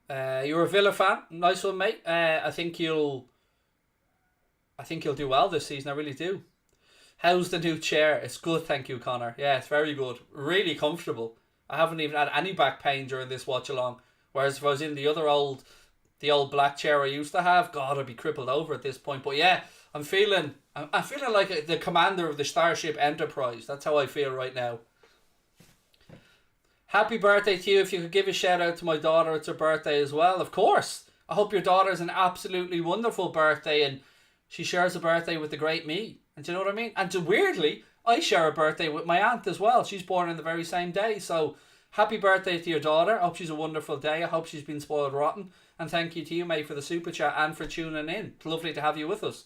You're a Villa fan. Nice one, mate. I think you'll do well this season. I really do. How's the new chair? It's good, thank you, Connor. Yeah, it's very good. Really comfortable. I haven't even had any back pain during this watch along. Whereas if I was in the old black chair I used to have, God, I'd be crippled over at this point. But yeah, I'm feeling like the commander of the Starship Enterprise. That's how I feel right now. Happy birthday to you. If you could give a shout out to my daughter, it's her birthday as well. Of course. I hope your daughter has an absolutely wonderful birthday and she shares a birthday with the great me. And do you know what I mean? And weirdly, I share a birthday with my aunt as well. She's born on the very same day. So happy birthday to your daughter. I hope she's a wonderful day. I hope she's been spoiled rotten. And thank you to you, mate, for the super chat and for tuning in. It's lovely to have you with us.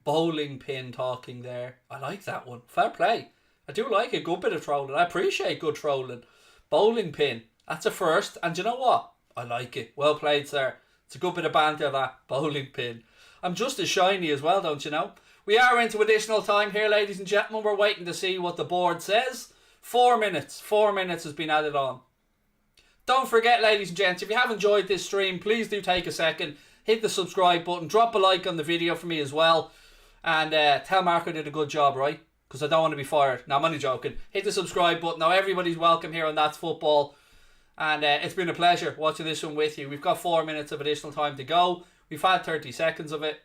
Bowling pin talking there. I like that one. Fair play. I do like a good bit of trolling. I appreciate good trolling. Bowling pin. That's a first. And you know what? I like it. Well played, sir. It's a good bit of banter, that. Bowling pin. I'm just as shiny as well, don't you know? We are into additional time here, ladies and gentlemen. We're waiting to see what the board says. 4 minutes. 4 minutes has been added on. Don't forget, ladies and gents, if you have enjoyed this stream, please do take a second. Hit the subscribe button. Drop a like on the video for me as well. And tell Mark I did a good job, right? Because I don't want to be fired. No, I'm only joking. Hit the subscribe button. Now everybody's welcome here on That's Football. And it's been a pleasure watching this one with you. We've got 4 minutes of additional time to go. We've had 30 seconds of it.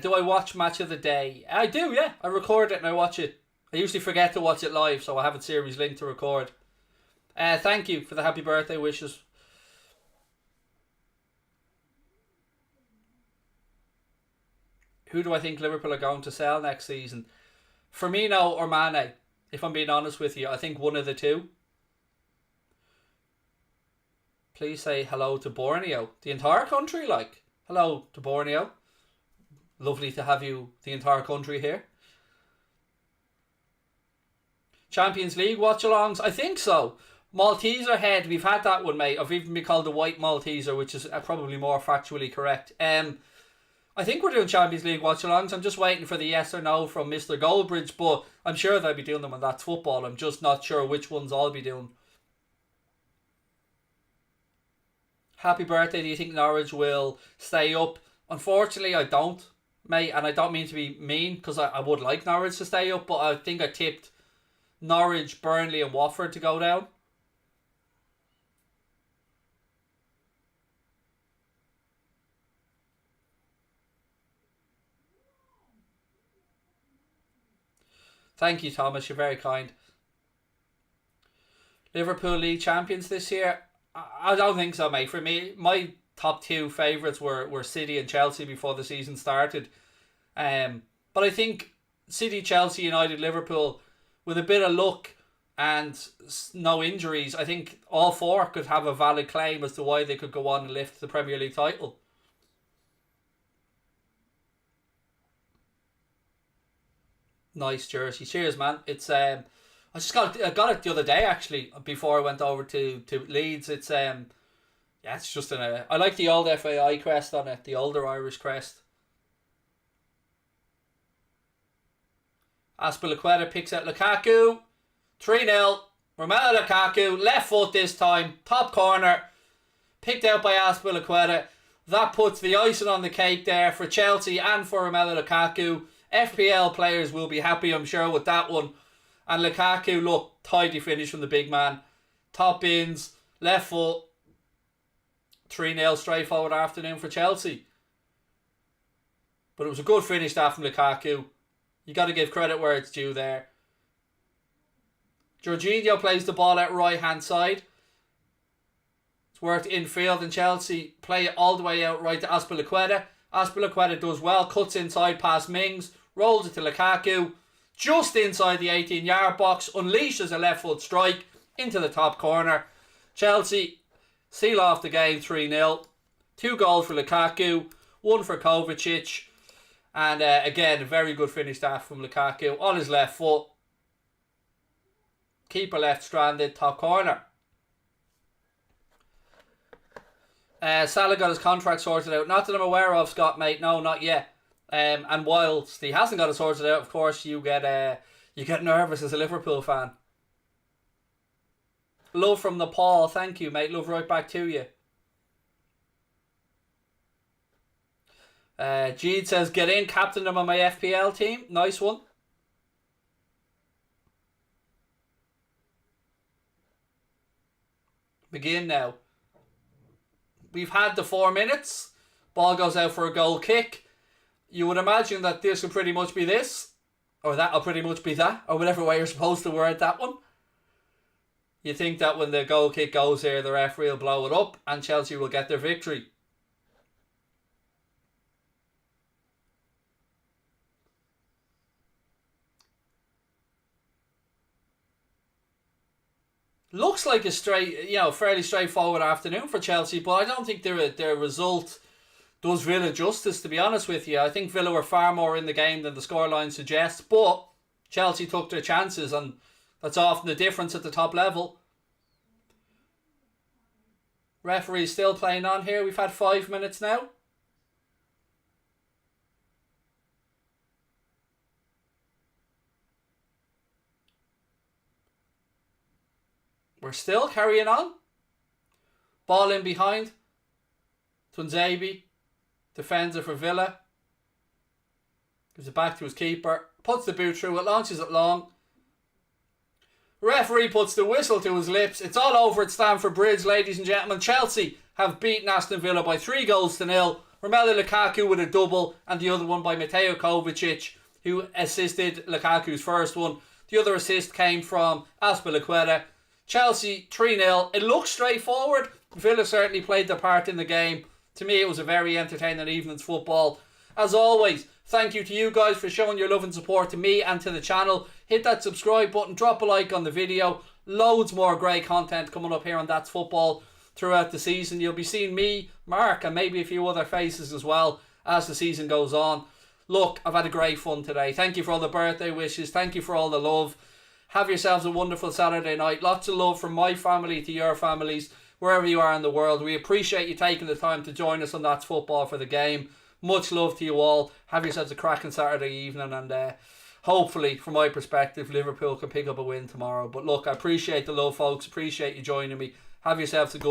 Do I watch Match of the Day? I do, yeah. I record it and I watch it. I usually forget to watch it live, so I have a series link to record. Thank you for the happy birthday wishes. Who do I think Liverpool are going to sell next season? Firmino or Mane? If I'm being honest with you, I think one of the two. Please say hello to Borneo. The entire country, like. Hello to Borneo. Lovely to have you, the entire country here. Champions League watch-alongs? I think so. Malteser head, we've had that one, mate. I've even been called the White Malteser, which is probably more factually correct. I think we're doing Champions League watch-alongs. I'm just waiting for the yes or no from Mr. Goldbridge, but I'm sure they'll be doing them on That's Football. I'm just not sure which ones I'll be doing. Happy birthday. Do you think Norwich will stay up? Unfortunately, I don't, mate, and I don't mean to be mean because I would like Norwich to stay up, but I think I tipped Norwich, Burnley and Watford to go down. Thank you, Thomas. You're very kind. Liverpool League champions this year? I don't think so, mate. For me, my top two favourites were City and Chelsea before the season started. But I think City, Chelsea, United, Liverpool, with a bit of luck and no injuries, I think all four could have a valid claim as to why they could go on and lift the Premier League title. Nice jersey. Cheers, man. It's I got it the other day actually before I went over to Leeds. It's yeah, it's just I like the old FAI crest on it, the older Irish crest. Azpilicueta picks out Lukaku. 3-0. Romelu Lukaku, left foot this time, top corner, picked out by Azpilicueta. That puts the icing on the cake there for Chelsea and for Romelu Lukaku. FPL players will be happy, I'm sure, with that one. And Lukaku, look, tidy finish from the big man. Top bins, left foot. 3-0 straightforward afternoon for Chelsea. But it was a good finish that from Lukaku. You got to give credit where it's due there. Jorginho plays the ball out right hand side. It's worked infield and Chelsea play it all the way out right to Azpilicueta. Azpilicueta does well, cuts inside past Mings, rolls it to Lukaku, just inside the 18-yard box, unleashes a left foot strike into the top corner. Chelsea seal off the game 3-0. 2 goals for Lukaku, 1 for Kovacic, and again a very good finish that from Lukaku on his left foot. Keeper left stranded, top corner. Salah got his contract sorted out. Not that I'm aware of, Scott, mate. No, not yet. And whilst he hasn't got it sorted out, of course, you get nervous as a Liverpool fan. Love from Nepal. Thank you, mate. Love right back to you. Jeed says, get in, captain them on my FPL team. Nice one. Begin now. We've had the 4 minutes. Ball goes out for a goal kick. You would imagine that this will pretty much be this, or that'll pretty much be that, or whatever way you're supposed to word that one. You think that when the goal kick goes here, the referee will blow it up and Chelsea will get their victory. Looks like a fairly straightforward afternoon for Chelsea, but I don't think their result does Villa justice, to be honest with you. I think Villa were far more in the game than the scoreline suggests, but Chelsea took their chances, and that's often the difference at the top level. Referee still playing on here. We've had 5 minutes now. We're still carrying on. Ball in behind. Tunzebi. Defender for Villa. Gives it back to his keeper. Puts the boot through it. Launches it long. Referee puts the whistle to his lips. It's all over at Stamford Bridge, ladies and gentlemen. Chelsea have beaten Aston Villa by 3-0. Romelu Lukaku with a double, and the other one by Mateo Kovacic, who assisted Lukaku's first one. The other assist came from Azpilicueta. Chelsea 3-0. It looks straightforward. Villa certainly played their part in the game. To me, it was a very entertaining evening's football. As always, thank you to you guys for showing your love and support to me and to the channel. Hit that subscribe button, drop a like on the video. Loads more great content coming up here on That's Football throughout the season. You'll be seeing me, Mark, and maybe a few other faces as well as the season goes on. Look, I've had a great fun today. Thank you for all the birthday wishes. Thank you for all the love. Have yourselves a wonderful Saturday night. Lots of love from my family to your families, wherever you are in the world. We appreciate you taking the time to join us on That's Football for the game. Much love to you all. Have yourselves a cracking Saturday evening, and hopefully, from my perspective, Liverpool can pick up a win tomorrow. But look, I appreciate the love, folks. Appreciate you joining me. Have yourselves a good